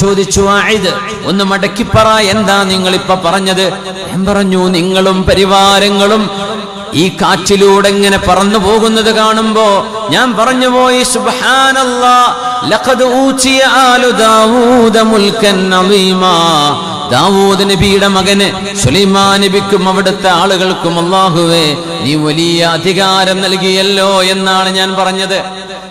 ചോദിച്ചു, ആയിദ് ഒന്ന് മടക്കിപ്പറ, എന്താ നിങ്ങളിപ്പ പറഞ്ഞത്? ഞാൻ പറഞ്ഞു, നിങ്ങളും പരിവാരങ്ങളും ഈ കാറ്റിലൂടെ ഇങ്ങനെ പറന്നു പോകുന്നത് കാണുമ്പോ ഞാൻ പറഞ്ഞു പോയി, സുബ്ഹാനല്ലാഹ്, ലഖദ് ഊതിയ ആലു ദാവൂദ മുൽക്കൻ അളീമാ. ദാവൂദ് നബിയുടെ മകന് സുലൈമാൻ നബിക്കും അവിടുത്തെ ആളുകൾക്കും അല്ലാഹുവേ നീ വലിയ അധികാരം നൽകിയല്ലോ എന്നാണ് ഞാൻ പറഞ്ഞത്.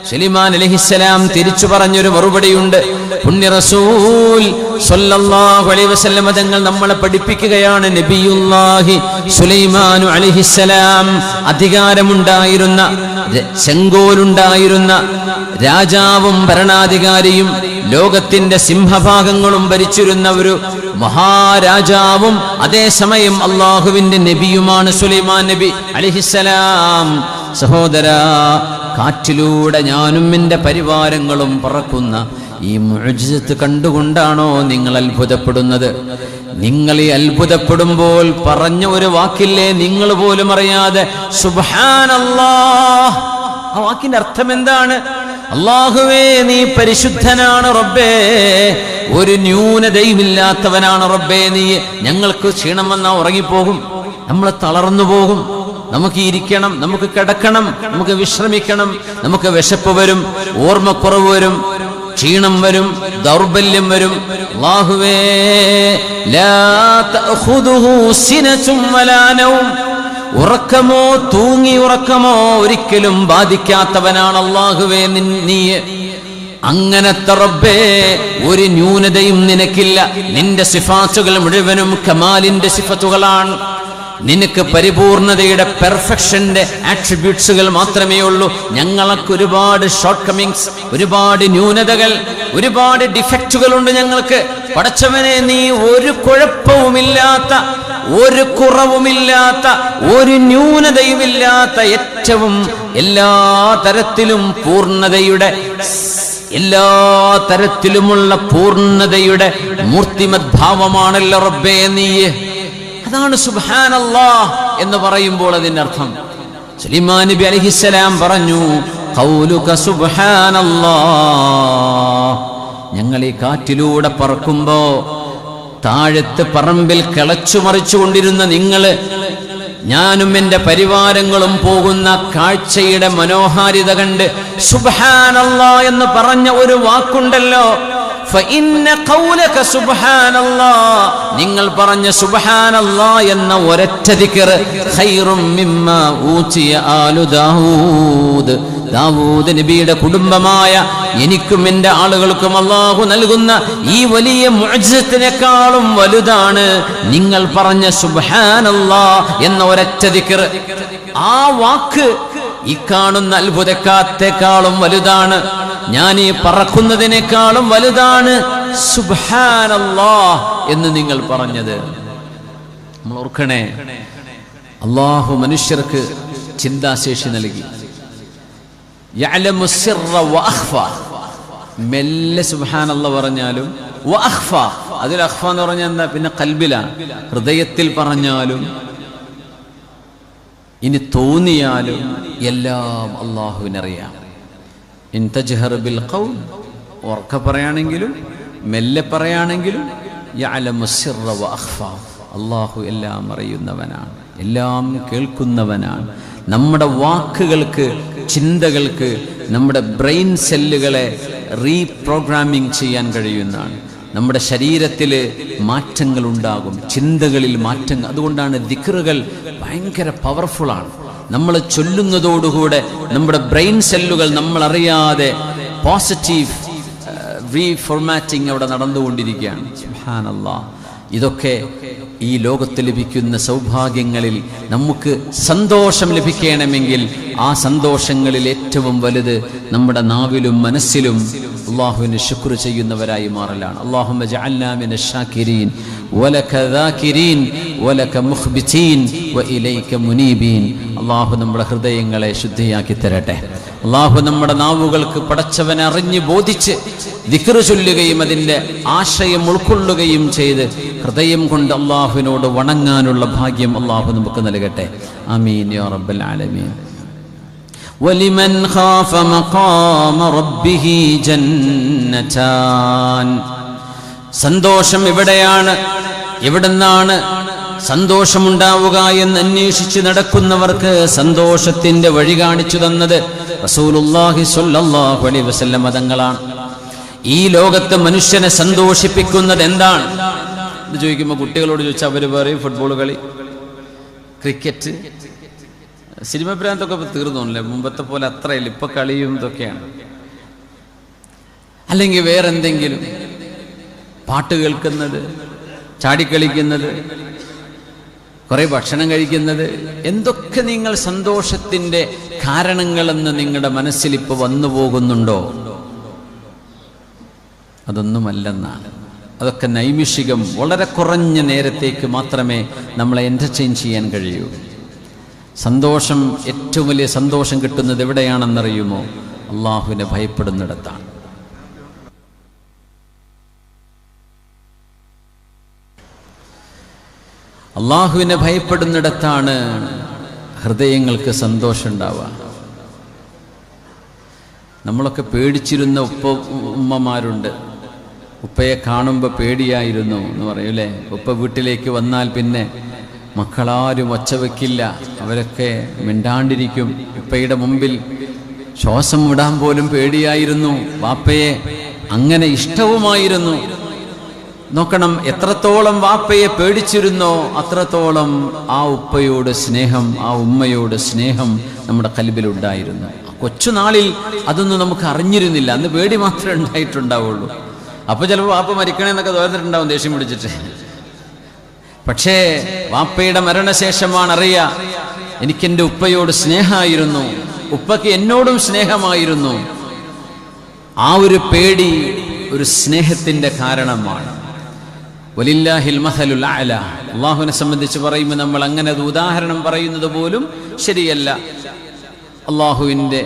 സുലൈമാൻ അലൈഹിസ്സലാം തിരിച്ചു പറഞ്ഞൊരു മറുപടിയുണ്ട്. പുണ്യ റസൂൽ സ്വല്ലല്ലാഹു അലൈഹി വസല്ലം തങ്ങൾ നമ്മളെ പഠിപ്പിക്കുകയാണ്, നബിയുല്ലാഹി സുലൈമാൻ അലൈഹിസ്സലാം അധികാരമുണ്ടായിരുന്ന, ചെങ്കോലുണ്ടായിരുന്ന രാജാവും ഭരണാധികാരിയും ലോകത്തിന്റെ സിംഹഭാഗങ്ങളും ഭരിച്ചിരുന്ന ഒരു മഹാരാജാവും അതേസമയം അള്ളാഹുവിന്റെ നബിയുമാണ് സുലൈമാൻ നബി അലൈഹിസ്സലാം. സഹോദരാ, കാറ്റിലൂടെ ഞാനും എൻ്റെ പരിവാരങ്ങളും പറക്കുന്ന ഈ മുഅ്ജിസത്ത് കണ്ടുകൊണ്ടാണോ നിങ്ങൾ അത്ഭുതപ്പെടുന്നത്? നിങ്ങൾ ഈ അത്ഭുതപ്പെടുമ്പോൾ പറഞ്ഞ ഒരു വാക്കില്ലേ, നിങ്ങൾ പോലും അറിയാതെ സുബ്ഹാനല്ലാഹ്. ആ വാക്കിന്റെ അർത്ഥം എന്താണ്? അല്ലാഹുവേ നീ പരിശുദ്ധനാണ് റബ്ബേ, ഒരു ന്യൂനതയുമില്ലാത്തവനാണ് റബ്ബേ നീ. ഞങ്ങൾക്ക് ക്ഷീണം വന്നാൽ ഉറങ്ങിപ്പോകും, നമ്മൾ തളർന്നു പോകും, നമുക്ക് ഇരിക്കണം, നമുക്ക് കിടക്കണം, നമുക്ക് വിശ്രമിക്കണം, നമുക്ക് വിശപ്പ് വരും, ഓർമ്മക്കുറവ് വരും, ക്ഷീണം വരും, ദൗർബല്യം വരും. അല്ലാഹുവേ ലാ തഅഖുദുഹു സിനതും വലാ നൗം, ഉറക്കമോ തൂങ്ങി ഉറക്കമോ ഒരിക്കലും ബാധിക്കാത്തവനാണ് അല്ലാഹുവേ നീ. അങ്ങനത്തെ റബ്ബേ ഒരു ന്യൂനതയും നിനക്കില്ല. നിന്റെ സിഫാത്തുകൾ മുഴുവനും കമാലിന്റെ സിഫത്തുകളാണ്. നിനക്ക് പരിപൂർണതയുടെ പെർഫെക്ഷന്റെ ആട്രിബ്യൂട്ട്സുകൾ മാത്രമേ ഉള്ളൂ. ഞങ്ങൾക്ക് ഒരുപാട് ഷോർട്ട് കമ്മിങ്സ്, ഒരുപാട് ന്യൂനതകൾ, ഒരുപാട് ഡിഫക്റ്റുകളുണ്ട് ഞങ്ങൾക്ക്. പടച്ചവനെ നീ ഒരു കുഴപ്പവുമില്ലാത്ത, ഒരു കുറവുമില്ലാത്ത, ഒരു ന്യൂനതയുമില്ലാത്ത, ഏറ്റവും എല്ലാ തരത്തിലും പൂർണ്ണതയുടെ, എല്ലാ തരത്തിലുമുള്ള പൂർണ്ണതയുടെ മൂർത്തിമത് ഭാവമാണല്ലോ റബ്ബേ നീ. അതാണ് സുബ്ഹാനല്ലാഹ് എന്ന് പറയുമ്പോൾ അതിന്റെ അർത്ഥം. സുലൈമാൻ നബി അലൈഹിസ്സലാം പറഞ്ഞു, ഖൗലുക സുബ്ഹാനല്ലാഹ്. ഞങ്ങൾ ഈ കാറ്റിലൂടെ പറക്കുമ്പോ താഴത്ത് പറമ്പിൽ കിളച്ചു മറിച്ചു കൊണ്ടിരുന്ന നിങ്ങള്, ഞാനും എൻ്റെ പരിവാരങ്ങളും പോകുന്ന കാഴ്ചയുടെ മനോഹാരിത കണ്ട് സുബ്ഹാനല്ലാഹ് എന്ന് പറഞ്ഞ ഒരു വാക്കുണ്ടല്ലോ, ഫഇന്ന ഖൗലക സുബ്ഹാനല്ലാഹ്, നിങ്ങൾ പറഞ്ഞ സുബ്ഹാനല്ലാഹ് എന്ന ഒരൊറ്റ ദിക്ർ ഖൈറും മിമ്മാ ഊതിയ ആലു ദാവൂദ്. ദാവൂദ് നബിയുടെ കുടുംബമായ എനിക്കും എൻ്റെ ആളുകൾക്കും അല്ലാഹു നൽകുന്ന ഈ വലിയ മുഅ്ജിസത്തിനേക്കാളും വലുതാണ് നിങ്ങൾ പറഞ്ഞ സുബ്ഹാനല്ലാഹ് എന്ന ഒരൊറ്റ ദിക്ർ. ആ വാക്ക് ഈ കാണുന്ന അത്ഭുതക്കാത്തേക്കാളും വലുതാണ്, ഞാൻ ഈ പറക്കുന്നതിനേക്കാളും വലുതാണ് സുബ്ഹാനല്ലാഹ് എന്ന് നിങ്ങൾ പറഞ്ഞത്. നമ്മൾ ഓർക്കണേ, അല്ലാഹു മനുഷ്യർക്ക് ചിന്താശേഷി നൽകി. യഅലമു സിർറ വഅഖ്ഫ, മെല്ലെ സുബ്ഹാനല്ലാഹ് പറഞ്ഞാലും വഅഖ്ഫ, അതിൽ അഖ്ഫ എന്ന് പറഞ്ഞാൽ എന്താ? പിന്നെ ഖൽബിലാണ്, ഹൃദയത്തിൽ പറഞ്ഞാലും ഇനി തോന്നിയാലും എല്ലാം അല്ലാഹുവിനറിയാം. ഇൻ തജ്ഹർ ബിൽ ഖൗൽ, ഉറക്ക പറയാണെങ്കിലും മെല്ലെ പറയാണെങ്കിലും യഅലമു സിർറ വഅഖ്ഫ, അല്ലാഹു എല്ലാം അറിയുന്നവനാണ്, എല്ലാം കേൾക്കുന്നവനാണ്. നമ്മുടെ വാക്കുകൾക്ക്, ചിന്തകൾക്ക് നമ്മുടെ ബ്രെയിൻ സെല്ലുകളെ റീപ്രോഗ്രാമിംഗ് ചെയ്യാൻ കഴിയുന്നതാണ്. നമ്മുടെ ശരീരത്തിൽ മാറ്റങ്ങൾ ഉണ്ടാകും, ചിന്തകളിൽ മാറ്റങ്ങൾ. അതുകൊണ്ടാണ് ദിക്റുകൾ ഭയങ്കര പവർഫുള്ളാണ്. നമ്മൾ ചൊല്ലുന്നതോടുകൂടെ നമ്മുടെ ബ്രെയിൻ സെല്ലുകൾ നമ്മളറിയാതെ പോസിറ്റീവ് റീഫോർമാറ്റിംഗ് അവിടെ നടന്നുകൊണ്ടിരിക്കുകയാണ്. സുബ്ഹാനല്ലാഹ്. ഇതൊക്കെ ഈ ലോകത്ത് ലഭിക്കുന്ന സൗഭാഗ്യങ്ങളിൽ നമുക്ക് സന്തോഷം ലഭിക്കണമെങ്കിൽ ആ സന്തോഷങ്ങളിൽ ഏറ്റവും വലുത് നമ്മുടെ നാവിലും മനസ്സിലും അല്ലാഹുവിനെ ശുക്ർ ചെയ്യുന്നവരായി മാറലാണ്. അല്ലാഹുമ്മ ജഅൽനാ മിനശ് ശാകിരീൻ വലക ദാകിരീൻ വലക മുഖ്ബിതീൻ വഇലൈക മുനീബീൻ. അല്ലാഹു നമ്മുടെ ഹൃദയങ്ങളെ ശുദ്ധിയാക്കി തരട്ടെ. അല്ലാഹു നമ്മുടെ നാവുകൾക്ക് പടച്ചവനെ അറിഞ്ഞ് ബോധിച്ച് ദിക്ർ ചൊല്ലുകയും അതിൻ്റെ ആശയം ഉൾക്കൊള്ളുകയും ചെയ്ത് ഹൃദയം കൊണ്ട് അല്ലാഹുവിനോട് വണങ്ങാനുള്ള ഭാഗ്യം അല്ലാഹു നമുക്ക് നൽകട്ടെ. ആമീൻ യാ റബ്ബൽ ആലമീൻ. വലിമൻ ഖാഫ മഖാമ റബ്ബിഹി ജന്നതാൻ. സന്തോഷം എവിടെയാണ്, എവിടുന്നാണ് സന്തോഷമുണ്ടാവുക എന്ന് അന്വേഷിച്ച് നടക്കുന്നവർക്ക് സന്തോഷത്തിന്റെ വഴി കാണിച്ചു തന്നത് റസൂലുള്ളാഹി സ്വല്ലല്ലാഹു അലൈഹി വസല്ലം തങ്ങളാണ്. ഈ ലോകത്ത് മനുഷ്യനെ സന്തോഷിപ്പിക്കുന്നത് എന്താണ് എന്ന് ചോദിക്കുമ്പോൾ കുട്ടികളോട് ചോദിച്ചാൽ അവർ പറയും ഫുട്ബോൾ കളി, ക്രിക്കറ്റ്, സിനിമ ഭ്രാന്തൊക്കെ തീർന്നോല്ലേ, മുമ്പത്തെ പോലെ അത്രയില്ല, ഇപ്പൊ കളിയും ഇതൊക്കെയാണ്. അല്ലെങ്കിൽ വേറെന്തെങ്കിലും, പാട്ട് കേൾക്കുന്നത്, ചാടിക്കളിക്കുന്നത്, കുറെ ഭക്ഷണം കഴിക്കുന്നത്, എന്തൊക്കെ നിങ്ങൾ സന്തോഷത്തിന്റെ കാരണങ്ങളെന്ന് നിങ്ങളുടെ മനസ്സിൽ ഇപ്പൊ വന്നു പോകുന്നുണ്ടോ? അതൊന്നുമല്ലെന്നാണ്. അതൊക്കെ നൈമിഷികം, വളരെ കുറഞ്ഞ നേരത്തേക്ക് മാത്രമേ നമ്മളെ എൻ്റർടൈൻ ചെയ്യാൻ കഴിയൂ. സന്തോഷം, ഏറ്റവും വലിയ സന്തോഷം കിട്ടുന്നത് എവിടെയാണെന്നറിയുമോ? അള്ളാഹുവിനെ ഭയപ്പെടുന്നിടത്താണ്. അള്ളാഹുവിനെ ഭയപ്പെടുന്നിടത്താണ് ഹൃദയങ്ങൾക്ക് സന്തോഷം ഉണ്ടാവുക. നമ്മളൊക്കെ പേടിച്ചിരുന്ന ഉമ്മമാരുണ്ട്. ഉപ്പയെ കാണുമ്പോൾ പേടിയായിരുന്നു എന്ന് പറയൂലേ. ഉപ്പ വീട്ടിലേക്ക് വന്നാൽ പിന്നെ മക്കളാരും ഒച്ച വയ്ക്കില്ല, അവരൊക്കെ മിണ്ടാണ്ടിരിക്കും. ഉപ്പയുടെ മുമ്പിൽ ശ്വാസം വിടാൻ പോലും പേടിയായിരുന്നു. വാപ്പയെ അങ്ങനെ ഇഷ്ടവുമായിരുന്നു. നോക്കണം, എത്രത്തോളം വാപ്പയെ പേടിച്ചിരുന്നോ അത്രത്തോളം ആ ഉപ്പയോട് സ്നേഹം, ആ ഉമ്മയോട് സ്നേഹം നമ്മുടെ കൽബിലുണ്ടായിരുന്നു. കൊച്ചുനാളിൽ അതൊന്നും നമുക്ക് അറിഞ്ഞിരുന്നില്ല, അന്ന് പേടി മാത്രമേ ഉണ്ടായിട്ടുണ്ടാവുള്ളൂ. അപ്പൊ ചിലപ്പോൾ വാപ്പ മരിക്കണേന്നൊക്കെ തോന്നിട്ടുണ്ടാവും ദേഷ്യം പിടിച്ചിട്ട്. പക്ഷേ വാപ്പയുടെ മരണശേഷമാണ് അറിയാ, എനിക്കെൻ്റെ ഉപ്പയോട് സ്നേഹമായിരുന്നു, ഉപ്പയ്ക്ക് എന്നോടും സ്നേഹമായിരുന്നു. ആ ഒരു പേടി ഒരു സ്നേഹത്തിന്റെ കാരണമാണ്. വലില്ലാഹിൽ മസലുൽ അഅല. അല്ലാഹുവിനെ സംബന്ധിച്ച് പറയുമ്പോൾ നമ്മൾ അങ്ങനെ ഒരു ഉദാഹരണം പറയുന്നത് പോലും ശരിയല്ല. അള്ളാഹുവിൻ്റെ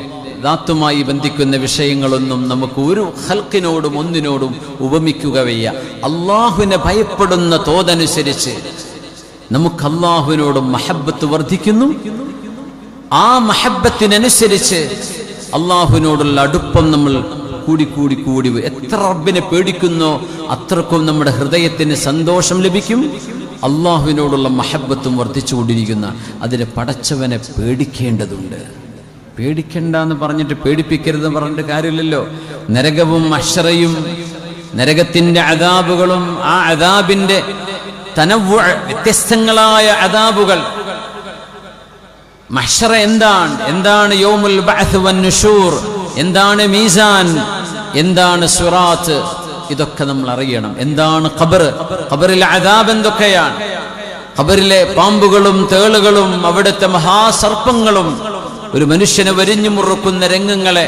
ദാത്തുമായി ബന്ധിക്കുന്ന വിഷയങ്ങളൊന്നും നമുക്ക് ഒരു ഖൽഖിനോടും ഒന്നിനോടും ഉപമിക്കുക വയ്യ. അള്ളാഹുവിനെ ഭയപ്പെടുന്ന തോതനുസരിച്ച് നമുക്ക് അള്ളാഹുവിനോടും മഹബ്ബത്ത് വർദ്ധിക്കുന്നു. ആ മഹബ്ബത്തിനനുസരിച്ച് അള്ളാഹുവിനോടുള്ള അടുപ്പം നമ്മൾ കൂടി എത്ര റബ്ബിനെ പേടിക്കുന്നോ അത്രക്കും നമ്മുടെ ഹൃദയത്തിന് സന്തോഷം ലഭിക്കും. അള്ളാഹുവിനോടുള്ള മഹബ്ബത്തും വർദ്ധിച്ചുകൊണ്ടിരിക്കുന്ന അതിനെ പടച്ചവനെ പേടിക്കേണ്ടതുണ്ട്. പേടിക്കണ്ട എന്ന് പറഞ്ഞിട്ട് പേടിപ്പിക്കരുതെന്ന് പറഞ്ഞിട്ട് കാര്യമില്ലല്ലോ. നരകവും മഹ്ശറയും നരകത്തിന്റെ അദാബുകളും ആ അദാബിന്റെ വ്യത്യസ്തങ്ങളായ അദാബുകൾ. മഹ്ശറ എന്താണ് യൗമുൽ ബഅസ് വൻ നുശൂർ, എന്താണ് മീസാൻ, എന്താണ് സിറാത്ത്, ഇതൊക്കെ നമ്മൾ അറിയണം. എന്താണ് ഖബർ, ഖബറിലെ അദാബ് എന്തൊക്കെയാണ്, ഖബറിലെ പാമ്പുകളും തേളുകളും അവിടുത്തെ മഹാസർപ്പങ്ങളും ഒരു മനുഷ്യനെ വരിഞ്ഞു മുറുക്കുന്ന രംഗങ്ങളെ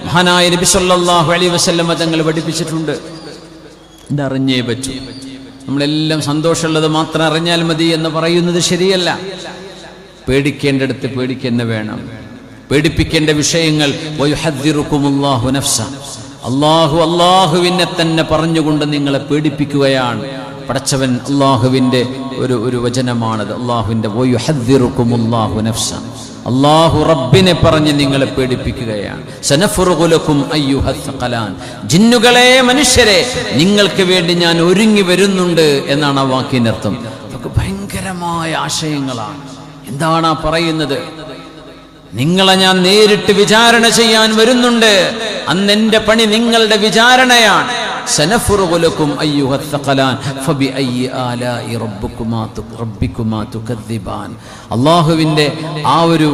മഹാനായ നബി സല്ലല്ലാഹു അലൈഹി വസല്ലം തങ്ങൾ പഠിപ്പിച്ചിട്ടുണ്ട്. ഇതറിഞ്ഞേ പറ്റൂ. നമ്മളെല്ലാം സന്തോഷമുള്ളത് മാത്രം അറിഞ്ഞാൽ മതി എന്ന് പറയുന്നത് ശരിയല്ല. പേടിക്കേണ്ടടുത്ത് പേടിക്കുന്ന വേണം. പേടിപ്പിക്കേണ്ട വിഷയങ്ങൾ വയുഹദ്ദിറുകുമുല്ലാഹു നഫ്സ, അള്ളാഹുവിനെ തന്നെ പറഞ്ഞുകൊണ്ട് നിങ്ങളെ പേടിപ്പിക്കുകയാണ് പടച്ചവൻ. അള്ളാഹുവിൻ്റെ ഒരു വചനമാണത്. അള്ളാഹുവിൻ്റെ വയുഹദ്ദിറുകുമുല്ലാഹു നഫ്സ, അള്ളാഹു റബ്ബിനെ പറഞ്ഞ് നിങ്ങളെ പേടിപ്പിക്കുകയാണ്. സനഫ്റുഗു ലക്കും അയ്യുഹസ് സഖലാൻ, ജിന്നുകളെ മനുഷ്യരെ നിങ്ങൾക്ക് വേണ്ടി ഞാൻ ഒരുങ്ങി വരുന്നുണ്ട് എന്നാണ് ആ വാക്കിനർത്ഥം. അതൊക്കെ ഭയങ്കരമായ ആശയങ്ങളാണ്. എന്താണ് ആ പറയുന്നത്? നിങ്ങളെ ഞാൻ നേരിട്ട് വിചാരണ ചെയ്യാൻ വരുന്നുണ്ട്. അന്ന് എന്റെ പണി നിങ്ങളുടെ വിചാരണയാണ്. സനഫ്റുഗു ലക്കും അയ്യുഹസ് സഖലാൻ ഫബിഅയ്യി ആലാഇ റബ്ബികുമാ തുകദ്ദിബാൻ. അല്ലാഹുവിന്റെ ആ ഒരു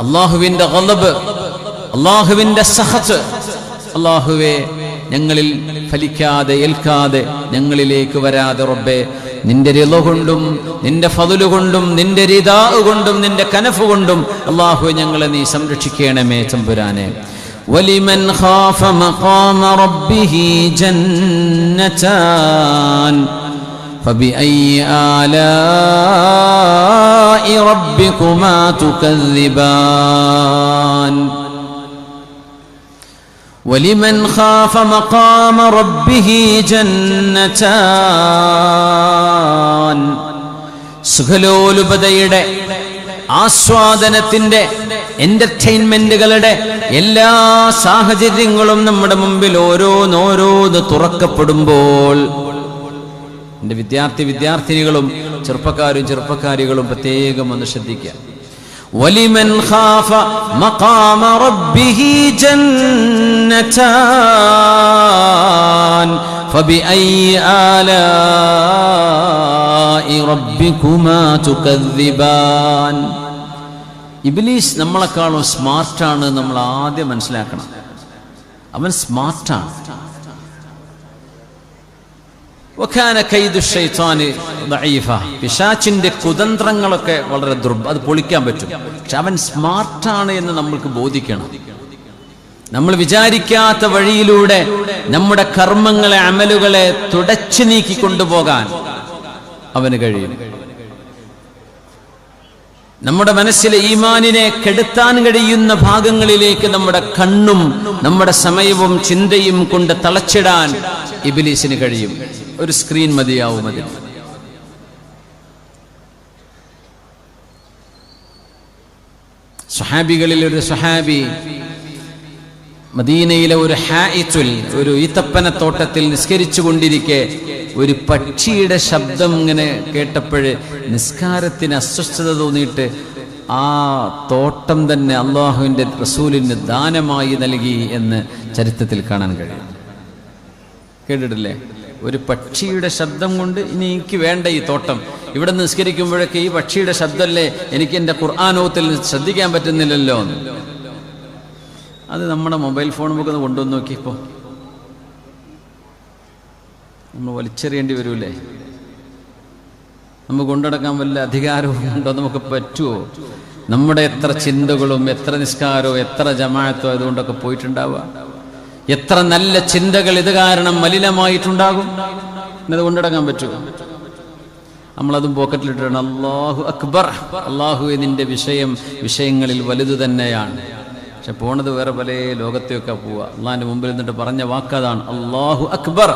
അല്ലാഹുവിന്റെ ഗളബ്, അല്ലാഹുവിന്റെ സഖത്ത്, അല്ലാഹുവേ ഞങ്ങളിൽ ഫലിക്കാതെ ഏൽക്കാതെ ഞങ്ങളിലേക്ക് വരാതെ റബ്ബേ, നിന്റെ റിള കൊണ്ടും നിന്റെ ഫദ്ല് കൊണ്ടും നിന്റെ റിദാ കൊണ്ടും നിന്റെ കനഫ് കൊണ്ടും അല്ലാഹുവേ ഞങ്ങളെ നീ സംരക്ഷിക്കണമേ തമ്പുരാനെ. വലിമൻ ഖാഫ മഖാമ റബ്ബിഹി ജന്നതാൻ ഫബിഅയ്യി ആലാഇ റബ്ബികുമാ തുകദ്ദിബാൻ. വലിമൻ ഖാഫ മഖാമ റബ്ബിഹി ജന്നതാൻ. സുഖലോലുപതയുടെ ആസ്വാദനത്തിന്റെ എന്റർടൈൻമെന്റുകളുടെ എല്ലാ സാഹചര്യങ്ങളും നമ്മുടെ മുമ്പിൽ ഓരോന്നോരോന്ന് തുറക്കപ്പെടുമ്പോൾ എന്റെ വിദ്യാർത്ഥിനികളും ചെറുപ്പക്കാരികളും പ്രത്യേകം ഒന്ന് ശ്രദ്ധിക്കുക. വലിമൻ ഖാഫ മഖാമ റബ്ബിഹി ജന്നതാൻ ഫബിഅയ്യി ആലാഇ റബ്ബികുമാ തുകദ്ദിബാൻ. ഇബ്ലീസ് നമ്മളെക്കാളും സ്മാർട്ടാണ് നമ്മൾ ആദ്യം മനസ്സിലാക്കണം. അവൻ സ്മാർട്ടാണ്. വകാന കൈദു ശൈത്താനി ദഈഫ. പിശാചിന്റെ കുതന്ത്രങ്ങളൊക്കെ വളരെ അത് പൊളിക്കാൻ പറ്റും. പക്ഷെ അവൻ സ്മാർട്ടാണ് എന്ന് നമ്മൾക്ക് ബോധിക്കണം. നമ്മൾ വിചാരിക്കാത്ത വഴിയിലൂടെ നമ്മുടെ കർമ്മങ്ങളെ, അമലുകളെ തുടച്ചു നീക്കി കൊണ്ടുപോകാൻ അവന് കഴിയും. നമ്മുടെ മനസ്സിലെ ഈമാനിനെ കെടുത്താൻ കഴിയുന്ന ഭാഗങ്ങളിലേക്ക് നമ്മുടെ കണ്ണും നമ്മുടെ സമയവും ചിന്തയും കൊണ്ട് തളച്ചിടാൻ ഇബ്ലീസിന് കഴിയും. ഒരു സ്ക്രീൻ മതിയാവും അതിന്. സ്വഹാബികളിൽ ഒരു സ്വഹാബി മദീനയിലെ ഒരു ഹായിത്തുൽ, ഒരു ഈത്തപ്പനത്തോട്ടത്തിൽ നിസ്കരിച്ചു കൊണ്ടിരിക്കെ ഒരു പക്ഷിയുടെ ശബ്ദം ഇങ്ങനെ കേട്ടപ്പോഴ് നിസ്കാരത്തിന് അസ്വസ്ഥത തോന്നിയിട്ട് ആ തോട്ടം തന്നെ അള്ളാഹുവിൻ്റെ റസൂലിന് ദാനമായി നൽകി എന്ന് ചരിത്രത്തിൽ കാണാൻ കഴിയും. കേട്ടിട്ടില്ലേ? ഒരു പക്ഷിയുടെ ശബ്ദം കൊണ്ട് ഇനി എനിക്ക് വേണ്ട ഈ തോട്ടം, ഇവിടെ നിസ്കരിക്കുമ്പോഴൊക്കെ ഈ പക്ഷിയുടെ ശബ്ദമല്ലേ എനിക്ക് എൻ്റെ ഖുർആനോത്തിൽ ശ്രദ്ധിക്കാൻ പറ്റുന്നില്ലല്ലോ. അത് നമ്മുടെ മൊബൈൽ ഫോൺ നമുക്ക് ഒന്ന് കൊണ്ടുവന്ന് നോക്കിയപ്പോൾ നമ്മൾ വലിച്ചെറിയേണ്ടി വരൂലേ? നമുക്ക് കൊണ്ടുനടക്കാൻ വല്ല അധികാരവും ഉണ്ടോ? നമുക്ക് പറ്റുമോ? നമ്മുടെ എത്ര ചിന്തകളും എത്ര നിസ്കാരവും എത്ര ജമാഅത്തോ അതുകൊണ്ടൊക്കെ പോയിട്ടുണ്ടാവുക. എത്ര നല്ല ചിന്തകൾ ഇത് കാരണം മലിനമായിട്ടുണ്ടാകും. എന്നത് കൊണ്ടുനടക്കാൻ പറ്റുമോ? നമ്മളതും പോക്കറ്റിലിട്ടാണ്. അല്ലാഹു അക്ബർ, അല്ലാഹുവേ നിന്റെ വിഷയങ്ങളിൽ വലുത് തന്നെയാണ്. പക്ഷെ പോണത് വേറെ പല ലോകത്തെയൊക്കെ പോവുക. അള്ളാഹിന്റെ മുമ്പിൽ നിന്നിട്ട് പറഞ്ഞ വാക്കതാണ് അല്ലാഹു അക്ബർ,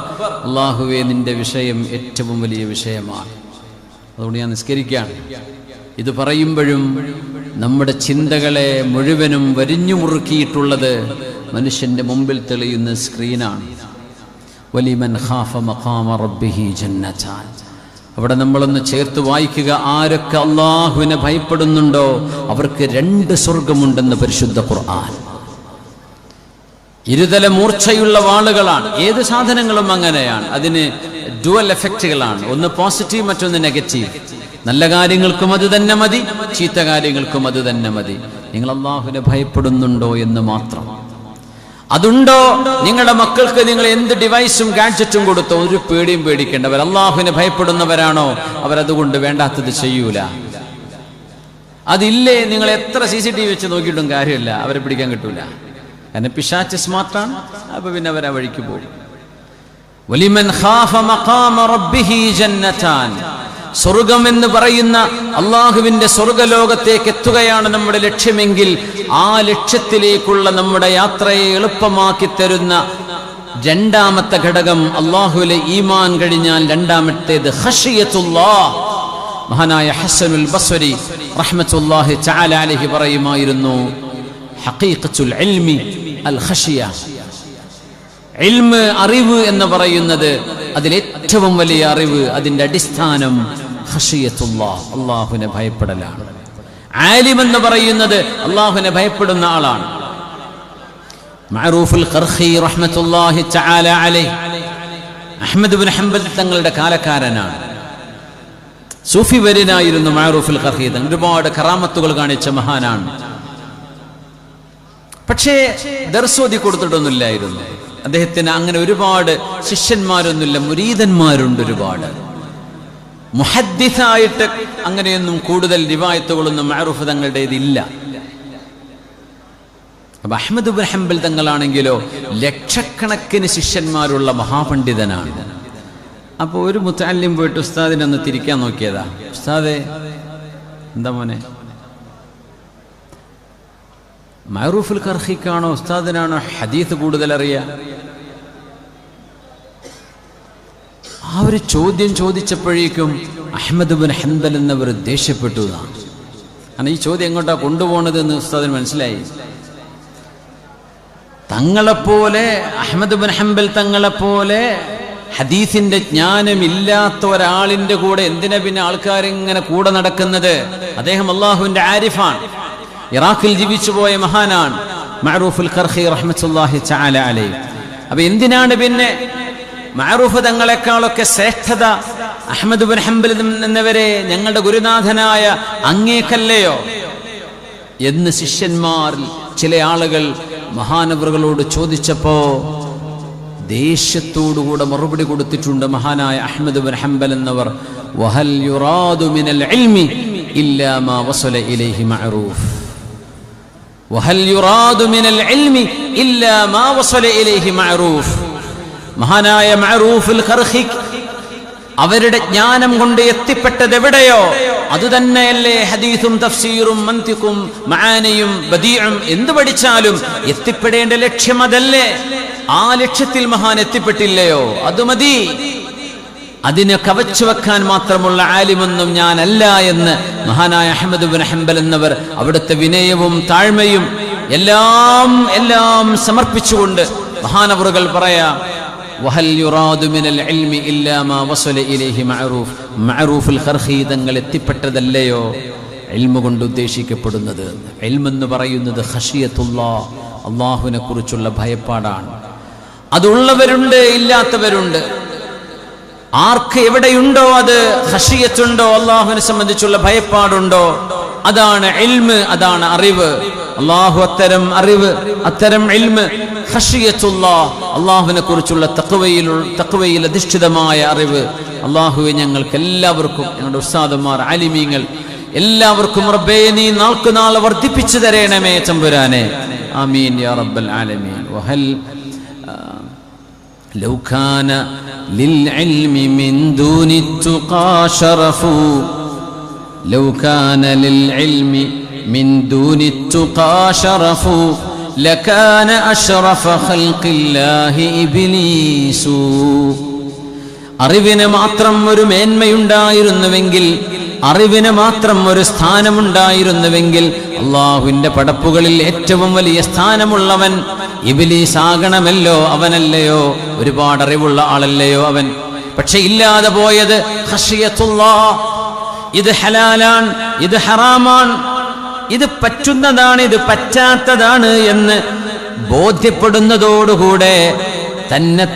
അല്ലാഹുവേ നിന്റെ വിഷയം ഏറ്റവും വലിയ വിഷയമാണ്. അതുകൊണ്ട് ഞാൻ നിസ്കരിക്കുകയാണ്. ഇത് പറയുമ്പോഴും നമ്മുടെ ചിന്തകളെ മുഴുവനും വരിഞ്ഞു മുറുക്കിയിട്ടുള്ളത് മനുഷ്യന്റെ മുമ്പിൽ തെളിയുന്ന സ്ക്രീനാണ്. വലിമൻ ഖാഫ മഖാമ റബ്ബിഹി ജന്നതാൻ. അവിടെ നമ്മളൊന്ന് ചേർത്ത് വായിക്കുക. ആരൊക്കെ അള്ളാഹുവിനെ ഭയപ്പെടുന്നുണ്ടോ അവർക്ക് 2 സ്വർഗമുണ്ടെന്ന് പരിശുദ്ധ ഖുർആൻ. ഇരുതല മൂർച്ചയുള്ള വാളുകളാണ്. ഏത് സാധനങ്ങളും അങ്ങനെയാണ്. അതിന് ഡുവൽ എഫക്റ്റുകളാണ്. ഒന്ന് പോസിറ്റീവ്, മറ്റൊന്ന് നെഗറ്റീവ്. നല്ല കാര്യങ്ങൾക്കും അത് തന്നെ മതി, ചീത്ത കാര്യങ്ങൾക്കും അത് തന്നെ മതി. നിങ്ങൾ അള്ളാഹുവിനെ ഭയപ്പെടുന്നുണ്ടോ എന്ന് മാത്രം. അതുണ്ടോ? നിങ്ങളുടെ മക്കൾക്ക് നിങ്ങൾ എന്ത് ഡിവൈസും ഗാഡ്ജറ്റും കൊടുത്തോ ഒരു പേടിയും പേടിക്കേണ്ടവർ. അള്ളാഹുവിനെ ഭയപ്പെടുന്നവരാണോ അവരതുകൊണ്ട് വേണ്ടാത്തത് ചെയ്യൂല. അതില്ലേ നിങ്ങൾ എത്ര CCTV വെച്ച് നോക്കിയിട്ടും കാര്യമില്ല, അവരെ പിടിക്കാൻ കിട്ടൂല. കാരണം പിശാച് സ്മാർട്ടാണ്. അപ്പൊ പിന്നെ അവരാ വഴിക്ക് പോകും. വലിമൻ ഖാഫ മഖാമ റബ്ബിഹി ജന്നതാൻ. സ്വർഗം എന്ന് പറയുന്ന അള്ളാഹുവിന്റെ സ്വർഗലോകത്തേക്ക് എത്തുകയാണ് നമ്മുടെ ലക്ഷ്യമെങ്കിൽ ആ ലക്ഷ്യത്തിലേക്കുള്ള നമ്മുടെ യാത്രയെ എളുപ്പമാക്കി തരുന്ന രണ്ടാമത്തെ ഘടകം അള്ളാഹുവിലെ ഈമാൻ കഴിഞ്ഞാൽ രണ്ടാമത്തേത് ഖശിയത്തുല്ലാഹ്. മഹാനായ ഹസനുൽ ബസ്രി റഹ്മത്തുള്ളാഹി തആല അലൈഹി പറയുമായിരുന്നു, ഹഖീഖത്തുൽ ഇൽമി അൽ ഖശിയ. ഇൽമ്, അറിവ് എന്ന് പറയുന്നത് അതിലേറ്റവും വലിയ അറിവ്, അതിന്റെ അടിസ്ഥാനം ഖശിയത്തുല്ലാഹ്, അള്ളാഹുവിനെ ഭയപ്പെടലാണ്. ആലിം എന്ന് പറയുന്നത് അള്ളാഹുവിനെ ഭയപ്പെടുന്ന ആളാണ്. മഅറൂഫുൽ ഖർഖി റഹ്മത്തുള്ളാഹി തആല അലൈഹി അഹ്മദ് ഇബ്നു ഹംബൽ തങ്ങളുടെ കാലക്കാരനാണ്. സൂഫി വര്യനായിരുന്നു മഅറൂഫുൽ ഖർഖി. ഒരുപാട് കറാമത്തുകൾ കാണിച്ച മഹാനാണ്. പക്ഷേ ദർസോദി കൊടുത്തിട്ടൊന്നുമില്ലായിരുന്നു. അദ്ദേഹത്തിന് അങ്ങനെ ഒരുപാട് ശിഷ്യന്മാരൊന്നുമില്ല, മുരീദന്മാരുണ്ട് ഒരുപാട്. മുഹദ്ദിസായിട്ട് അങ്ങനെയൊന്നും കൂടുതൽ റിവായത്തുകളൊന്നും മഅറൂഫ് തങ്ങളുടേതില്ല. അപ്പൊ അഹ്മദ് ഇബ്നു ഹംബൽ തങ്ങളാണെങ്കിലോ ലക്ഷക്കണക്കിന് ശിഷ്യന്മാരുള്ള മഹാപണ്ഡിതനാണ്. അപ്പൊ ഒരു മുതഅല്ലിം പോയിട്ട് ഉസ്താദിനെ ഒന്ന് തിരിക്കാൻ നോക്കിയതാ. ഉസ്താദേ, എന്താ മോനെ, മഅറൂഫുൽ ഖർഖിക്കാണോ ഉസ്താദിനാണോ ഹദീസ് കൂടുതൽ അറിയാ? ആ ഒരു ചോദ്യം ചോദിച്ചപ്പോഴേക്കും അഹ്മദ് ഇബ്നു ഹംബൽ എന്നവർ ദേഷ്യപ്പെട്ടു. കാരണം ഈ ചോദ്യം എങ്ങോട്ടാ കൊണ്ടുപോകുന്നതെന്ന് ഉസ്താദിന് മനസ്സിലായി. തങ്ങളെപ്പോലെ അഹ്മദ് ബിൻ ഹംബൽ തങ്ങളെപ്പോലെ ഹദീസിന്റെ ജ്ഞാനമില്ലാത്ത ഒരാളിന്റെ കൂടെ എന്തിനാ പിന്നെ ആൾക്കാരിങ്ങനെ കൂടെ നടക്കുന്നത്? അദ്ദേഹം അള്ളാഹുവിന്റെ ആരിഫാണ്, ഇറാഖിൽ ജീവിച്ചുപോയ മഹാനാണ്, മഅറൂഫുൽ ഖർഖി റഹ്മത്തുള്ളാഹി തആല അലൈഹി. അപ്പൊ എന്തിനാണ് പിന്നെ മഅറൂഫ് തങ്ങളെക്കാളൊക്കെ ശ്രേഷ്ഠത അഹ്മദ് ബിൻ ഹംബൽ എന്നവരെ ഞങ്ങളുടെ ഗുരുനാഥനായ അങ്ങേക്കല്ലയോ എന്ന് ശിഷ്യന്മാരിൽ ചില ആളുകൾ മഹാനവറുകളോട് ചോദിച്ചപ്പോ ദേഷ്യത്തോടുകൂടെ മറുപടി കൊടുത്തിട്ടുണ്ട് മഹാനായ അഹ്മദ് ബിൻ ഹംബൽ എന്നവർ. വഹൽ യുറാദു മിനൽ ഇൽമി ഇല്ലാ മാ വസല ഇലൈഹി മഅറൂഫ്. വഹൽ യുറാദു മിനൽ ഇൽമി ഇല്ലാ മാ വസല ഇലൈഹി മഅറൂഫ്. മഹാനായ മഅറൂഫുൽ ഖർഖി അവരുടെ ജ്ഞാനം കൊണ്ട് എത്തിപ്പെട്ടത് എവിടെയോ അതുതന്നെയല്ലേ ഹദീസും തഫ്സീറും മന്തിഖും മആനിയും ബദീഉം എന്ത് പഠിച്ചാലും എത്തിപ്പെടേണ്ട ലക്ഷ്യം അതല്ലേ? ആ ലക്ഷ്യത്തിൽ മഹാൻ എത്തിപ്പെട്ടില്ലയോ? അത് മതി. അതിനെ കവച്ചു വെക്കാൻ മാത്രമുള്ള ആലിമൊന്നും ഞാനല്ല എന്ന് മഹാനായ അഹ്മദ് ബിൻ ഹംബൽ എന്നവർ അവിടുത്തെ വിനയവും താഴ്മയും എല്ലാം സമർപ്പിച്ചുകൊണ്ട് മഹാനവറുകൾ പറയാം, വഹൽ യുറാദു മിനൽ ഇൽമി ഇല്ലാ മാ വസല ഇലൈഹി മഅറൂഫ്. മഅറൂഫുൽ ഖർഖി തങ്ങൾ എത്തിപ്പെട്ടതല്ലയോ ഇൽമു കൊണ്ട് ഉദ്ദേശിക്കപ്പെടുന്നത്? ഇൽമെന്ന് പറയുന്നത് ഖശിയത്തുല്ലാഹ്, അല്ലാഹുവിനെ കുറിച്ചുള്ള ഭയപ്പാടാണ്. അതുള്ളവരുണ്ട്, ഇല്ലാത്തവരുണ്ട്. ആർക്ക് എവിടെയുണ്ടോ അത് ഖശിയത്തുണ്ടോ, അല്ലാഹുവിനെ സംബന്ധിച്ചുള്ള ഭയപ്പാടുണ്ടോ, അതാണ് ഇൽമ്, അതാണ് അറിവ്. അല്ലാഹു അത്തരം അറിവ്, അത്തരം ഇൽമ്, ഖശിയത്തുല്ലാഹ്, അല്ലാഹുവിനെ കുറിച്ചുള്ള തഖ്വയിൽ അധിഷ്ഠിതമായ അറിവ് അല്ലാഹുവേ ഞങ്ങൾക്ക് എല്ലാവർക്കും, ഞങ്ങളുടെ ഉസ്താദുമാർ, ആലിമീങ്ങൾ എല്ലാവർക്കും റബ്ബേ നീ നാൾക്കുനാൾ വർദ്ധിപ്പിച്ചു തരണമേ തമ്പുരാനെ. ആമീൻ യാ റബ്ബൽ ആലമീൻ. വഹൽ ലൗ കാന ലിൽ ഇൽമി മിൻ ദൂനി തുഖാ ശറഫു ലൗ കാന ലിൽ ഇൽമി മിൻ ദൂനി തുഖാ ശറഫു ലകാന അഷ്റഫ ഖൽഖില്ലാഹി ഇബ്ലീസു. അറിവിന് മാത്രം ഒരു മേന്മയുണ്ടായിരുന്നുവെങ്കിൽ, അറിവിന് മാത്രം ഒരു സ്ഥാനമുണ്ടായിരുന്നുവെങ്കിൽ അള്ളാഹുവിന്റെ പടപ്പുകളിൽ ഏറ്റവും വലിയ സ്ഥാനമുള്ളവൻ ഇബ്ലീസ് ആകണമല്ലോ. അവനല്ലയോ? ഒരുപാട് അറിവുള്ള ആളല്ലയോ അവൻ? പക്ഷെ ഇല്ലാതെ പോയത് ഖശിയത്തുല്ലാഹ്. ഇത് ഹലാലാണ്, ഇത് ഹറാമാണ്, ഇത് പറ്റുന്നതാണ്, ഇത് പറ്റാത്തതാണ് എന്ന് ബോധ്യപ്പെടുന്നതോടുകൂടെ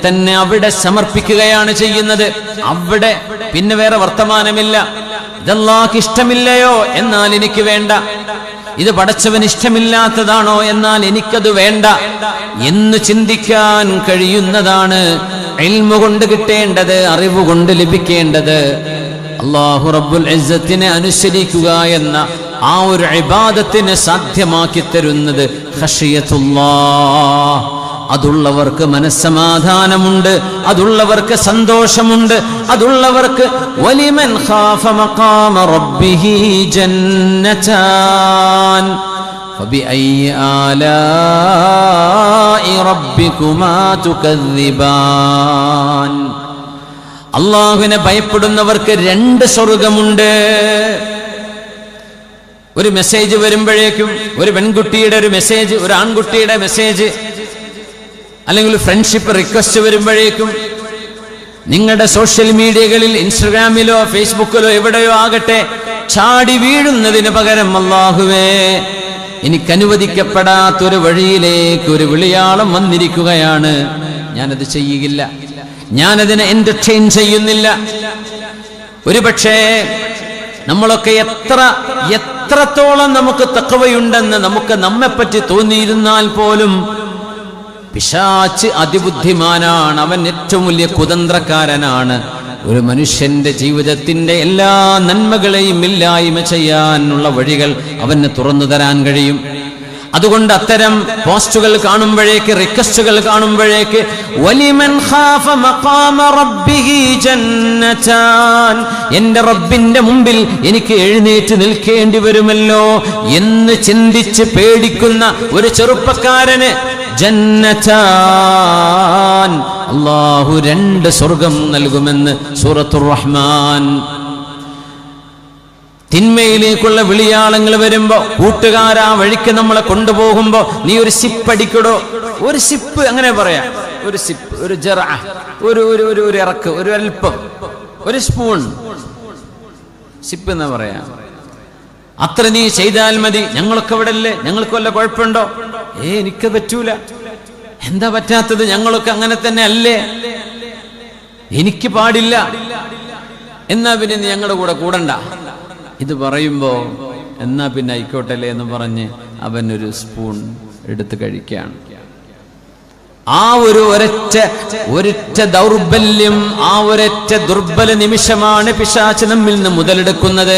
തന്നെ അവിടെ സമർപ്പിക്കുകയാണ് ചെയ്യുന്നത്. അവിടെ പിന്നെ വേറെ വർത്തമാനമില്ല. ഇതല്ലാഹുവിന് ഇഷ്ടമില്ലയോ? എന്നാൽ എനിക്ക് വേണ്ട. ഇത് പടച്ചവന് ഇഷ്ടമില്ലാത്തതാണോ? എന്നാൽ എനിക്കത് വേണ്ട എന്ന് ചിന്തിക്കാൻ കഴിയുന്നതാണ് ഇൽമു കൊണ്ട് കിട്ടേണ്ടത്, അറിവ് കൊണ്ട് ലഭിക്കേണ്ടത്. അല്ലാഹു റബ്ബുൽ ഇസ്സത്തിനെ അനുസരിക്കുക എന്ന ആ ഒരു ഇബാദത്തിനെ സാധ്യമാക്കി തരുന്നത് ഖശിയത്തുല്ലാഹ്. അതുള്ളവർക്ക് മനസ്സമാധാനമുണ്ട്, അതുള്ളവർക്ക് സന്തോഷമുണ്ട്, അതുള്ളവർക്ക് വലിമൻ ഖാഫ മഖാമ റബ്ബിഹി ജന്നതാൻ ഫബിഅയ്യി ആലാഇ റബ്ബികുമാ തുകദ്ദിബാൻ. അല്ലാഹുവിനെ ഭയപ്പെടുന്നവർക്ക് രണ്ട് സ്വർഗ്ഗമുണ്ട്. ഒരു മെസ്സേജ് വരുമ്പോഴേക്കും, ഒരു പെൺകുട്ടിയുടെ ഒരു മെസ്സേജ്, ഒരു ആൺകുട്ടിയുടെ മെസ്സേജ്, അല്ലെങ്കിൽ ഫ്രണ്ട്ഷിപ്പ് റിക്വസ്റ്റ് വരുമ്പോഴേക്കും നിങ്ങളുടെ സോഷ്യൽ മീഡിയകളിൽ, ഇൻസ്റ്റഗ്രാമിലോ ഫേസ്ബുക്കിലോ എവിടെയോ ആകട്ടെ, ചാടി വീഴുന്നതിന് പകരം അല്ലാഹുവേ എനിക്ക് അനുവദിക്കപ്പെടാത്തൊരു വഴിയിലേക്ക് ഒരു വിളിയാളം വന്നിരിക്കുകയാണ്, ഞാനത് ചെയ്യുകയില്ല, ഞാനതിനെ എന്റർടൈൻ ചെയ്യുന്നില്ല. ഒരുപക്ഷേ നമ്മളൊക്കെ എത്രത്തോളം നമുക്ക് തഖ്വയുണ്ടെന്ന് നമുക്ക് നമ്മെപ്പറ്റി തോന്നിയിരുന്നാൽ പോലും പിശാച് അതിബുദ്ധിമാനാണ്, അവൻ ഏറ്റവും വലിയ കുതന്ത്രക്കാരനാണ്. ഒരു മനുഷ്യന്റെ ജീവിതത്തിന്റെ എല്ലാ നന്മകളെയും ഇല്ലായ്മ ചെയ്യാനുള്ള വഴികൾ അവന് തുറന്നു തരാൻ കഴിയും. അതുകൊണ്ട് അത്തരം പോസ്റ്റുകൾ കാണുമ്പോഴേക്ക്, റിക്വസ്റ്റുകൾ കാണുമ്പോഴേക്ക് വലിമൻ ഖാഫ മഖാമ റബ്ബിഹി ജന്നതാൻ, എന്റെ റബ്ബിന്റെ മുമ്പിൽ എനിക്ക് എഴുന്നേറ്റ് നിൽക്കേണ്ടി വരുമല്ലോ എന്ന് ചിന്തിച്ച് പേടിക്കുന്ന ഒരു ചെറുപ്പക്കാരന് ജന്നതാൻ, അല്ലാഹു 2 സ്വർഗ്ഗം നൽകുമെന്ന് സൂറത്തുർ റഹ്മാൻ. തിന്മയിലേക്കുള്ള വിളിയാളങ്ങൾ വരുമ്പോ, കൂട്ടുകാരാ വഴിക്ക് നമ്മളെ കൊണ്ടുപോകുമ്പോ നീ ഒരു സിപ്പ് അടിക്കടോ, ഒരു സിപ്പ്, അങ്ങനെ പറയാം, ഒരു സിപ്പ്, ഒരു ജറ, ഒരു ഇറക്ക്, ഒരു അല്പം, ഒരു സ്പൂൺ സിപ്പ് എന്ന് പറയാം, അത്ര നീ ചെയ്താൽ മതി. ഞങ്ങളൊക്കെ ഇവിടെ അല്ലേ, ഞങ്ങൾക്ക് വല്ല കുഴപ്പമുണ്ടോ? എനിക്ക് പറ്റൂല. എന്താ പറ്റാത്തത്? ഞങ്ങളൊക്കെ അങ്ങനെ തന്നെ അല്ലേ, എനിക്ക് പാടില്ല. എന്നാ പിന്നെ നീ ഞങ്ങളുടെ കൂടെ കൂടണ്ട. ഇത് പറയുമ്പോ എന്നാ പിന്നെ ആയിക്കോട്ടല്ലേ എന്ന് പറഞ്ഞ് അവൻ ഒരു സ്പൂൺ എടുത്ത് കഴിക്കുകയാണ്. ആ ഒരൊറ്റ ദൗർബല്യം, ആ ഒരൊറ്റ ദുർബല നിമിഷമാണ് പിശാച് നമ്മിൽ നിന്ന് മുതലെടുക്കുന്നത്.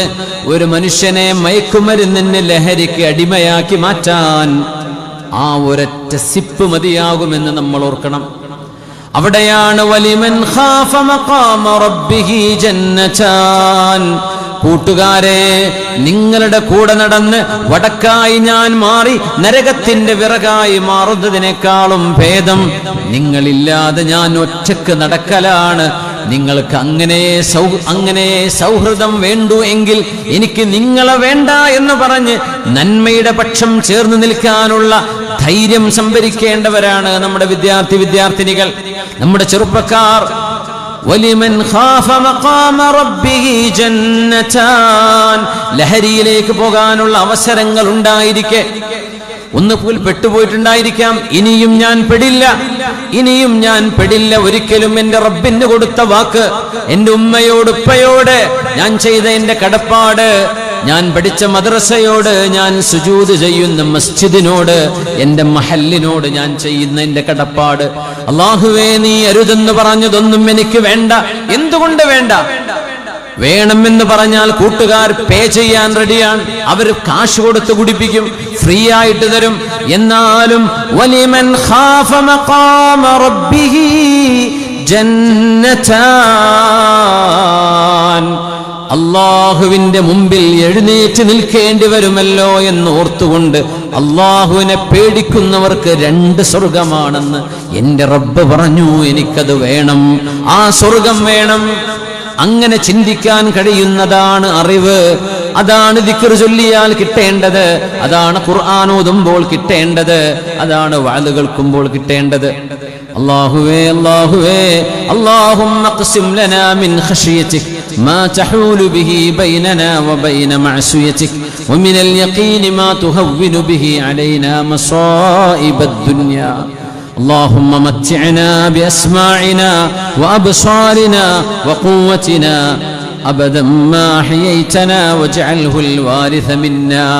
ഒരു മനുഷ്യനെ മയക്കുമരുന്നിന്, ലഹരിക്ക് അടിമയാക്കി മാറ്റാൻ ആ ഒരൊറ്റ സിപ്പ് മതിയാകുമെന്ന് നമ്മൾ ഓർക്കണം. അവിടെയാണ് വലിമൻ ഖാഫ മഖാമ റബ്ബിഹി ജന്നതാൻ. കൂട്ടുകാരെ, നിങ്ങളുടെ കൂടെ നടന്ന് വടക്കായി ഞാൻ മാറി നരകത്തിന്റെ വിറകായി മാറുന്നതിനേക്കാളും ഭേദം നിങ്ങളില്ലാതെ ഞാൻ ഒറ്റക്ക് നടക്കലാണ്. നിങ്ങൾക്ക് അങ്ങനെ സൗഹൃദം വേണ്ടു എങ്കിൽ എനിക്ക് നിങ്ങളെ വേണ്ട എന്ന് പറഞ്ഞ് നന്മയുടെ പക്ഷം ചേർന്ന് നിൽക്കാനുള്ള ധൈര്യം സംഭരിക്കേണ്ടവരാണ് നമ്മുടെ വിദ്യാർത്ഥിനികൾ, നമ്മുടെ ചെറുപ്പക്കാർ. വലിമൻ ഖാഫ മഖാമ റബ്ബിഹി ജന്നതാൻ. ലഹരിയിലേക്ക് പോകാനുള്ള അവസരങ്ങൾ ഉണ്ടായിരിക്കെ ഒന്ന് പോൽ പെട്ടുപോയിട്ടുണ്ടായിരിക്കാം. ഇനിയും ഞാൻ പെടില്ല, ഒരിക്കലും എന്റെ റബ്ബിന് കൊടുത്ത വാക്ക്, എന്റെ ഉമ്മയോട് ഉപ്പയോട് ഞാൻ ചെയ്ത എന്റെ കടപ്പാട്, ഞാൻ പഠിച്ച മദ്രസയോട്, ഞാൻ സുജൂദ് ചെയ്യുന്ന മസ്ജിദിനോട്, എന്റെ മഹല്ലിനോട് ഞാൻ ചെയ്യുന്ന എന്റെ കടപ്പാട്, അല്ലാഹുവേ നീ അരുതെന്ന് പറഞ്ഞതൊന്നും എനിക്ക് വേണ്ട. എന്തുകൊണ്ട് വേണ്ട? വേണമെന്ന് പറഞ്ഞാൽ കൂട്ടുകാർ പേ ചെയ്യാൻ റെഡിയാണ്, അവർ കാശ് കൊടുത്ത് കുടിപ്പിക്കും, ഫ്രീ ആയിട്ട് തരും. എന്നാലും വലിമൻ ഖാഫ മഖാമ റബ്ബിഹി ജന്നതാൻ. അള്ളാഹുവിന്റെ മുമ്പിൽ എഴുന്നേറ്റ് നിൽക്കേണ്ടി വരുമല്ലോ എന്ന് ഓർത്തുകൊണ്ട് അള്ളാഹുവിനെ പേടിക്കുന്നവർക്ക് 2 സ്വർഗമാണെന്ന് എന്റെ റബ്ബ് പറഞ്ഞു. എനിക്കത് വേണം, ആ സ്വർഗം വേണം. അങ്ങനെ ചിന്തിക്കാൻ കഴിയുന്നതാണ് അറിവ്. അതാണ് ദിക്ർ ചൊല്ലിയാൽ കിട്ടേണ്ടത്, അതാണ് ഖുർആൻ ഓതുമ്പോൾ കിട്ടേണ്ടത്, അതാണ് വഅദ് കേൾക്കുമ്പോൾ കിട്ടേണ്ടത്. അല്ലാഹുവേ അല്ലാഹുമ്മ ഖ്സിം ലനാ മിൻ ഖശിയതിക് മാ തഹൂലു ബിഹി ബൈനനാ വബൈന മഅസിയതിക് വമിനൽ യഖീനി മാ തുഹവ്വിനു ബിഹി അലൈനാ മസായിബദ് ദുനിയാ. اللهم متعنا بأسماعنا وأبصارنا وقوتنا أبدا ما أحييتنا واجعله الوارث منا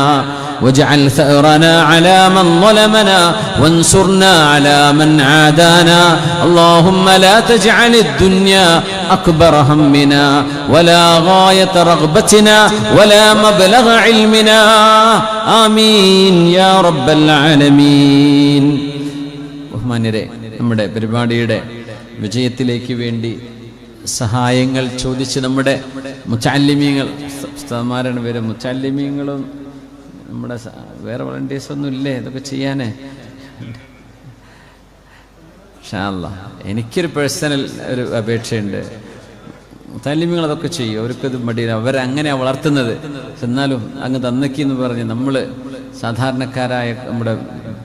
واجعل ثأرنا على من ظلمنا وانصرنا على من عادانا. اللهم لا تجعل الدنيا أكبر همنا ولا غاية رغبتنا ولا مبلغ علمنا. آمين يا رب العالمين. ബഹുമാന്യരെ, നമ്മുടെ പരിപാടിയുടെ വിജയത്തിലേക്ക് വേണ്ടി സഹായങ്ങൾ ചോദിച്ച് നമ്മുടെ മുത്തഅല്ലിമീങ്ങൾ, ഉസ്താദുമാരാണ് പേര്, മുത്തഅല്ലിമീങ്ങളും നമ്മുടെ വേറെ വളണ്ടിയേഴ്സ് ഒന്നും ഇല്ലേ ഇതൊക്കെ ചെയ്യാനേ? ഇൻഷാ അല്ലാഹ് എനിക്കൊരു പേഴ്സണൽ ഒരു അപേക്ഷയുണ്ട്. മുത്തഅല്ലിമീങ്ങൾ അതൊക്കെ ചെയ്യും, അവർക്കത് മടിയില്ല, അവരങ്ങനെയാണ് വളർത്തുന്നത്. എന്നാലും അങ്ങ് തന്നക്കി എന്ന് പറഞ്ഞ് നമ്മൾ സാധാരണക്കാരായ നമ്മുടെ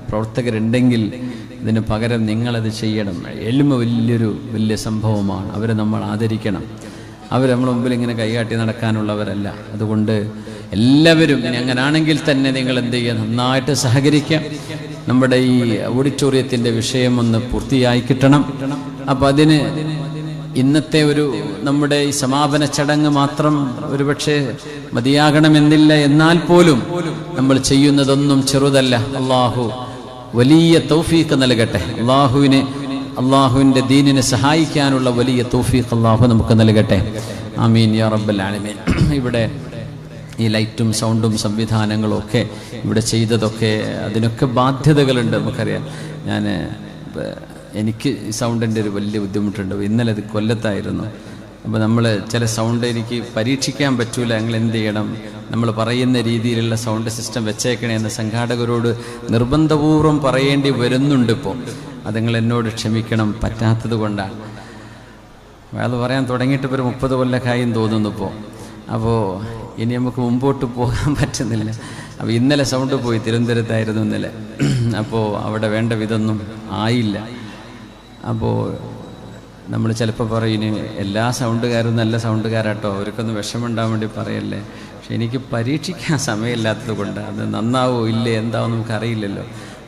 പ്രവർത്തകരുണ്ടെങ്കിൽ ഇതിന് പകരം നിങ്ങളത് ചെയ്യണം. എൽമ വലിയ സംഭവമാണ്, അവരെ നമ്മൾ ആദരിക്കണം. അവർ നമ്മുടെ മുമ്പിൽ ഇങ്ങനെ കൈകാട്ടി നടക്കാനുള്ളവരല്ല. അതുകൊണ്ട് എല്ലാവരും ഇനി അങ്ങനാണെങ്കിൽ തന്നെ നിങ്ങൾ എന്ത് ചെയ്യുക, നന്നായിട്ട് സഹകരിക്കാം. നമ്മുടെ ഈ ഓഡിറ്റോറിയത്തിൻ്റെ വിഷയം ഒന്ന് പൂർത്തിയായി കിട്ടണം. അപ്പം അതിന് ഇന്നത്തെ നമ്മുടെ ഈ സമാപന ചടങ്ങ് മാത്രം ഒരുപക്ഷെ മതിയാകണമെന്നില്ല. എന്നാൽ പോലും നമ്മൾ ചെയ്യുന്നതൊന്നും ചെറുതല്ല. അള്ളാഹു വലിയ തൗഫീഖ് നൽകട്ടെ. അള്ളാഹുവിൻ്റെ ദീനിനെ സഹായിക്കാനുള്ള വലിയ തൗഫീഖ് അള്ളാഹു നമുക്ക് നൽകട്ടെ. ആമീൻ യാ റബ്ബൽ ആലമീൻ. ഇവിടെ ഈ ലൈറ്റും സൗണ്ടും സംവിധാനങ്ങളും ഒക്കെ ഇവിടെ ചെയ്തതൊക്കെ അതിനൊക്കെ ബാധ്യതകളുണ്ട്, നമുക്കറിയാം. എനിക്ക് ഈ സൗണ്ടിൻ്റെ ഒരു വലിയ ബുദ്ധിമുട്ടുണ്ട്. ഇന്നലെ അത് കൊല്ലത്തായിരുന്നു. അപ്പോൾ നമ്മൾ ചില സൗണ്ട് എനിക്ക് പരീക്ഷിക്കാൻ പറ്റൂല. ഞങ്ങൾ എന്ത് ചെയ്യണം, നമ്മൾ പറയുന്ന രീതിയിലുള്ള സൗണ്ട് സിസ്റ്റം വെച്ചേക്കണേ എന്ന് സംഘാടകരോട് നിർബന്ധപൂർവ്വം പറയേണ്ടി വരുന്നുണ്ട്. ഇപ്പോൾ അത് നിങ്ങൾ എന്നോട് ക്ഷമിക്കണം, പറ്റാത്തത് കൊണ്ടാണ്. അത് പറയാൻ തുടങ്ങിയിട്ട് ഇപ്പോൾ ഒരു 30 കൊല്ലക്കായും തോന്നുന്നു. ഇപ്പോൾ അപ്പോൾ ഇനി നമുക്ക് മുമ്പോട്ട് പോകാൻ പറ്റുന്നില്ല. അപ്പോൾ ഇന്നലെ സൗണ്ട് പോയി, തിരുവനന്തപുരത്തായിരുന്നു ഇന്നലെ. അപ്പോൾ അവിടെ വേണ്ട വിധമൊന്നും ആയില്ല. അപ്പോൾ നമ്മൾ ചിലപ്പോൾ പറയും എല്ലാ സൗണ്ടുകാരും നല്ല സൗണ്ടുകാരാട്ടോ, അവർക്കൊന്ന് വിഷമമുണ്ടാകാൻ വേണ്ടി പറയല്ലേ. പക്ഷെ എനിക്ക് പരീക്ഷിക്കാൻ സമയമില്ലാത്തത് കൊണ്ട് അത് നന്നാവോ ഇല്ലേ എന്താവും നമുക്കറിയില്ലല്ലോ.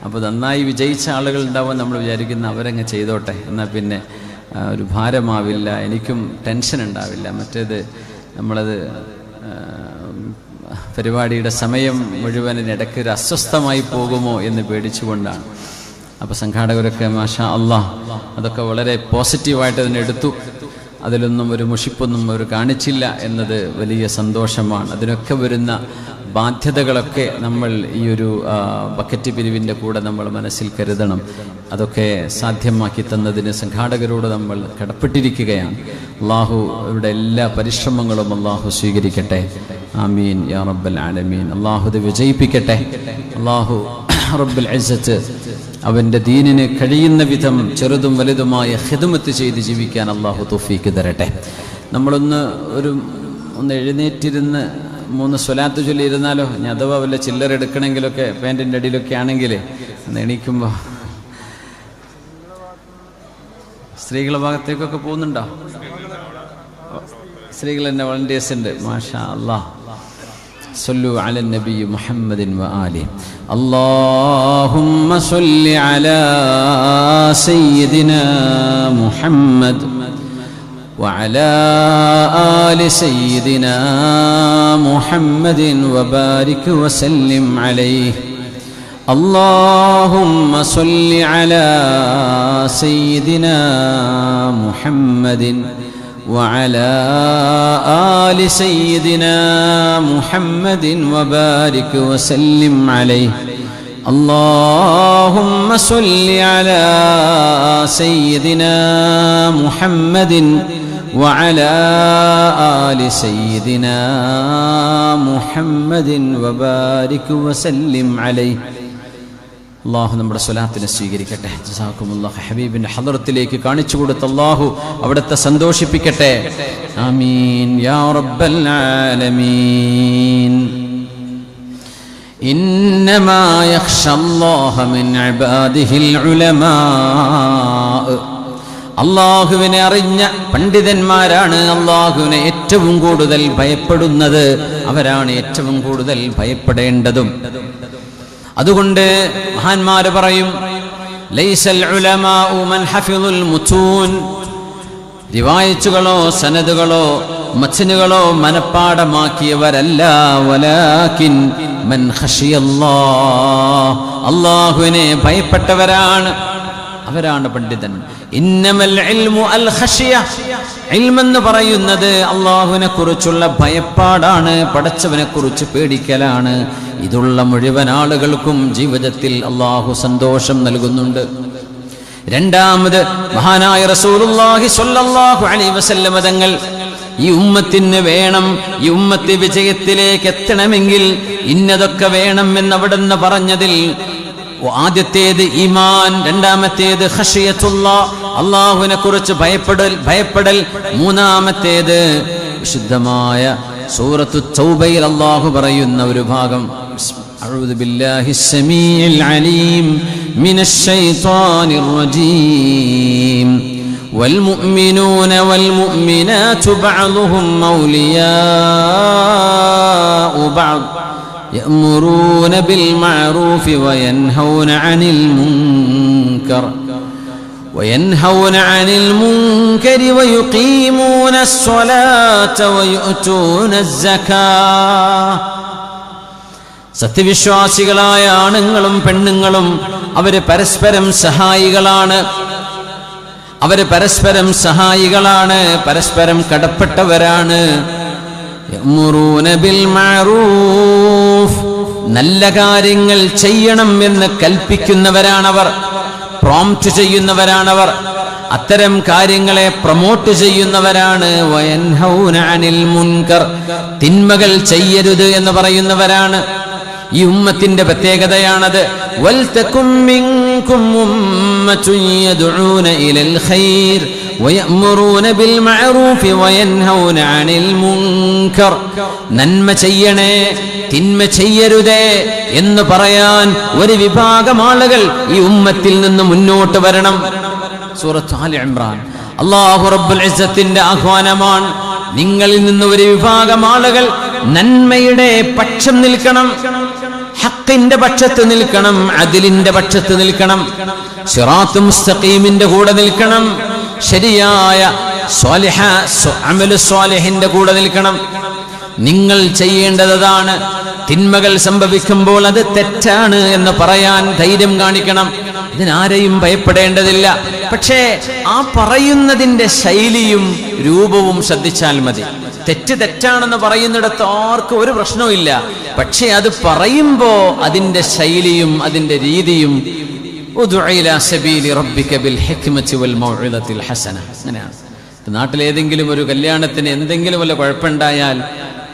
അപ്പോൾ നന്നായി വിജയിച്ച ആളുകൾ ഉണ്ടാവും, നമ്മൾ വിചാരിക്കുന്ന അവരങ്ങ് ചെയ്തോട്ടെ, എന്നാൽ പിന്നെ ഒരു ഭാരമാവില്ല, എനിക്കും ടെൻഷൻ ഉണ്ടാവില്ല. മറ്റേത് നമ്മളത് പരിപാടിയുടെ സമയം മുഴുവനിടയ്ക്ക് ഒരു അസ്വസ്ഥമായി പോകുമോ എന്ന് പേടിച്ചുകൊണ്ടാണ്. അപ്പോൾ സംഘാടകരൊക്കെ മാഷാ അല്ലാഹ് അതൊക്കെ വളരെ പോസിറ്റീവായിട്ട് അതിനെടുത്തു. അതിലൊന്നും ഒരു മുഷിപ്പൊന്നും അവർ കാണിച്ചില്ല എന്നത് വലിയ സന്തോഷമാണ്. അതിനൊക്കെ വരുന്ന ബാധ്യതകളൊക്കെ നമ്മൾ ഈ ഒരു ബക്കറ്റ് പിരിവിൻ്റെ കൂടെ നമ്മൾ മനസ്സിൽ കരുതണം. അതൊക്കെ സാധ്യമാക്കി തന്നതിന് സംഘാടകരോട് നമ്മൾ കടപ്പെട്ടിരിക്കുകയാണ്. അള്ളാഹു അവരുടെ എല്ലാ പരിശ്രമങ്ങളും അള്ളാഹു സ്വീകരിക്കട്ടെ. ആമീൻ യാ റബ്ബൽ ആലമീൻ. അള്ളാഹു ഇത് വിജയിപ്പിക്കട്ടെ. അള്ളാഹു റബ്ബുൽ ഇസ്സത്ത് അവൻ്റെ ദീനിന് കഴിയുന്ന വിധം ചെറുതും വലുതുമായ ഖിദ്മത്ത് ചെയ്ത് ജീവിക്കാൻ അള്ളാഹു തൗഫീക്ക് തരട്ടെ. നമ്മളൊന്ന് എഴുന്നേറ്റിരുന്ന് 3 സ്വലാത്ത് ചൊല്ലിയിരുന്നാലോ? ഞാൻ അഥവാ വല്ല ചില്ലറ എടുക്കണമെങ്കിലൊക്കെ പാൻറ്റിൻ്റെ അടിയിലൊക്കെ ആണെങ്കിൽ ഒന്ന് എണീക്കുമ്പോൾ സ്ത്രീകളുടെ ഭാഗത്തേക്കൊക്കെ പോകുന്നുണ്ടോ? സ്ത്രീകൾ തന്നെ വളണ്ടിയേഴ്സ് ഉണ്ട്. മാഷാ അല്ലാഹ്. സല്ലു അല നബി മുഹമ്മദിൻ വ ആലിഹി. അല്ലാഹുമ്മ സല്ലി അലാ സയ്യിദിനാ മുഹമ്മദ് وعلى آل سيدنا محمد وبارك وسلم عليه. اللهم صل على سيدنا محمد وعلى آل سيدنا محمد وبارك وسلم عليه. اللهم صل على سيدنا محمد وعلى آل سيدنا محمد وبارك وسلم عليه. അള്ളാഹു നമ്മുടെ സ്വലാത്തിനെ സ്വീകരിക്കട്ടെ. ജസാക്കുമുല്ലാഹ്. ഹബീബിന്റെ ഹദറത്തിലേക്ക് കാണിച്ചു കൊടുത്ത അള്ളാഹു അവിടുത്തെ സന്തോഷിപ്പിക്കട്ടെ. ആമീൻ യാ റബ്ബൽ ആലമീൻ. ഇന്നമാ യഖ്ശല്ലാഹ മിൻ ഇബാദിഹിൽ ഉലമാ. അള്ളാഹുവിനെ അറിഞ്ഞ പണ്ഡിതന്മാരാണ് അള്ളാഹുവിനെ ഏറ്റവും കൂടുതൽ ഭയപ്പെടുന്നത്. അവരാണ് ഏറ്റവും കൂടുതൽ ഭയപ്പെടേണ്ടതും. അതുകൊണ്ട് മഹാന്മാര് പറയും, ലൈസൽ ഉലമാഉ മൻ ഹഫിളുൽ മുതൂൻ. റിവായത്തുകളോ സനദുകളോ മത്നുകളോ മനപ്പാടമാക്കിയവരല്ല, വലാകിൻ മൻ ഖശിയല്ലാഹ്. അല്ലാഹുവിനെ ഭയപ്പെട്ടവരാണ്, അവരാണ് പണ്ഡിതൻ. ഇന്നമൽ ഇൽമു അൽ ഖശിയ. ഇൽമെന്ന് പറയുന്നത് അള്ളാഹുവിനെ കുറിച്ചുള്ള ഭയപ്പാടാണ്, പടച്ചവനെ കുറിച്ച് പേടിക്കലാണ്. ഇതുള്ള മുഴുവൻ ആളുകൾക്കും ജീവിതത്തിൽ അള്ളാഹു സന്തോഷം നൽകുന്നുണ്ട്. രണ്ടാമത് മഹാനായ റസൂലുള്ളാഹി സ്വല്ലല്ലാഹു അലൈഹി വസല്ലം തങ്ങൾ ഈ ഉമ്മത്തിന് വേണം, ഈ ഉമ്മത്ത് വിജയത്തിലേക്ക് എത്തണമെങ്കിൽ ഇന്നതൊക്കെ വേണം എന്നവിടുന്ന് പറഞ്ഞതിൽ ആദ്യത്തേത് ഈമാൻ, രണ്ടാമത്തേത് ഖശിയത്തുല്ലാഹ്, അള്ളാഹുവിനെ കുറിച്ച് ഭയപ്പെടൽ, മൂന്നാമത്തേത് വിശുദ്ധമായ സൂറത്തു തൗബയിൽ അള്ളാഹു പറയുന്ന ഒരു ഭാഗം, അഊദു ബില്ലാഹിസ് സമീഇൽ അലീം മിനശ് ശൈത്വാനിർ റജീം. والمؤمنون والمؤمنات بعضهم أولياء بعض يأمرون بالمعروف وينهون عن المنكر ويقيمون الصلاة ويؤتون الزكاة. സത്യവിശ്വാസികളായ ആണുങ്ങളും പെണ്ണുങ്ങളും അവര് പരസ്പരം സഹായികളാണ്, പരസ്പരം കടപ്പെട്ടവരാണ്. യഅ്മുറൂന ബിൽ മഅറൂഫ്. നല്ല കാര്യങ്ങൾ ചെയ്യണം എന്ന് കൽപ്പിക്കുന്നവരാണവർ, പ്രോംപ്റ്റ് ചെയ്യുന്നവരാണവർ, അത്തരം കാര്യങ്ങളെ പ്രൊമോട്ട് ചെയ്യുന്നവരാണ്. വയൻഹൗന അനിൽ മുൻകർ. തിന്മകൾ ചെയ്യരുത് എന്ന് പറയുന്നവരാണ്. ഈ ഉമ്മത്തിന്റെ പ്രത്യേകതയാണത്. വൽതകും മിൻകും ഉമ്മത്തുൻ യദ്ഊന ഇലൽ ഖൈർ വയഅ്മുറൂന ബിൽ മഅറൂഫി വയൻഹൗന അനിൽ മുൻകർ. നന്മ ചെയ്യണേ, തിന്മ ചെയ്യരുതേ എന്ന് പറയാൻ ഒരു വിഭാഗം ആളുകൾ ഈ ഉമ്മത്തിൽ നിന്ന് മുന്നോട്ട് വരണം. സൂറത്ത് ആൽ ഇംറാൻ. അല്ലാഹു റബ്ബുൽ ഇസ്സത്തിന്റെ ആഹ്വാനമാണ്. നിങ്ങളിൽ നിന്ന് ഒരു വിഭാഗം ആളുകൾ നന്മയുടെ പക്ഷം നിൽക്കണം, ഹഖിന്റെ പക്ഷത്ത് നിൽക്കണം, അദിലിന്റെ പക്ഷത്ത് നിൽക്കണം, സിറാത്ത് മുസ്തഖീമിന്റെ കൂടെ നിൽക്കണം, ശരിയായ അമലു സ്വാലിഹിന്റെ കൂടെ നിൽക്കണം. നിങ്ങൾ ചെയ്യേണ്ടതാണ് തിന്മകൾ സംഭവിക്കുമ്പോൾ അത് തെറ്റാണ് എന്ന് പറയാൻ ധൈര്യം കാണിക്കണം. ഇതിനാരെയും ഭയപ്പെടേണ്ടതില്ല. പക്ഷേ ആ പറയുന്നതിന്റെ ശൈലിയും രൂപവും ശ്രദ്ധിച്ചാൽ മതി. തെറ്റ് തെറ്റാണെന്ന് പറയുന്നിടത്ത് ആർക്കും ഒരു പ്രശ്നവുമില്ല. പക്ഷെ അത് പറയുമ്പോ അതിന്റെ ശൈലിയും അതിന്റെ രീതിയും അങ്ങനെയാണ്. നാട്ടിലേതെങ്കിലും ഒരു കല്യാണത്തിന് എന്തെങ്കിലും വല്ല കുഴപ്പമുണ്ടായാൽ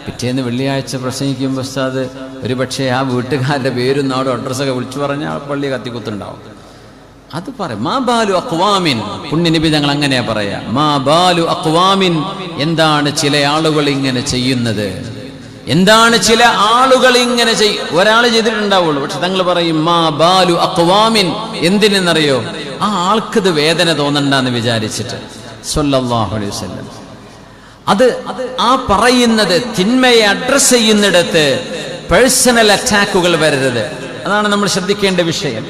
പിറ്റേന്ന് വെള്ളിയാഴ്ച പ്രസംഗിക്കുമ്പോൾ ഉസ്താദ് ഒരു പക്ഷേ ആ വീട്ടുകാരുടെ പേരും നാടും അഡ്രസ്സൊക്കെ വിളിച്ചു പറഞ്ഞാൽ പള്ളി കത്തിക്കുത്തുണ്ടാവും. അത് പറയും. മാ ബാലു അഖ്വാമിൻ, പുണ്യനബി ഞങ്ങൾ അങ്ങനെയാ പറയാ. മാ ബാലു അഖ്വാമിൻ, എന്താണ് ചില ആളുകൾ ഇങ്ങനെ ചെയ്യുന്നത്, എന്താണ് ചില ആളുകൾ ഇങ്ങനെ ഒരാൾ ചെയ്തിട്ടുണ്ടാവുള്ളൂ. പക്ഷെ തങ്ങൾ പറയും മാ ബാലു അഖ്വാമിൻ. എന്തിനെന്നറിയോ? ആ ആൾക്കത് വേദന തോന്നണ്ടെന്ന് വിചാരിച്ചിട്ട്. സ്വല്ലല്ലാഹു അലൈഹി വസല്ലം. അത് ആ പറയുന്നത് തിന്മയെ അഡ്രസ് ചെയ്യുന്നിടത്ത് പേഴ്സണൽ അറ്റാക്കുകൾ വരരുത്. അതാണ് നമ്മൾ ശ്രദ്ധിക്കേണ്ട വിഷയം.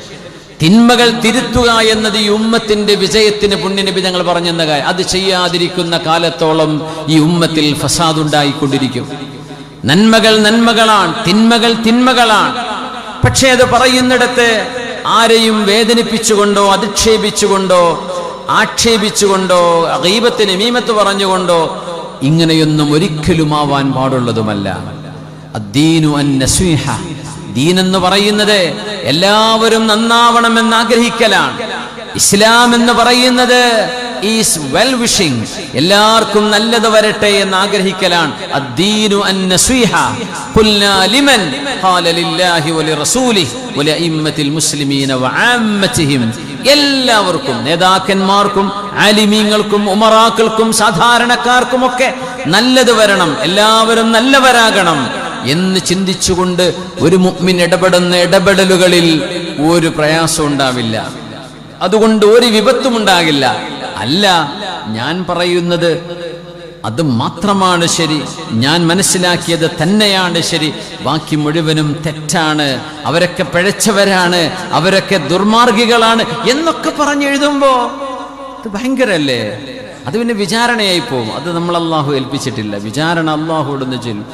തിന്മകൾ തിരുത്തുക എന്നത് ഈ ഉമ്മത്തിന്റെ വിജയത്തിന് പുണ്യനബി ഞങ്ങൾ പറഞ്ഞെന്ന കാര്യം. അത് ചെയ്യാതിരിക്കുന്ന കാലത്തോളം ഈ ഉമ്മത്തിൽ ഫസാദ് ഉണ്ടായിക്കൊണ്ടിരിക്കും. നന്മകൾ നന്മകളാണ്, തിന്മകൾ തിന്മകളാണ്. പക്ഷേ അത് പറയുന്നിടത്ത് ആരെയും വേദനിപ്പിച്ചുകൊണ്ടോ അധിക്ഷേപിച്ചുകൊണ്ടോ ആക്ഷേപിച്ചുകൊണ്ടോ ഗീബത്തിന് മീമത്ത് പറഞ്ഞുകൊണ്ടോ ഇങ്ങനെയൊന്നും ഒരിക്കലും ആവാൻ പാടുള്ളതുമല്ല. അദ്ദീനു അന്നസീഹ, ദീൻ എന്ന് പറയുന്നത് എല്ലാവരും നന്നാവണമെന്ന് ആഗ്രഹിക്കലാണ്. ഇസ്ലാം എന്ന് പറയുന്നത് ഈസ് വെൽ വിഷിംഗ്, എല്ലാവർക്കും നല്ലത് വരട്ടെ എന്ന് ആഗ്രഹിക്കലാണ്. അദ്ദീനു അന്നസീഹ ഖുൽനാ ലിമൻ ഖാല ലില്ലാഹി വലിറസൂലിഹി വലിഅഇമ്മത്തിൽ മുസ്ലിമീന വഅമ്മതിഹിം. എല്ലാവർക്കും, നേതാക്കന്മാർക്കും ആലിമീങ്ങൾക്കും ഉമറാക്കൾക്കും സാധാരണക്കാർക്കുമൊക്കെ നല്ലത് വരണം, എല്ലാവരും നല്ലവരാകണം എന്ന് ചിന്തിച്ചുകൊണ്ട് ഒരു മുഅ്മിൻ ഇടപെടുന്ന ഇടപെടലുകളിൽ ഒരു പ്രയാസം ഉണ്ടാവില്ല. അതുകൊണ്ട് ഒരു വിപത്തും ഉണ്ടാകില്ല. അല്ല, ഞാൻ പറയുന്നത് അത് മാത്രമാണ് ശരി, ഞാൻ മനസ്സിലാക്കിയത് തന്നെയാണ് ശരി, ബാക്കി മുഴുവനും തെറ്റാണ്, അവരൊക്കെ പിഴച്ചവരാണ്, അവരൊക്കെ ദുർമാർഗികളാണ് എന്നൊക്കെ പറഞ്ഞെഴുതുമ്പോ അത് ഭയങ്കരല്ലേ. അത് പിന്നെ വിചാരണയായി പോകും. അത് നമ്മൾ അള്ളാഹു ഏൽപ്പിച്ചിട്ടില്ല. വിചാരണ അള്ളാഹുവിടുന്ന് ചൊല്ലും.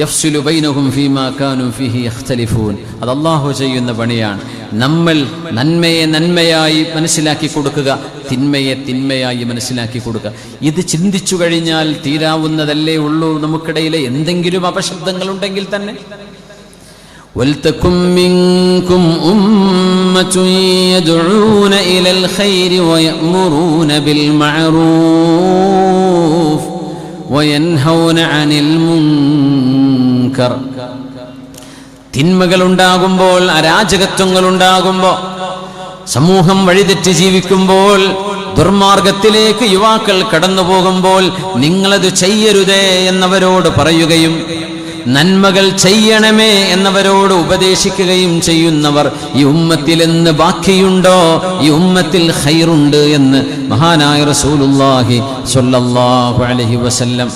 യഫ്സുലു ബൈനഹും ഫീമാ കാനൂ ഫീഹി യഖ്തലിഫൂൻ. അത് അള്ളാഹു ചെയ്യുന്ന പണിയാണ്. നമ്മൾ നന്മയെ നന്മയായി മനസ്സിലാക്കി കൊടുക്കുക, തിന്മയെ തിന്മയായി മനസ്സിലാക്കി കൊടുക്കുക. ഇത് ചിന്തിച്ചു കഴിഞ്ഞാൽ തീരാവുന്നതല്ലേ ഉള്ളൂ. നമുക്കിടയിലെ എന്തെങ്കിലും അപശബ്ദങ്ങൾ ഉണ്ടെങ്കിൽ തന്നെ വൽതകും മിൻകും ഉമ്മത്തുൻ യദ്ഊന ഇലൽ ഖൈരി വയഅ്മുറൂന ബിൽ മഅറൂഫ് വയൻഹൗന അനിൽ മുൻകർ. തിന്മകൾ ഉണ്ടാകുമ്പോൾ, അരാജകത്വങ്ങൾ ഉണ്ടാകുമ്പോൾ, സമൂഹം വഴിതെറ്റി ജീവിക്കുമ്പോൾ, ദുർമാർഗത്തിലേക്ക് യുവാക്കൾ കടന്നു പോകുമ്പോൾ നിങ്ങളത് ചെയ്യരുതേ എന്നവരോട് പറയുകയും നന്മകൾ ചെയ്യണമേ എന്നവരോട് ഉപദേശിക്കുകയും ചെയ്യുന്നവർ ഈ ഉമ്മത്തിൽ എന്ന് ബാക്കിയുണ്ടോ? ഈ ഉമ്മത്തിൽ ഖൈറുണ്ട് എന്ന് മഹാനായ റസൂലുള്ളാഹി സ്വല്ലല്ലാഹു അലൈഹി വസല്ലം.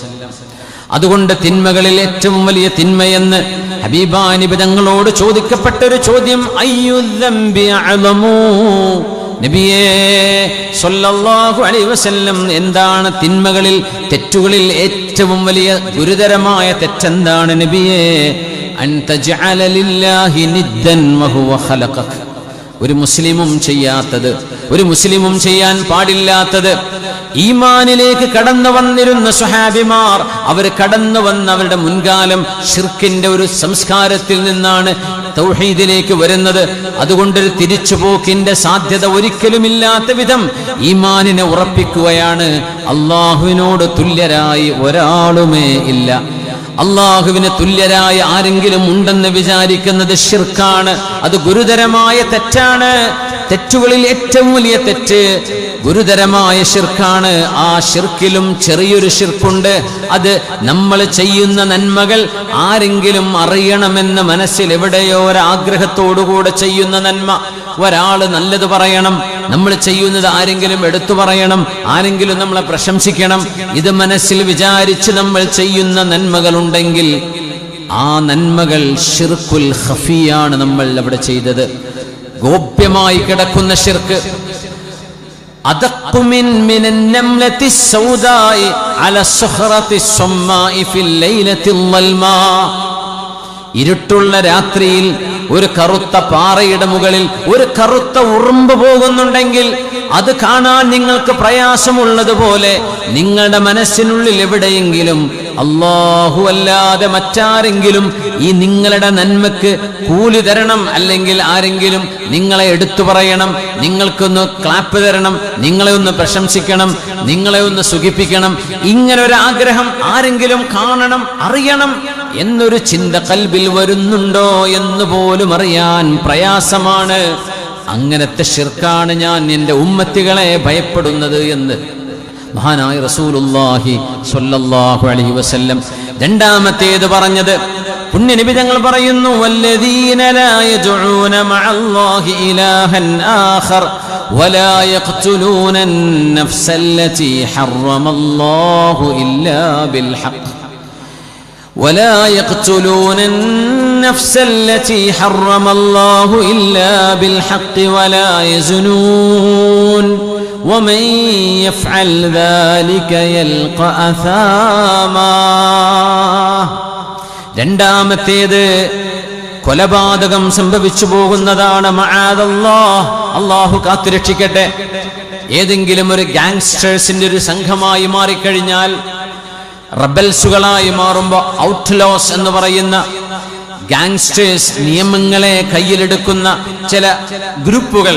അതുകൊണ്ട് തിന്മകളിൽ ഏറ്റവും വലിയ തിന്മയെന്ന് ഹബീബായ നബി തങ്ങളോട് ചോദിക്കപ്പെട്ടൊരു ചോദ്യം, അയ്യു ദംബി അഅ്ളമു, നബിയേ സ്വല്ലല്ലാഹു അലൈഹി വസല്ലം, എന്താണ് തിന്മകളിൽ, തെറ്റുകളിൽ ഏറ്റവും വലിയ ഗുരുതരമായ തെറ്റെന്താണ് നബിയേ? അൻ തജ്അല ലില്ലാഹി നിദ്ദൻ വഹുവ ഖലഖക. ഒരു മുസ്ലിമും ചെയ്യാത്തത്, ഒരു മുസ്ലിമും ചെയ്യാൻ പാടില്ലാത്തത്. ഈമാനിലേക്ക് കടന്നു വന്നിരുന്ന സ്വഹാബിമാർ, അവർ കടന്നു വന്ന അവരുടെ മുൻകാലം ശിർക്കിന്റെ ഒരു സംസ്കാരത്തിൽ നിന്നാണ് തൗഹീദിലേക്ക് വരുന്നത്. അതുകൊണ്ടൊരു തിരിച്ചുപോക്കിന്റെ സാധ്യത ഒരിക്കലുമില്ലാത്ത വിധം ഈമാനിനെ ഉറപ്പിക്കുകയാണ്. അള്ളാഹുവിനോട് തുല്യരായി ഒരാളുമേ ഇല്ല. അള്ളാഹുവിന് തുല്യരായ ആരെങ്കിലും ഉണ്ടെന്ന് വിചാരിക്കുന്നത് ശിർക്കാണ്. അത് ഗുരുതരമായ തെറ്റാണ്. തെറ്റുകളിൽ ഏറ്റവും വലിയ തെറ്റ് ഗുരുതരമായ ശിർക്കാണ്. ആ ശിർക്കിലും ചെറിയൊരു ശിർക്കുണ്ട്. അത് നമ്മൾ ചെയ്യുന്ന നന്മകൾ ആരെങ്കിലും അറിയണമെന്ന് മനസ്സിൽ എവിടെയോ ഒരാഗ്രഹത്തോടുകൂടെ ചെയ്യുന്ന നന്മ. ഒരാൾ നല്ലത് പറയണം, നമ്മൾ ചെയ്യുന്നത് ആരെങ്കിലും എടുത്തു പറയണം, ആരെങ്കിലും നമ്മളെ പ്രശംസിക്കണം, ഇത് മനസ്സിൽ വിചാരിച്ച് നമ്മൾ ചെയ്യുന്ന നന്മകളുണ്ടെങ്കിൽ ആ നന്മകൾ ശിർക്കുൽ ഖഫിയാണ് നമ്മൾ അവിടെ ചെയ്തത്. ഗോപ്യമായി കിടക്കുന്ന ശിർക്ക്. ഇരുട്ടുള്ള രാത്രിയിൽ ഒരു കറുത്ത പാറയുടെ മുകളിൽ ഒരു കറുത്ത ഉറുമ്പ് പോകുന്നുണ്ടെങ്കിൽ അത് കാണാൻ നിങ്ങൾക്ക് പ്രയാസമുള്ളതുപോലെ നിങ്ങളുടെ മനസ്സിനുള്ളിൽ എവിടെയെങ്കിലും അല്ലാഹു അല്ലാതെ മറ്റാരെങ്കിലും ഈ നിങ്ങളുടെ നന്മക്ക് കൂലി തരണം, അല്ലെങ്കിൽ ആരെങ്കിലും നിങ്ങളെ എടുത്തു പറയണം, നിങ്ങൾക്കൊന്ന് ക്ലാപ്പ് തരണം, നിങ്ങളെ ഒന്ന് പ്രശംസിക്കണം, നിങ്ങളെ ഒന്ന് സുഖിപ്പിക്കണം, ഇങ്ങനൊരാഗ്രഹം ആരെങ്കിലും കാണണം, അറിയണം എന്നൊരു ചിന്ത കൽബിൽ വരുന്നുണ്ടോ എന്ന് പോലും അറിയാൻ പ്രയാസമാണ്. അങ്ങനത്തെ ശിർക്കാണ് ഞാൻ എൻ്റെ ഉമ്മത്തികളെ ഭയപ്പെടുന്നത് എന്ന് മഹാനായ റസൂലുള്ളാഹി സ്വല്ലല്ലാഹു അലൈഹി വസല്ലം. രണ്ടാമത്തേത് പറഞ്ഞത് പുണ്യനബി തങ്ങൾ പറയുന്നു, വല്ലദീന ലാ യദ്ഊന മഅല്ലാഹി ഇലാഹൻ ആഖർ വലാ യഖ്തുലൂന അൻ-നഫ്സല്ലതി ഹറമല്ലാഹു ഇല്ലാ ബിൽ ഹഖ് ولا يقتلون النفس التي حرم الله إلا بالحق ولا يزنون ومن يفعل ذلك يلقى أثاما. രണ്ടാമത്തേത് കൊലപാതകം സംഭവിച്ചു പോകുന്നതാണ്. മആദല്ലാഹ്, അല്ലാഹു കാത്തുരക്ഷിക്കട്ടെ. ഏതെങ്കിലും ഒരു ഗാങ്സ്റ്റേഴ്സിന്റെ ഒരു സംഘമായി മാറിക്കഴിഞ്ഞാൽ, റബൽസുകളായി മാറുമ്പോൾ, ഔട്ട്ലോസ് എന്ന് പറയുന്ന ഗാങ്സ്റ്റേഴ്സ്, നിയമങ്ങളെ കയ്യിലെടുക്കുന്ന ചില ഗ്രൂപ്പുകൾ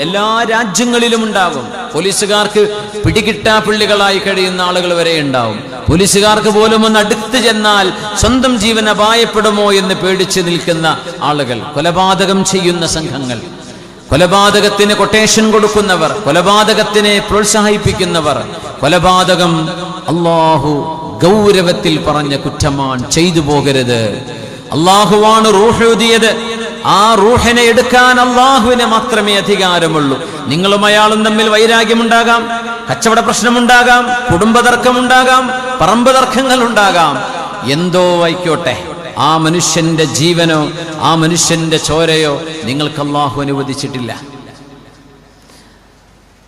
എല്ലാ രാജ്യങ്ങളിലും ഉണ്ടാകും. പോലീസുകാർക്ക് പിടികിട്ടാപ്പുള്ളികളായി കഴിയുന്ന ആളുകൾ വരെ ഉണ്ടാവും. പോലീസുകാർക്ക് പോലും ഒന്ന് അടുത്ത് ചെന്നാൽ സ്വന്തം ജീവൻ അപായപ്പെടുമോ എന്ന് പേടിച്ച് നിൽക്കുന്ന ആളുകൾ, കൊലപാതകം ചെയ്യുന്ന സംഘങ്ങൾ, കൊലപാതകത്തിന് കൊട്ടേഷൻ കൊടുക്കുന്നവർ, കൊലപാതകത്തിനെ പ്രോത്സാഹിപ്പിക്കുന്നവർ. കൊലപാതകം അല്ലാഹു ഗൗരവത്തിൽ പറഞ്ഞ കുറ്റമാണ്, ചെയ്തു പോകരുത്. അല്ലാഹുവാണ് റൂഹ് ഊതിയത്. ആ റൂഹിനെ എടുക്കാൻ അല്ലാഹുവിന് മാത്രമേ അധികാരമുള്ളൂ. നിങ്ങളും അയാളും തമ്മിൽ വൈരാഗ്യമുണ്ടാകാം, കച്ചവട പ്രശ്നമുണ്ടാകാം, കുടുംബ തർക്കമുണ്ടാകാം, പറമ്പ് തർക്കങ്ങൾ ഉണ്ടാകാം, എന്തോ ആയിക്കോട്ടെ, ആ മനുഷ്യന്റെ ജീവനോ ആ മനുഷ്യന്റെ ചോരയോ നിങ്ങൾക്ക് അല്ലാഹു അനുവദിച്ചിട്ടില്ല.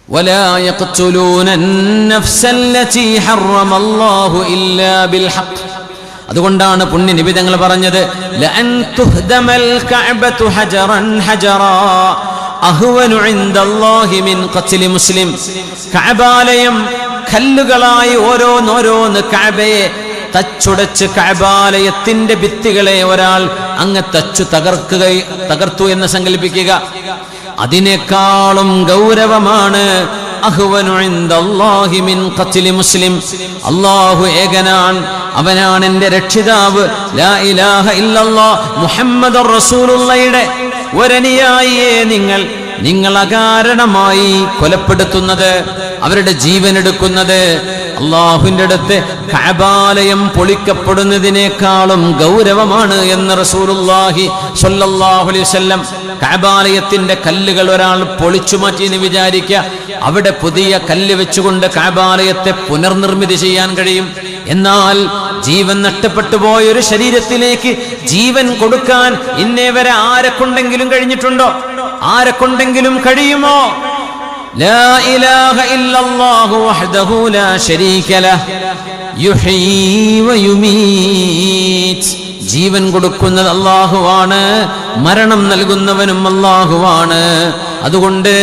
ولا يقتلون النفس التي حرم الله إلا بالحق. അതുകൊണ്ടാണ് പുണ്യ നബി തങ്ങൾ പറഞ്ഞത്, ലഅൻ തുഹ്ദമൽ കഅബതു ഹജറൻ ഹജറാ അഹ്വനു ഇൻദല്ലാഹി മിൻ ഖത്ലി മുസ്ലിം. കഅബാലയം കല്ലുകളായി ഓരോന്നോരോന്ന് കഅബയെ തച്ചുടച്ച്, കഅബാലയത്തിന്റെ ഭിത്തികളെ ഒരാൾ അങ്ങ് തകർത്തു എന്ന് സങ്കല്പിക്കുക. അതിനേക്കാളും ഗൗരവമാണ് അഹ്വനു ഇൻദല്ലാഹി മിൻ ഖത്ലി മുസ്ലിം. അല്ലാഹു ഏകനാൻ, അവനാണ് എൻ്റെ രക്ഷിതാവ്. ലാ ഇലാഹ ഇല്ലല്ലാഹ് മുഹമ്മദുർ റസൂലുള്ളാഹിയുടെ ഒരനുയായിയെ നിങ്ങൾ അകാരണമായി കൊലപ്പെടുത്തുന്നത്, അവരുടെ ജീവൻ എടുക്കുന്നത്, അല്ലാഹുവിന്റെ അടുത്ത് കഅബാലയം പൊളിക്കപ്പെടുന്നതിനേക്കാളും ഗൗരവമാണ് എന്ന് റസൂലുള്ളാഹി സ്വല്ലല്ലാഹു അലൈഹി വസല്ലം. കഅബാലയത്തിന്റെ കല്ലുകൾ ഒരാൾ പൊളിച്ചു മാറ്റി എന്ന് വിചാരിക്കുക, അവിടെ പുതിയ കല്ല് വെച്ചുകൊണ്ട് കഅബാലയത്തെ പുനർനിർമ്മിതി ചെയ്യാൻ കഴിയും. എന്നാൽ ജീവൻ നഷ്ടപ്പെട്ടു പോയ ഒരു ശരീരത്തിലേക്ക് ജീവൻ കൊടുക്കാൻ ഇന്നേവരെ ആരെക്കൊണ്ടെങ്കിലും കഴിഞ്ഞിട്ടുണ്ടോ? ആരെക്കൊണ്ടെങ്കിലും കഴിയുമോ? لا إله إلا الله وحده لا شريك له يحيي ويميت. ജീവൻ കൊടുക്കുന്നത് അല്ലാഹുവാണ്, മരണം നൽകുന്നവനും അല്ലാഹുവാണ്. അതുകൊണ്ട്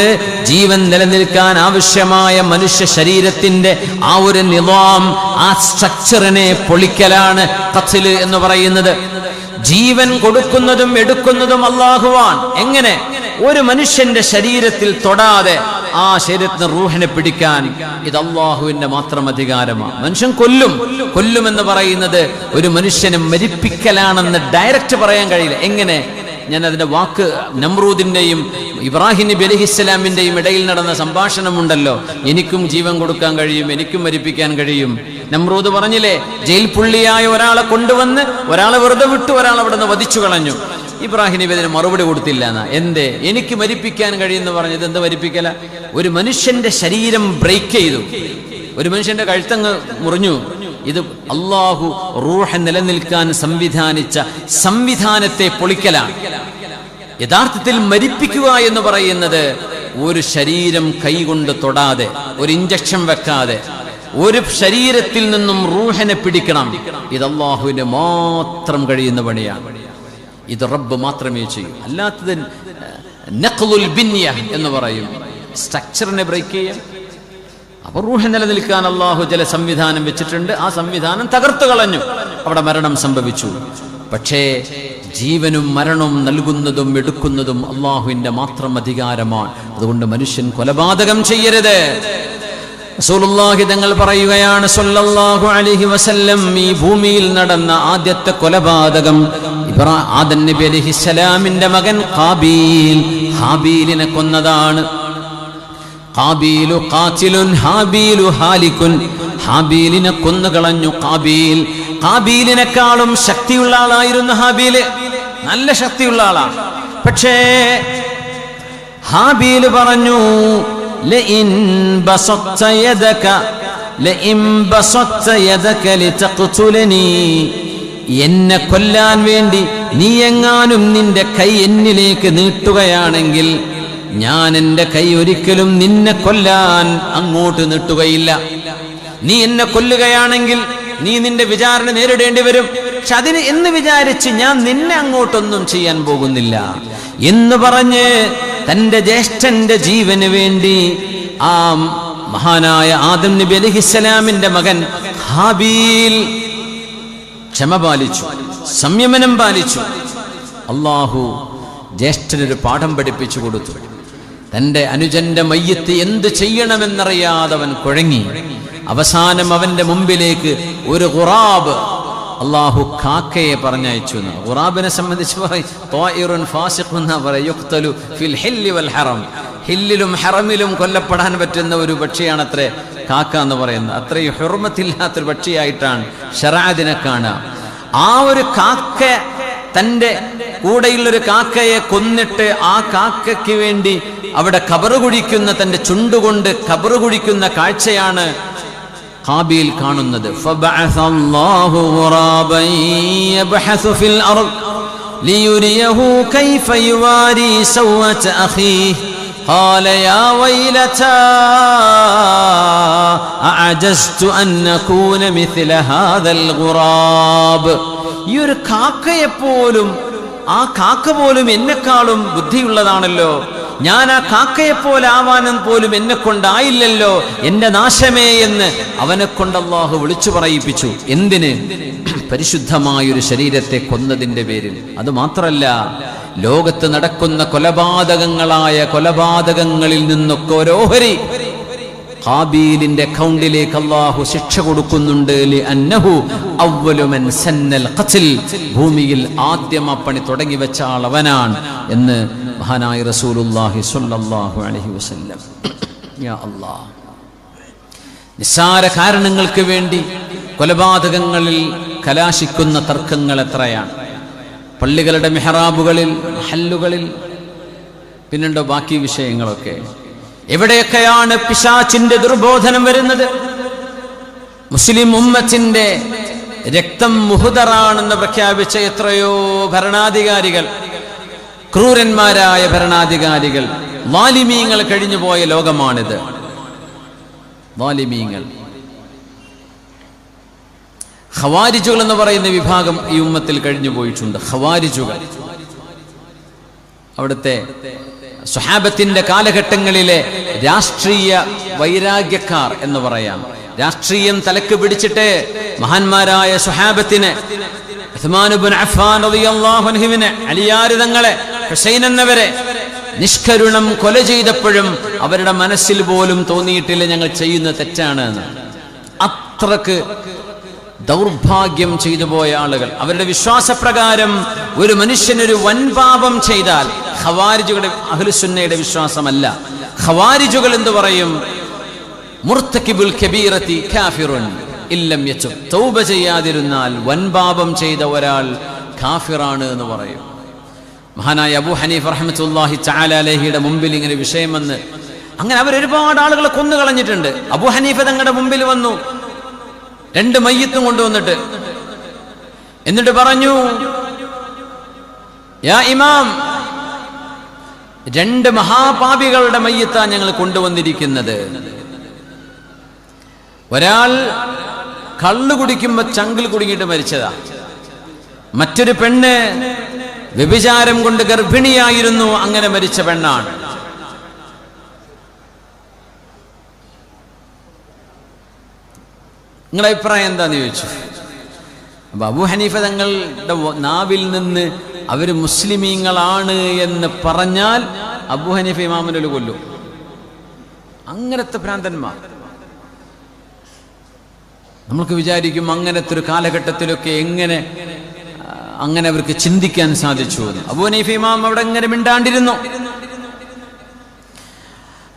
ജീവൻ നിലനിൽക്കാൻ ആവശ്യമായ മനുഷ്യ ശരീരത്തിന്റെ ആ ഒരു നിളാം, ആ സ്ട്രക്ചറിനെ പൊളിക്കലാണ് ഖത്ല് എന്ന് പറയുന്നത്. ജീവൻ കൊടുക്കുന്നതും എടുക്കുന്നതും അല്ലാഹുവാൻ. എങ്ങനെ? ഒരു മനുഷ്യന്റെ ശരീരത്തിൽ തൊടാതെ ആ ശരീരത്തിന് റൂഹിനെ പിടിക്കാൻ ഇത് അള്ളാഹുവിന്റെ മാത്രം അധികാരമാണ്. മനുഷ്യൻ കൊല്ലുമെന്ന് പറയുന്നത് ഒരു മനുഷ്യനെ മരിപ്പിക്കലാണെന്ന് ഡയറക്റ്റ് പറയാൻ കഴിയില്ല. എങ്ങനെ? ഞാൻ അതിന്റെ വാക്ക്, നമ്രൂദിന്റെയും ഇബ്രാഹിം നബി അലൈഹിസ്സലാമിന്റെയും ഇടയിൽ നടന്ന സംഭാഷണമുണ്ടല്ലോ, എനിക്കും ജീവൻ കൊടുക്കാൻ കഴിയും, എനിക്കും മരിപ്പിക്കാൻ കഴിയും. നമ്രൂദ് പറഞ്ഞില്ലേ, ജയിൽ പുള്ളിയായ ഒരാളെ കൊണ്ടുവന്ന് ഒരാളെ വെറുതെ വിട്ടു, ഒരാൾ അവിടെ നിന്ന് വധിച്ചു കളഞ്ഞു. ഇബ്രാഹിം നബി അതിന് മറുപടി കൊടുത്തില്ല. എന്തേ? എനിക്ക് മരിപ്പിക്കാൻ കഴിയുമെന്ന് പറഞ്ഞത് എന്ത് മരിപ്പിക്കല? ഒരു മനുഷ്യന്റെ ശരീരം ബ്രേക്ക് ചെയ്തു, ഒരു മനുഷ്യന്റെ കഴുത്തങ്ങ് മുറിഞ്ഞു. ഇത് അള്ളാഹു റൂഹ് നിലനിൽക്കാൻ സംവിധാനിച്ച സംവിധാനത്തെ പൊളിക്കലാണ്. യഥാർത്ഥത്തിൽ മരിപ്പിക്കുക എന്ന് പറയുന്നത് ഒരു ശരീരം കൈകൊണ്ട് തൊടാതെ, ഒരു ഇഞ്ചക്ഷൻ വെക്കാതെ ഒരു ശരീരത്തിൽ നിന്നും റൂഹിനെ പിടിക്കണം. ഇത് അള്ളാഹുവിന് മാത്രം കഴിയുന്ന പണിയാണ്. ഇത് റബ്ബ് മാത്രമേ ചെയ്യൂ. അല്ലാത്തത് നഖ്ലുൽ ബിന്യ എന്ന് പറയും, സ്ട്രക്ചറിനെ ബ്രേക്ക് ചെയ്യാം. അപ്പൊ റൂഹ് നിലനിൽക്കാൻ അള്ളാഹു ചില സംവിധാനം വെച്ചിട്ടുണ്ട്. ആ സംവിധാനം തകർത്തു കളഞ്ഞു, അവിടെ മരണം സംഭവിച്ചു. പക്ഷേ ജീവനും മരണവും നൽകുന്നതും എടുക്കുന്നതും അള്ളാഹുവിന്റെ മാത്രം അധികാരമാണ്. അതുകൊണ്ട് മനുഷ്യൻ കൊലപാതകം ചെയ്യരുത്. റസൂലുള്ളാഹി തങ്ങൾ പറയുകയാണ് സ്വല്ലല്ലാഹു അലൈഹി വസല്ലം, ഈ ഭൂമിയിൽ നടന്ന ആദ്യത്തെ കൊലപാതകം ആദം നബി അലൈഹിസ്സലാമിന്റെ മകൻ ഹാബീലിനെ കൊന്നതാണ്. ഹാബീലു ഖാതിലുൻ ഹാബീലു ഹാലികുൻ. ഹാബീലിനെ കൊന്നുകളഞ്ഞു ഹാബീൽ. ഹാബീലിനെക്കാളും ശക്തിയുള്ള ആളായിരുന്നു ഹാബീല്, നല്ല ശക്തിയുള്ള ആളാണ്. പക്ഷേ ഹാബീൽ പറഞ്ഞു, ലഇൻ ബസത്ത യദക ലിതഖ്തുലനി, എന്നെ കൊല്ലാൻ വേണ്ടി നീ എങ്ങാനും നിന്റെ കൈ എന്നിലേക്ക് നീട്ടുകയാണെങ്കിൽ ഞാൻ എൻ്റെ കൈ ഒരിക്കലും നിന്നെ കൊല്ലാൻ അങ്ങോട്ട് നീട്ടുകയില്ല. നീ എന്നെ കൊല്ലുകയാണെങ്കിൽ നീ നിന്റെ വിചാരണ നേരിടേണ്ടി വരും. പക്ഷെ അതിന് എന്ന് വിചാരിച്ച് ഞാൻ നിന്നെ അങ്ങോട്ടൊന്നും ചെയ്യാൻ പോകുന്നില്ല എന്ന് പറഞ്ഞ് തന്റെ ജ്യേഷ്ഠന്റെ ജീവന് വേണ്ടി ആ മഹാനായ ആദം നബി അലൈഹിസ്സലാമിന്റെ മകൻ ഹാബീൽ ക്ഷമ പാലിച്ചു, സംയമനം പാലിച്ചു. അള്ളാഹു ജ്യേഷ്ഠനൊരു പാഠം പഠിപ്പിച്ചു കൊടുത്തു. തന്റെ അനുജന്റെ മയ്യത്ത് എന്ത് ചെയ്യണമെന്നറിയാതെ അവൻ കുഴങ്ങി. അവസാനം അവന്റെ മുമ്പിലേക്ക് ഒരു ഖുറാബ്, അള്ളാഹു കാക്കയെ പറഞ്ഞയച്ചു. ഖുറാബിനെ സംബന്ധിച്ച് പറയും ഹില്ലിലും ഹറമിലും കൊല്ലപ്പെടാൻ പറ്റുന്ന ഒരു പക്ഷിയാണത്രേ കാക്ക എന്ന് പറയുന്നത്. അത്രയും ഹുർമത്തില്ലാത്തൊരു പക്ഷിയായിട്ടാണ് ശറഅദിനെ കാണുക. ആ ഒരു കാക്ക തന്റെ കൂടെയുള്ളൊരു കാക്കയെ കൊന്നിട്ട് ആ കാക്കയ്ക്ക് വേണ്ടി അവിടെ ഖബറ് കുഴിക്കുന്ന, തന്റെ ചുണ്ടുകൊണ്ട് ഖബറ് കുഴിക്കുന്ന കാഴ്ചയാണ് ഹാബീൽ കാണുന്നത്. ഫബഅസല്ലാഹു ഖുറാബൻ യബ്ഹസു ഫിൽ അർദ് ലിയുരിയഹു കൈഫ യുവാരി സവഅത അഖീഹി ഖാല യാ വൈലതാ അഅജസ്തു അൻ നകൂന മിത്ല ഹാദൽ ഖുറാബ്. ഈ ഒരു കാക്കയെപ്പോലും, ആ കാക്ക പോലും എന്നെക്കാളും ബുദ്ധിയുള്ളതാണല്ലോ, ഞാൻ ആ കാക്കയെപ്പോലെ ആവാനും പോലും എന്നെ കൊണ്ടായില്ലല്ലോ, എന്റെ നാശമേ എന്ന് അവനെ കൊണ്ട് അല്ലാഹു വിളിച്ചു പറയിപ്പിച്ചു. എന്തിന്? പരിശുദ്ധമായൊരു ശരീരത്തെ കൊന്നതിന്റെ പേരിൽ. അത് മാത്രല്ല, ലോകത്ത് നടക്കുന്ന കൊലപാതകങ്ങളിൽ നിന്നൊക്കെ ഓരോഹരി ഹാബീലിന്റെ അക്കൗണ്ടിലേക്ക് അല്ലാഹു ശിക്ഷ കൊടുക്കുന്നുണ്ട്. ലിഅന്നഹു അവ്വലു മൻ സന്നൽ ഖത്ൽ, ഭൂമിയിൽ ആദ്യം ആ പണി തുടങ്ങി വെച്ച ആൾ അവനാണ് എന്ന് മഹാനായ റസൂലുള്ളാഹി സ്വല്ലല്ലാഹു അലൈഹി വസല്ലം. യാ അല്ലാഹ്, നിസ്സാര കാരണങ്ങൾക്ക് വേണ്ടി കൊലപാതകങ്ങളിൽ കലാശിക്കുന്ന തർക്കങ്ങൾ എത്രയാണ്. പള്ളികളുടെ മെഹ്റാബുകളിൽ, മഹല്ലുകളിൽ, പിന്നെണ്ടോ ബാക്കി വിഷയങ്ങളൊക്കെ. എവിടെയൊക്കെയാണ് പിശാചിന്റെ ദുർബോധനം വരുന്നത്? മുസ്ലിം ഉമ്മത്തിന്റെ രക്തം മുഹ്ദറാണെന്ന് പ്രഖ്യാപിച്ച എത്രയോ ഭരണാധികാരികൾ, ക്രൂരന്മാരായ ഭരണാധികാരികൾ, വാലിമീങ്ങൾ കഴിഞ്ഞുപോയ ലോകമാണിത്. വാലിമീങ്ങൾ, ഖവാരിജുകൾ എന്ന് പറയുന്ന വിഭാഗം ഈ ഉമ്മത്തിൽ കഴിഞ്ഞു പോയിട്ടുണ്ട്. ഖവാരിജുകൾ അവിടുത്തെ സ്വഹാബത്തിന്റെ കാലഘട്ടങ്ങളിലെ രാഷ്ട്രീയ വൈരാഗ്യക്കാർ എന്ന് പറയാം. രാഷ്ട്രീയം തലക്ക് പിടിച്ചിട്ട് മഹാന്മാരായ സ്വഹാബത്തിനെ, ഉസ്മാൻ ഇബ്നു അഫ്ഫാൻ റളിയല്ലാഹു അൻഹുവിനെ, അലിയാർ തങ്ങളെ, ഹുസൈൻ എന്നവരെ നിഷ്കരുണം കൊല ചെയ്തപ്പോഴും അവരുടെ മനസ്സിൽ പോലും തോന്നിയിട്ടില്ല ഞങ്ങൾ ചെയ്യുന്ന തെറ്റാണ് എന്ന്. അത്രക്ക് ദൗർഭാഗ്യം ചെയ്തു പോയ ആളുകൾ. അവരുടെ വിശ്വാസപ്രകാരം ഒരു മനുഷ്യനൊരു വൻപാപം ചെയ്താൽ, ഖവാരിജുകളുടെ അഹ്ലുസുന്നയുടെ വിശ്വാസമല്ല, ഖവാരിജുകൾ എന്തു പറയും? മുർത്തകിബുൽ കബീറത്തി കാഫിറുൻ ഇല്ലം യതുബ്, തൗബ ചെയ്യാതിരുന്നാൽ വൻപാപം ചെയ്ത ഒരാൾ കാഫിറാണ് എന്ന് പറയും. മഹാനായ അബൂ ഹനീഫ റഹ്മത്തുള്ളാഹി തആല അലൈഹിയുടെ മുമ്പിൽ ഇങ്ങനെ വിഷയം വന്ന്, അങ്ങനെ അവർ ഒരുപാട് ആളുകളെ കൊന്നു കളഞ്ഞിട്ടുണ്ട്. അബൂ ഹനീഫ തങ്ങളുടെ മുമ്പിൽ വന്നു, 2 മയ്യിത്തും കൊണ്ടുവന്നിട്ട്, എന്നിട്ട് പറഞ്ഞു, യാ ഇമാം, 2 മഹാപാപികളുടെ മയ്യിത്താ ഞങ്ങൾ കൊണ്ടുവന്നിരിക്കുന്നത്. ഒരാൾ കള്ളു കുടിക്കുമ്പോ ചങ്കിൽ കുടുങ്ങിയിട്ട് മരിച്ചതാ. മറ്റൊരു പെണ്ണ് വ്യഭിചാരം കൊണ്ട് ഗർഭിണിയായിരുന്നു, അങ്ങനെ മരിച്ച പെണ്ണാണ്. നിങ്ങളുടെ അഭിപ്രായം എന്താന്ന് ചോദിച്ചു. അപ്പൊ അബൂ ഹനീഫ തങ്ങളുടെ നാവിൽ നിന്ന് അവര് മുസ്ലിമീങ്ങളാണ് എന്ന് പറഞ്ഞാൽ അബൂ ഹനീഫ ഇമാമിനെ കൊല്ലും. അങ്ങനത്തെ ഭ്രാന്തന്മാർ. നമ്മൾക്ക് വിചാരിക്കും അങ്ങനത്തെ ഒരു കാലഘട്ടത്തിലൊക്കെ അങ്ങനെ അവർക്ക് ചിന്തിക്കാൻ സാധിച്ചു എന്ന്. അബൂ ഹനീഫ ഇമാം അവിടെ എങ്ങനെ മിണ്ടാണ്ടിരുന്നു.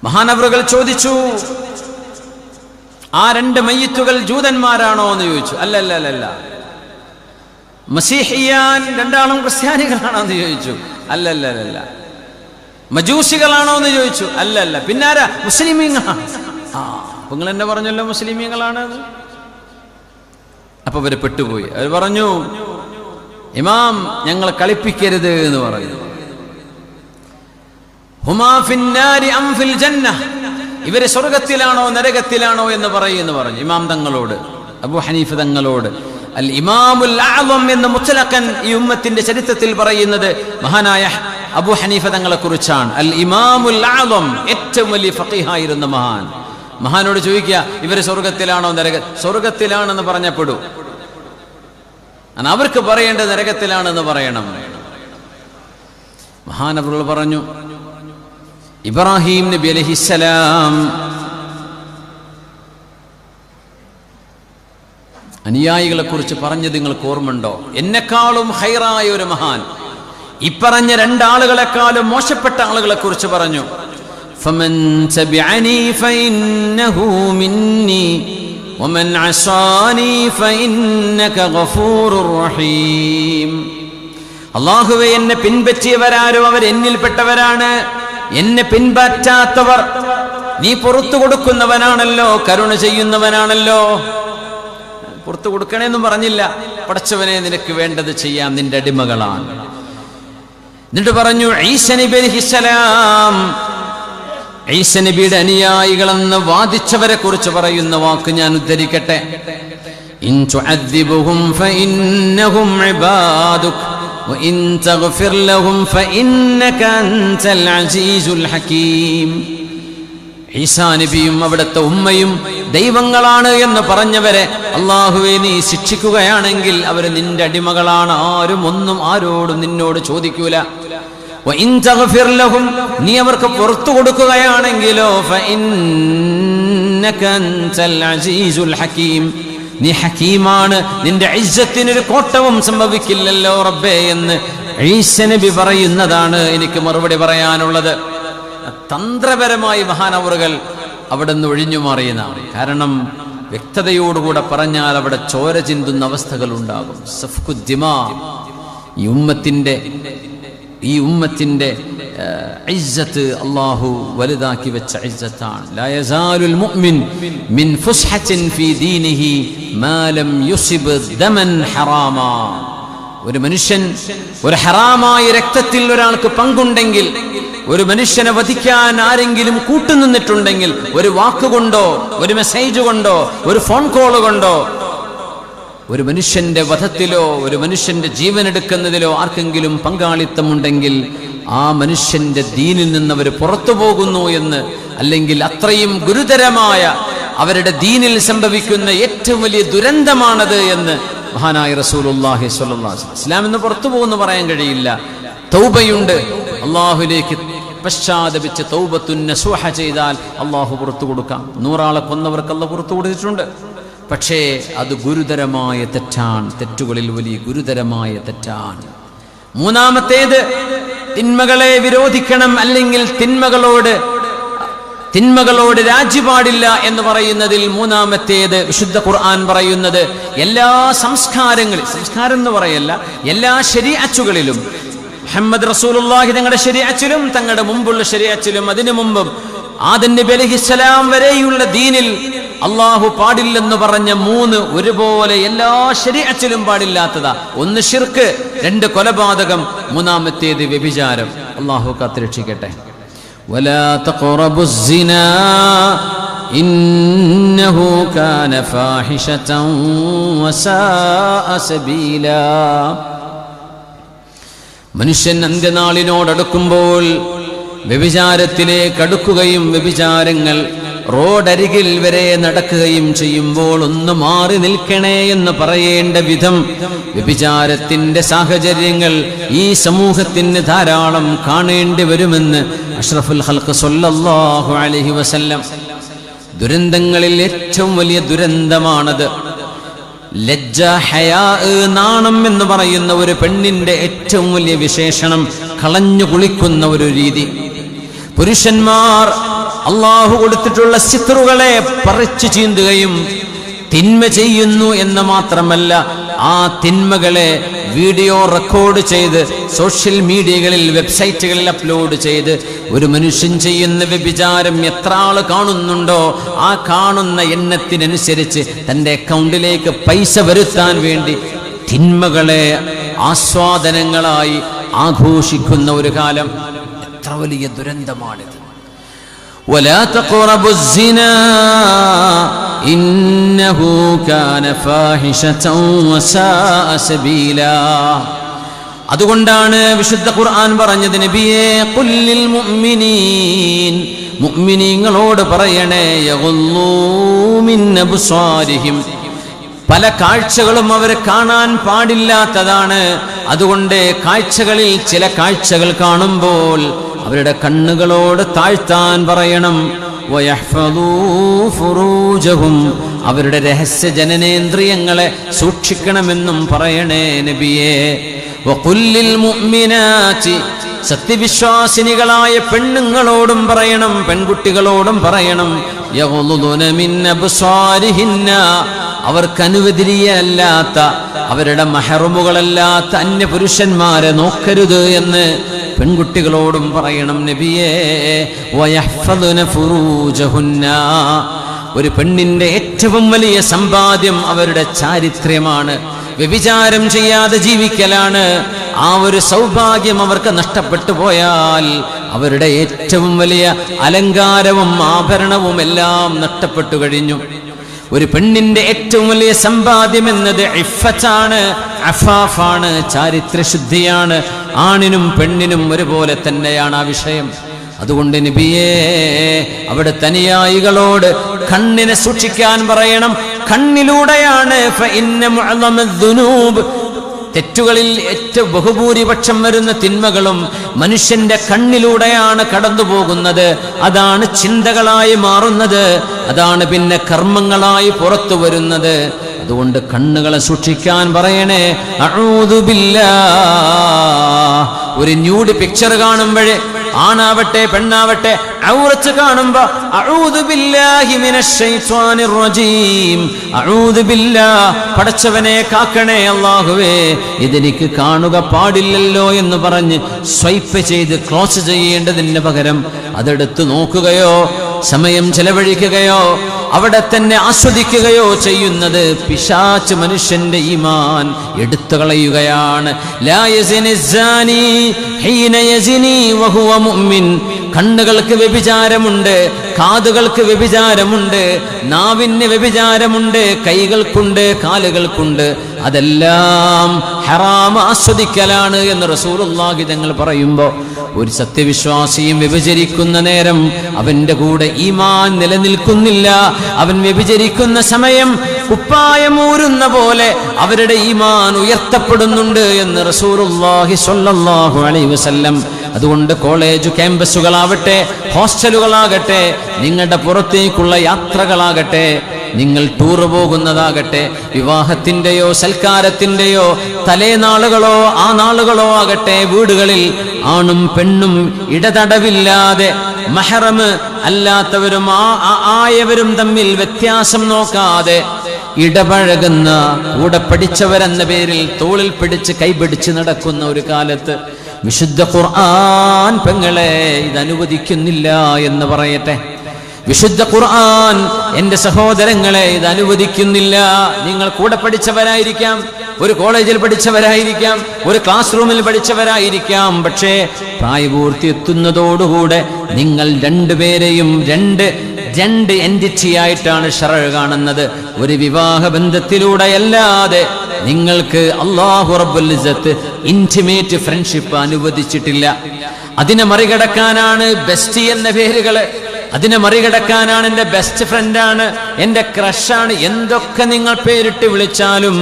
മഹാനവറുകൾ ചോദിച്ചു, ആ 2 മയ്യിത്തുകൾ ജൂതന്മാരാണോ എന്ന് ചോദിച്ചു. അല്ലല്ല. മസീഹിയാൻ 2 ക്രിസ്ത്യാനികളാണോ എന്ന് ചോദിച്ചു. അല്ലല്ല. മജൂസികളാണോ എന്ന് ചോദിച്ചു. അല്ലല്ല. പിന്നാരാ? മുസ്ലിമീങ്ങളാണ്. നിങ്ങൾ എന്നെ പറഞ്ഞല്ലോ മുസ്ലിമീങ്ങളാണ്. അപ്പൊ അവര് പെട്ടുപോയി. അവർ പറഞ്ഞു, ഇമാം ഞങ്ങളെ കളിപ്പിക്കരുത് എന്ന് പറഞ്ഞു. ഹുമാ ഫിന്നാരി അം ഫിൽ ജന്ന, ഇവര് സ്വർഗത്തിലാണോ നരകത്തിലാണോ എന്ന് പറഞ്ഞു ഇമാം തങ്ങളോട്, അബൂ ഹനീഫ തങ്ങളോട്. അൽ ഇമാമുൽ അഅ്ളം എന്ന് മുത്ലഖൻ ഈ ഉമ്മത്തിന്റെ ചരിത്രത്തിൽ പറയുന്നത് മഹാനായ അബൂ ഹനീഫ തങ്ങളെ കുറിച്ചാണ്. അൽ ഇമാമുൽ അഅ്ളം, ഏറ്റവും വലിയ ഫഖീഹായിരുന്ന മഹാനോട് ചോദിക്കുക, ഇവര് സ്വർഗത്തിലാണോ സ്വർഗത്തിലാണെന്ന് പറഞ്ഞപ്പെടു. അവർക്ക് പറയേണ്ടത് നരകത്തിലാണെന്ന് പറയണം. മഹാനവറുകൾ പറഞ്ഞു, ഇബ്രാഹിം നബി അലൈഹിസ്സലാം അനുയായികളെ കുറിച്ച് പറഞ്ഞത് നിങ്ങൾക്ക് ഓർമ്മയുണ്ടോ? എന്നെക്കാളും ഖൈറായ ഒരു മഹാൻ ഇപ്പറഞ്ഞ 2 ആളുകളെക്കാളും മോശപ്പെട്ട ആളുകളെ കുറിച്ച് പറഞ്ഞു. ഫമൻ തബിഅനി ഫഇന്നഹു മിന്നി വമൻ അസാനി ഫഇന്നക ഗഫൂറുർ റഹീം. അല്ലാഹുവേ, എന്നെ പിൻപറ്റിയവരാരോ അവർ എന്നിൽപ്പെട്ടവരാണ്, എന്നെ പിൻപറ്റാത്തവർ നീ പുറത്തു കൊടുക്കുന്നവനാണല്ലോ, കരുണ ചെയ്യുന്നവനാണല്ലോ. പുറത്തു കൊടുക്കണേന്നും പറഞ്ഞില്ല. പടച്ചവനെ, നിനക്ക് വേണ്ടത് ചെയ്യാം, നിന്റെ അടിമകളാണ്. എന്നിട്ട് പറഞ്ഞു, ഈസാ നബി അലൈഹിസ്സലാം, ഈസാ നബിയുടെ അനുയായികളെന്ന് വാദിച്ചവരെ കുറിച്ച് പറയുന്ന വാക്ക് ഞാൻ ഉദ്ധരിക്കട്ടെ. ഇൻ തുഅദ്ദിബുഹും ഫഇന്നഹും ഇബാദുക വഇൻ തഗ്ഫിർ ലഹും ഫഇന്നക അൻതൽ അസീസുൽ ഹകീം. ഈസാ നബിയും അവിടുത്തെ ഉമ്മയും ദൈവങ്ങളാണ് എന്ന് പറഞ്ഞവരെ അല്ലാഹുവേ നീ ശിക്ഷിക്കുകയാണെങ്കിൽ അവർ നിന്റെ അടിമകളാണ്, ആരോടും നിന്നോട് ചോദിക്കൂല. വഇൻ തഗ്ഫിർ ലഹും, നീ അവർക്ക് പുറത്തു കൊടുക്കുകയാണെങ്കിലോ ഫഇന്നക അൻതൽ അസീസുൽ ഹകീം, നീ ഹകീമാണ്, നിന്റെ ഇസ്സത്തിനൊരു കോട്ടവും സംഭവിക്കില്ലല്ലോ റബ്ബേ എന്ന് ഈസാ നബി പറയുന്നതാണ് എനിക്ക് മറുപടി പറയാനുള്ളത്. തന്ത്രപരമായി മഹാനവറുകൾ അവിടെ നിന്ന് ഒഴിഞ്ഞു മാറിയെന്നാണ്. കാരണം വ്യക്തതയോടുകൂടെ പറഞ്ഞാൽ അവിടെ ചോര ചിന്തുന്ന അവസ്ഥകൾ ഉണ്ടാകും. സഫ്കുദ്ദിമാ, ഈ ഉമ്മത്തിന്റെ ഇസ്സത്ത് അല്ലാഹു വലുതാക്കി വെച്ച ഇസ്സത്താണ്. ലാ യസാലുൽ മുഅ്മിൻ മിൻ ഫുസ്ഹത്തിൻ ഫീ ദീനിഹി മാ ലം യുസിബ് ദമൻ ഹറാമാ. ഒരു മനുഷ്യൻ ഒരു ഹറാമായ രക്തത്തിൽ ഒരാൾക്ക് പങ്കുണ്ടെങ്കിൽ, ഒരു മനുഷ്യനെ വധിക്കാൻ ആരെങ്കിലും കൂട്ടുനിന്നിട്ടുണ്ടെങ്കിൽ, ഒരു വാക്കുകൊണ്ടോ ഒരു മെസ്സേജ് കൊണ്ടോ ഒരു ഫോൺ കോൾ കൊണ്ടോ ഒരു മനുഷ്യന്റെ വധത്തിലോ ഒരു മനുഷ്യന്റെ ജീവൻ എടുക്കുന്നതിലോ ആർക്കെങ്കിലും പങ്കാളിത്തമുണ്ടെങ്കിൽ ആ മനുഷ്യന്റെ ദീനിൽ നിന്ന് അവർ പുറത്തു പോകുന്നു എന്ന്, അല്ലെങ്കിൽ അത്രയും ഗുരുതരമായ അവരുടെ ദീനിൽ സംഭവിക്കുന്ന ഏറ്റവും വലിയ ദുരന്തമാണത് എന്ന് മഹാനായ റസൂലുള്ളാഹി സ്വല്ലല്ലാഹു അലൈഹി വസല്ലം. ഇസ്ലാം എന്ന് പുറത്തു പോകുന്നു പറയാൻ കഴിയില്ല. തൗബയുണ്ട്, അല്ലാഹുവിലേക്ക് പശ്ചാത്തപിച്ച് തൗബത്തുൻ നസൂഹ ചെയ്താൽ അള്ളാഹു പുറത്തു കൊടുക്കാം. 100 ആളെ കൊന്നവർക്ക് അള്ളാഹു പുറത്തു കൊടുത്തിട്ടുണ്ട്. പക്ഷേ അത് ഗുരുതരമായ തെറ്റാണ്, തെറ്റുകളിൽ വലിയ ഗുരുതരമായ തെറ്റാണ്. മൂന്നാമത്തേത് തിന്മകളെ വിരോധിക്കണം, അല്ലെങ്കിൽ തിന്മകളോട് രാജി പാടില്ല എന്ന് പറയുന്നതിൽ മൂന്നാമത്തേത് വിശുദ്ധ ഖുർആൻ പറയുന്നത് എല്ലാ സംസ്കാരം എന്ന് പറയല്ല, എല്ലാ ശരീഅത്തുകളിലും മുഹമ്മദ് റസൂലുള്ളാഹി തങ്ങളുടെ ശരീഅത്തിലും തങ്ങളുടെ മുമ്പുള്ള ശരീഅത്തിലും അതിനു മുമ്പും ആദം നബി അലൈഹിസ്സലാം വരെയുള്ള ദീനിൽ അള്ളാഹു പാടില്ലെന്ന് പറഞ്ഞ 3 ഒരുപോലെ എല്ലാ ശരീഅത്തിലും പാടില്ലാത്തതാ. 1 ശിർക്ക്, 2 കൊലപാതകം, മൂന്നാമത്തേത് വ്യഭിചാരം. അള്ളാഹു കാത്തുരക്ഷിക്കട്ടെ. വലാ തഖറബുസ് സിനാ ഇന്നഹു കാന ഫാഹിശതൻ വസാഅ സബീലാ. മനുഷ്യൻ അന്ത്യനാളിനോടടുക്കുമ്പോൾ വ്യഭിചാരത്തിലേക്ക് അടുക്കുകയും വ്യഭിചാരങ്ങൾ റോഡരികിൽ വരെ നടക്കുകയും ചെയ്യുമ്പോൾ ഒന്ന് മാറി നിൽക്കണേ എന്ന് പറയേണ്ട വിധം വ്യഭിചാരത്തിന്റെ സാഹചര്യങ്ങൾ ഈ സമൂഹത്തിന് ധാരാളം കാണേണ്ടി വരുമെന്ന് അഷ്റഫുൽ ഖൽഖ് സ്വല്ലല്ലാഹു അലൈഹി വസല്ലം. ദുരന്തങ്ങളിൽ ഏറ്റവും വലിയ ദുരന്തമാണത്. ലജ്ജ, ഹയാ, നാണം എന്ന് പറയുന്ന ഒരു പെണ്ണിന്റെ ഏറ്റവും വലിയ വിശേഷണം കളഞ്ഞു കുളിക്കുന്ന ഒരു രീതി. പുരുഷന്മാർ അള്ളാഹു കൊടുത്തിട്ടുള്ള സിത്റുകളെ പറിച്ചു ചീന്തുകയും തിന്മ ചെയ്യുന്നു എന്ന് മാത്രമല്ല, ആ തിന്മകളെ വീഡിയോ റെക്കോർഡ് ചെയ്ത് സോഷ്യൽ മീഡിയകളിൽ, വെബ്സൈറ്റുകളിൽ അപ്ലോഡ് ചെയ്ത് ഒരു മനുഷ്യൻ ചെയ്യുന്ന വ്യഭിചാരം എത്ര ആള് കാണുന്നുണ്ടോ ആ കാണുന്ന എണ്ണത്തിനനുസരിച്ച് തൻ്റെ അക്കൗണ്ടിലേക്ക് പൈസ വരുത്താൻ വേണ്ടി തിന്മകളെ ആസ്വാദനങ്ങളായി ആഘോഷിക്കുന്ന ഒരു കാലം. എത്ര വലിയ ദുരന്തമാണിത്. ولا تقربوا الزنا إنه كان فاحشة وساء سبيلا. അതുകൊണ്ടാണ് വിശുദ്ധ ഖുർആൻ പറഞ്ഞത്, നബിയേ ഖുല്ലിൽ മുഅ്മിനീൻ, മുഅ്മിനീങ്ങളോട് പറയണേ, യഗുല്ലൂ മിൻ അബ്സാരിഹിം, പല കാഴ്ചകളും അവർ കാണാൻ പാടില്ലാത്തതാണ്. അതുകൊണ്ട് കാഴ്ചകളിൽ ചില കാഴ്ചകൾ കാണുമ്പോൾ അവരുടെ കണ്ണുകളോട് താഴ്ത്താൻ പറയണം. വയഹ്ഫദൂ ഫുറൂജഹും, അവരുടെ രഹസ്യ ജനനേന്ദ്രിയങ്ങളെ സൂക്ഷിക്കണമെന്നും പറയണേ നബിയേ. വഖുല്ലിൽ മുഅ്മിനാതി, സത്യവിശ്വാസിനികളായ പെണ്ണുങ്ങളോടും പറയണം, പെൺകുട്ടികളോടും പറയണം, യഗ്ളുദുന മിൻ അബ്സാരിഹിന്ന, അവർക്ക് അനുവദനീയമല്ലാത്ത, അവരുടെ മഹ്റമുകളല്ലാത്ത അന്യ പുരുഷന്മാരെ നോക്കരുത് എന്ന് പെൺകുട്ടികളോടും പറയണം നബിയേ. വയഹ്ഫദുന ഫുറൂജഹുന്ന, ഒരു പെണ്ണിന്റെ ഏറ്റവും വലിയ സമ്പാദ്യം അവരുടെ ചാരിത്ര്യമാണ്. വ്യഭിചാരം ചെയ്യാതെ ജീവിക്കലാണ്. ആ ഒരു സൗഭാഗ്യം അവർക്ക് നഷ്ടപ്പെട്ടു പോയാൽ അവരുടെ ഏറ്റവും വലിയ അലങ്കാരവും ആഭരണവും എല്ലാം നഷ്ടപ്പെട്ടു കഴിഞ്ഞു. ഒരു പെണ്ണിന്റെ ഏറ്റവും വലിയ സമ്പാദ്യം എന്നത് ഇഫ്ഫത്താണ്, അഫാഫാണ്, ചാരിത്രശുദ്ധിയാണ്. ആണിനും പെണ്ണിനും ഒരുപോലെ തന്നെയാണ് ആ വിഷയം. അതുകൊണ്ട് നബിയേ, അവിടെ തനിയായികളോട് കണ്ണിനെ സൂക്ഷിക്കാൻ പറയണം. കണ്ണിലൂടെയാണ് തെറ്റുകളിൽ ഏറ്റവും ബഹുഭൂരിപക്ഷം വരുന്ന തിന്മകളും മനുഷ്യന്റെ കണ്ണിലൂടെയാണ് കടന്നു പോകുന്നത്. അതാണ് ചിന്തകളായി മാറുന്നത്, അതാണ് പിന്നെ കർമ്മങ്ങളായി പുറത്തു വരുന്നത്. അതുകൊണ്ട് കണ്ണുകളെ സൂക്ഷിക്കാൻ പറയണേ. അഊദു ബില്ലാഹ്, ഒരു ന്യൂഡ് പിക്ചർ കാണുമ്പോഴേ, ആണാവട്ടെ പെണ്ണാവട്ടെ, ഔറത്ത് കാണുമ്പോ അഊദു ബില്ലാഹി മിനശ് ശൈത്വാനിർ റജീം, അഊദു ബില്ലാഹ്, പടച്ചവനെ കാക്കണേ അല്ലാഹുവേ, ഇതെനിക്ക് കാണുക പാടില്ലല്ലോ എന്ന് പറഞ്ഞ് സ്വൈപ്പ് ചെയ്ത് ക്ലോസ് ചെയ്യേണ്ടതിന് പകരം അതെടുത്ത് നോക്കുകയോ സമയം ചെലവഴിക്കുകയോ അവിടെ തന്നെ ആസ്വദിക്കുകയോ ചെയ്യുന്നത് പിശാച് മനുഷ്യന്റെ ഈമാൻ എടുത്തു കളയുകയാണ്. ലാ യസിനി സാനി ഹീന യസിനി വഹുവ മുഅ്മിൻ, കണ്ണുകൾക്ക് വ്യഭിചാരമുണ്ട്, കാതുകൾക്ക് വ്യഭിചാരമുണ്ട്, നാവിന് വ്യഭിചാരമുണ്ട്, കൈകൾക്കുണ്ട്, കാലുകൾക്കുണ്ട്. അതെല്ലാം ഹറാം ആസ്വദിക്കലാണ് എന്ന് റസൂലുള്ളാഹി തങ്ങൾ പറയുമ്പോൾ, ഒരു സത്യവിശ്വാസിയും വ്യഭിചരിക്കുന്ന നേരം അവന്റെ കൂടെ ഈമാൻ നിലനിൽക്കുന്നില്ല. അവൻ വ്യഭിചരിക്കുന്ന സമയം കുപ്പായമൂരുന്ന പോലെ അവരുടെ ഈമാൻ ഉയർത്തപ്പെടുന്നുണ്ട് എന്ന് റസൂലുള്ളാഹി സ്വല്ലല്ലാഹു അലൈഹി വസല്ലം അതുകൊണ്ട് കോളേജ് ക്യാമ്പസുകളാവട്ടെ, ഹോസ്റ്റലുകളാകട്ടെ, നിങ്ങളുടെ പുറത്തേക്കുള്ള യാത്രകളാകട്ടെ, നിങ്ങൾ ടൂർ പോകുന്നതാകട്ടെ, വിവാഹത്തിന്റെയോ സൽക്കാരത്തിന്റെയോ തലേനാളുകളോ ആ നാളുകളോ ആകട്ടെ, വീടുകളിൽ ആണും പെണ്ണും ഇടതടവില്ലാതെ മഹറം അല്ലാത്തവരും ആയവരും തമ്മിൽ വ്യത്യാസം നോക്കാതെ ഇടപഴകുന്ന, കൂടെ പഠിച്ചവരെന്ന പേരിൽ തോളിൽ പിടിച്ച് കൈപിടിച്ച് നടക്കുന്ന ഒരു കാലത്ത് വിശുദ്ധ ഖുർആൻ പെങ്ങളെ ഇത് അനുവദിക്കുന്നില്ല എന്ന് പറയട്ടെ. വിശുദ്ധ ഖുർആൻ എന്റെ സഹോദരങ്ങളെ ഇത് അനുവദിക്കുന്നില്ല. നിങ്ങൾ കൂടെ പഠിച്ചവരായിരിക്കാം, ഒരു കോളേജിൽ പഠിച്ചവരായിരിക്കാം, ഒരു ക്ലാസ് റൂമിൽ പഠിച്ചവരായിരിക്കാം. പക്ഷേ പ്രായപൂർത്തി എത്തുന്നതോടുകൂടെ നിങ്ങൾ രണ്ടുപേരെയും രണ്ട് എൻറ്റിറ്റി ആയിട്ടാണ് ശറഅ് കാണുന്നത്. ഒരു വിവാഹ ബന്ധത്തിലൂടെയല്ലാതെ നിങ്ങൾക്ക് അല്ലാഹു റബ്ബുൽ ഇസ്സത്ത് ഇന്റിമേറ്റ് ഫ്രണ്ട്ഷിപ്പ് അനുവദിച്ചിട്ടില്ല. അതിനെ മറികടക്കാനാണ് ബെസ്റ്റി എന്ന പേരുകള്, അതിനെ മറികടക്കാനാണ് എൻ്റെ ബെസ്റ്റ് ഫ്രണ്ടാണ്, എൻ്റെ ക്രഷാണ്, എന്തൊക്കെ നിങ്ങൾ പേരിട്ട് വിളിച്ചാലും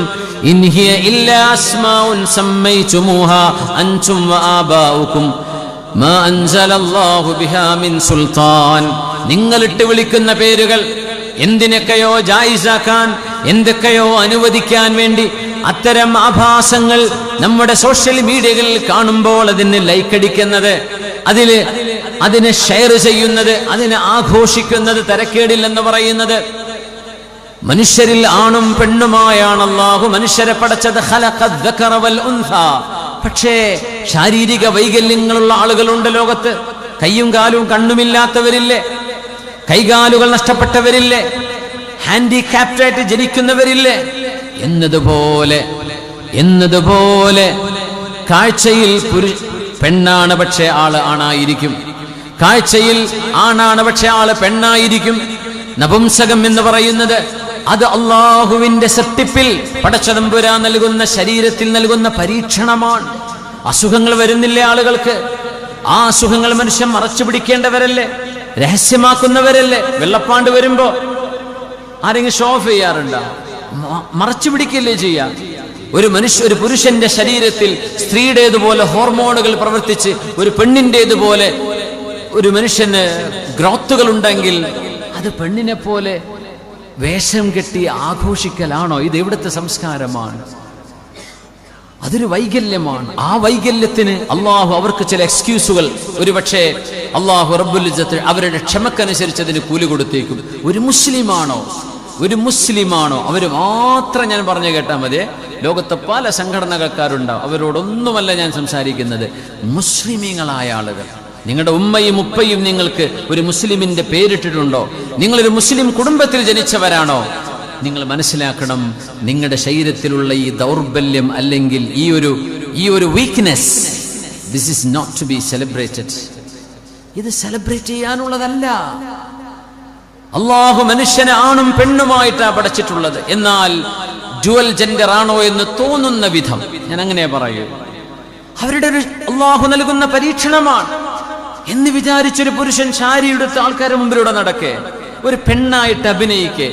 ഇൻഹിയ ഇല്ലാ അസ്മാഉൻ സമ്മൈതുമൂഹാ അൻതും വആബാഉകും മാ അൻസലല്ലാഹു ബിഹാ മിൻ സുൽത്താൻ. നിങ്ങളിട്ട് വിളിക്കുന്ന പേരുകൾ എന്തിനൊക്കെയോ ജായിസാക്കാൻ, എന്തൊക്കെയോ അനുവദിക്കാൻ വേണ്ടി അത്തരം ആഭാസങ്ങൾ നമ്മുടെ സോഷ്യൽ മീഡിയകളിൽ കാണുമ്പോൾ അതിന് ലൈക്ക് അടിക്കുന്നത്, അതിനെ ഷെയർ ചെയ്യുന്നത്, അതിനെ ആഘോഷിക്കുന്നത് തരക്കേടില്ലെന്ന് പറയുന്നത്. മനുഷ്യരിൽ ആണും പെണ്ണുമായാണ് അല്ലാഹു മനുഷ്യരെ പടച്ചത്. ഖലഖദ് ദകറ വൽ ഉൻസ. പക്ഷേ ശാരീരിക വൈകല്യങ്ങളുള്ള ആളുകളുണ്ട് ലോകത്ത്. കയ്യും കാലും കണ്ണുമില്ലാത്തവരില്ലേ, കൈകാലുകൾ നഷ്ടപ്പെട്ടവരില്ലേ, ഹാൻഡിക്യാപ്റ്റായിട്ട് ജനിക്കുന്നവരില്ലേ. എന്നതുപോലെ കാഴ്ചയിൽ പെണ്ണാണ് പക്ഷേ ആള് ആണായിരിക്കും, കാഴ്ചയിൽ ആണാണ് പക്ഷെ ആള് പെണ്ണായിരിക്കും. നപുംസകം എന്ന് പറയുന്നത് അത് അള്ളാഹുവിന്റെ സൃഷ്ടിപ്പിൽ പടച്ചതമ്പുരാൻ നൽകുന്ന, ശരീരത്തിൽ നൽകുന്ന പരീക്ഷണമാണ്. അസുഖങ്ങൾ വരുന്നില്ലേ ആളുകൾക്ക്? ആ അസുഖങ്ങൾ മനുഷ്യൻ മറച്ചു പിടിക്കേണ്ടവരല്ലേ, രഹസ്യമാക്കുന്നവരല്ലേ. വെള്ളപ്പാണ്ട് വരുമ്പോ ആരെങ്കിലും ഷോ ഓഫ് ചെയ്യാറുണ്ടോ? മറച്ചു പിടിക്കല്ലേ ചെയ്യാം. ഒരു പുരുഷന്റെ ശരീരത്തിൽ സ്ത്രീയുടേതുപോലെ ഹോർമോണുകൾ പ്രവർത്തിച്ച് ഒരു പെണ്ണിൻ്റെതുപോലെ ഒരു മനുഷ്യന് ഗ്രോത്തുകൾ ഉണ്ടെങ്കിൽ അത് പെണ്ണിനെ പോലെ വേഷം കെട്ടി ആഘോഷിക്കലാണോ? ഇത് എവിടുത്തെ സംസ്കാരമാണ്? അതൊരു വൈകല്യമാണ്. ആ വൈകല്യത്തിന് അള്ളാഹു അവർക്ക് ചില എക്സ്ക്യൂസുകൾ, ഒരുപക്ഷെ അള്ളാഹു റബ്ബുൽ ഇസ്സത്ത് അവരുടെ ക്ഷമക്കനുസരിച്ച് അതിന് കൂലി കൊടുത്തേക്കും. ഒരു മുസ്ലിമാണോ അവർ മാത്രം ഞാൻ പറഞ്ഞു കേട്ടാൽ മതി. ലോകത്തെ പല സംഘടനകൾക്കാരുണ്ടാവും, അവരോടൊന്നുമല്ല ഞാൻ സംസാരിക്കുന്നത്. മുസ്ലിമീങ്ങളായ ആളുകൾ, നിങ്ങളുടെ ഉമ്മയും ഉപ്പയും നിങ്ങൾക്ക് ഒരു മുസ്ലിമിന്റെ പേരിട്ടിട്ടുണ്ടോ? നിങ്ങളൊരു മുസ്ലിം കുടുംബത്തിൽ ജനിച്ചവരാണോ? നിങ്ങൾ മനസ്സിലാക്കണം, നിങ്ങളുടെ ശരീരത്തിലുള്ള ഈ ദൗർബല്യം അല്ലെങ്കിൽ ഈ ഒരു weakness, this is not to be celebrated. ഇത് സെലിബ്രേറ്റ് ചെയ്യാനുള്ളതല്ല. അള്ളാഹു മനുഷ്യനെ ആണും പെണ്ണുമായിട്ടാണ് പഠിച്ചിട്ടുള്ളത്. എന്നാൽ ഡ്യുവൽ ജെൻഡർ ആണോ എന്ന് തോന്നുന്ന വിധം, ഞാൻ അങ്ങനെ പറയൂ, അവരുടെ ഒരു അള്ളാഹു നൽകുന്ന പരീക്ഷണമാണ് എന്ന് വിചാരിച്ചൊരു പുരുഷൻ ശാരി എടുത്ത് ആൾക്കാരുടെ മുമ്പിലൂടെ നടക്കേ, ഒരു പെണ്ണായിട്ട് അഭിനയിക്കേ.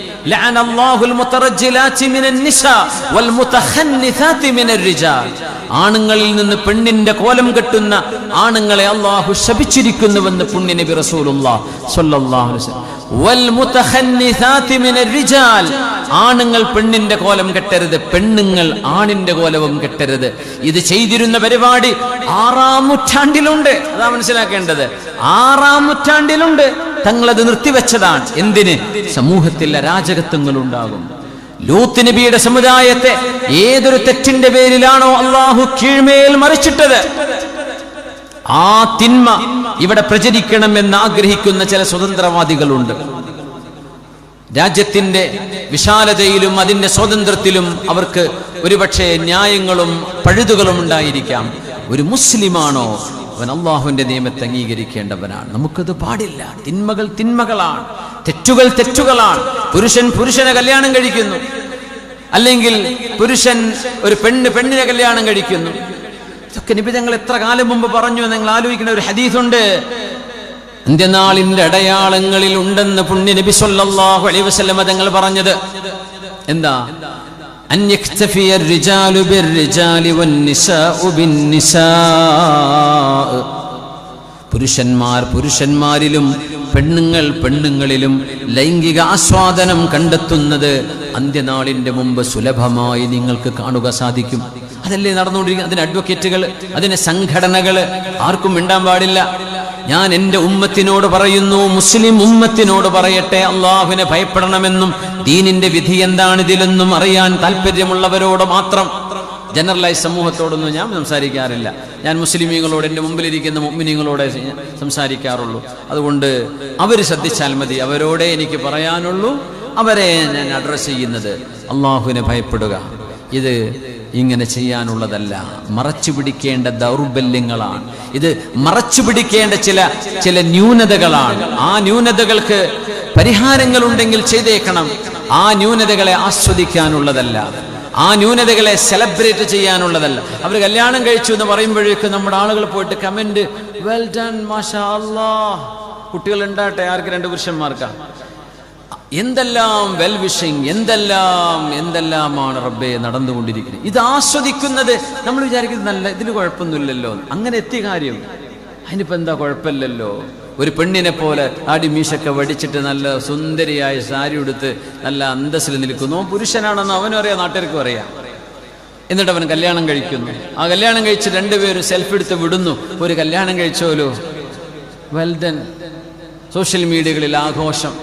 ആണുങ്ങളിൽ നിന്ന് പെണ്ണിന്റെ കോലം കെട്ടുന്ന ആണുങ്ങളെ അള്ളാഹു ശപിച്ചിരിക്കുന്നുവെന്ന് പുണ്യ നബി റസൂലുള്ളാഹി സ്വല്ലല്ലാഹു അലൈഹി വസല്ലം. ആണുങ്ങൾ പെണ്ണിന്റെ കോലം കെട്ടരുത്, പെണ്ണുങ്ങൾ ആണിന്റെ കോലവും കെട്ടരുത്. ഇത് ചെയ്തിരുന്ന പരിപാടി 6-ാം നൂറ്റാണ്ടിലുണ്ട്. അതാ മനസ്സിലാക്കേണ്ടത്. 6-ാം നൂറ്റാണ്ടിലുണ്ട്. തങ്ങളത് നിർത്തിവെച്ചതാണ്. എന്തിന്? സമൂഹത്തിൽ അരാജകത്വങ്ങൾ ഉണ്ടാകും. ലൂത്ത് നബിയുടെ സമുദായത്തെ ഏതൊരു തെറ്റിന്റെ പേരിലാണോ അള്ളാഹു കീഴ്മേൽ മറിച്ചിട്ടത്, ആ തിന്മ ഇവിടെ പ്രചരിക്കണമെന്ന് ആഗ്രഹിക്കുന്ന ചില സ്വതന്ത്രവാദികളുണ്ട്. രാജ്യത്തിന്റെ വിശാലതയിലും അതിന്റെ സ്വാതന്ത്ര്യത്തിലും അവർക്ക് ഒരുപക്ഷെ ന്യായങ്ങളും പഴുതുകളും ഉണ്ടായിരിക്കാം. ഒരു മുസ്ലിമാണോ അവൻ അള്ളാഹുവിന്റെ നിയമത്തെ അംഗീകരിക്കേണ്ടവനാണ്. നമുക്കത് പാടില്ല. തിന്മകൾ തിന്മകളാണ്, തെറ്റുകൾ തെറ്റുകളാണ്. പുരുഷൻ പുരുഷനെ കല്യാണം കഴിക്കുന്നു, അല്ലെങ്കിൽ പുരുഷൻ ഒരു പെണ്ണിനെ കല്യാണം കഴിക്കുന്നു. ഇതൊക്കെ നബി തങ്ങൾ എത്ര കാലം മുമ്പ് പറഞ്ഞു. നിങ്ങൾ ആലോചിക്കുന്ന ഒരു ഹദീസുണ്ട്, അന്ത്യനാളിന്റെ അടയാളങ്ങളിൽ ഉണ്ടെന്ന് പുണ്യ നബി സല്ലല്ലാഹു അലൈഹി വസല്ലം തങ്ങൾ പറഞ്ഞത്. എന്താ? അൻ യക്തഫിയ الرجال بالرجال والنساء بالنساء. പുരുഷന്മാർ പുരുഷന്മാരിലും പെണ്ണുങ്ങൾ പെണ്ണുങ്ങളിലും ലൈംഗിക ആസ്വാദനം കണ്ടെത്തുന്നത് അന്ത്യനാളിന്റെ മുമ്പ് സുലഭമായി നിങ്ങൾക്ക് കാണുക സാധിക്കും. അതല്ലേ നടന്നുകൊണ്ടിരിക്കുന്നത്. അതിന് അഡ്വക്കേറ്റുകൾ, അതിന് സംഘടനകൾ, ആർക്കും മിണ്ടാൻ പാടില്ല. ഞാൻ എൻ്റെ ഉമ്മത്തിനോട് പറയുന്നു, മുസ്ലിം ഉമ്മത്തിനോട് പറയട്ടെ, അള്ളാഹുവിനെ ഭയപ്പെടണമെന്നും ദീനിന്റെ വിധി എന്താണ് ഇതിലെന്നും അറിയാൻ താല്പര്യമുള്ളവരോട് മാത്രം. ജനറലായി സമൂഹത്തോടൊന്നും ഞാൻ സംസാരിക്കാറില്ല. ഞാൻ മുസ്ലിമീങ്ങളോട്, എൻ്റെ മുമ്പിലിരിക്കുന്ന മുഅ്മിനീങ്ങളോടെ സംസാരിക്കാറുള്ളൂ. അതുകൊണ്ട് അവർ ശ്രദ്ധിച്ചാൽ മതി. അവരോടെ എനിക്ക് പറയാനുള്ളൂ. അവരെ ഞാൻ അഡ്രസ്സ് ചെയ്യുന്നത് അള്ളാഹുവിനെ ഭയപ്പെടുക. ഇത് ഇങ്ങനെ ചെയ്യാനുള്ളതല്ല. മറച്ചു പിടിക്കേണ്ട ദൗർബല്യങ്ങളാണ് ഇത്. മറച്ചു പിടിക്കേണ്ട ചില ന്യൂനതകളാണ്. ആ ന്യൂനതകൾക്ക് പരിഹാരങ്ങളുണ്ടെങ്കിൽ ചെയ്തേക്കണം. ആ ന്യൂനതകളെ ആസ്വദിക്കാനുള്ളതല്ല, ആ ന്യൂനതകളെ സെലിബ്രേറ്റ് ചെയ്യാനുള്ളതല്ല. അവർ കല്യാണം കഴിച്ചു എന്ന് പറയുമ്പോഴേക്കും നമ്മുടെ ആളുകൾ പോയിട്ട് കമന്റ്, വെൽ ഡൺ, മാഷാ അല്ലാഹ്. കുട്ടികൾ ഉണ്ടാട്ടെ, ആർക്ക്? 2 പുരുഷന്മാർക്കാ. എന്തെല്ലാം വെൽ വിഷിങ്, എന്തെല്ലാമാണ് റബ്ബേ നടന്നുകൊണ്ടിരിക്കുന്നത്. ഇത് ആസ്വദിക്കുന്നത് നമ്മൾ വിചാരിക്കുന്നത് നല്ല, ഇതിന് കുഴപ്പമൊന്നുമില്ലല്ലോ. അങ്ങനെ എത്തിയ കാര്യം, അതിനിപ്പോ എന്താ കുഴപ്പമില്ലല്ലോ. ഒരു പെണ്ണിനെ പോലെ ആടി മീശൊക്കെ വടിച്ചിട്ട് നല്ല സുന്ദരിയായ സാരി ഉടുത്ത് നല്ല അന്തസ്സിൽ നിൽക്കുന്നു. പുരുഷനാണെന്ന് അവനും അറിയാം, നാട്ടുകാർക്കും അറിയാം. എന്നിട്ട് അവൻ കല്യാണം കഴിക്കുന്നു. ആ കല്യാണം കഴിച്ച് 2 പേരും സെൽഫി എടുത്ത് വിടുന്നു. ഒരു കല്യാണം കഴിച്ചോലോ, വെൽഡൻ. സോഷ്യൽ മീഡിയകളിൽ ആഘോഷം.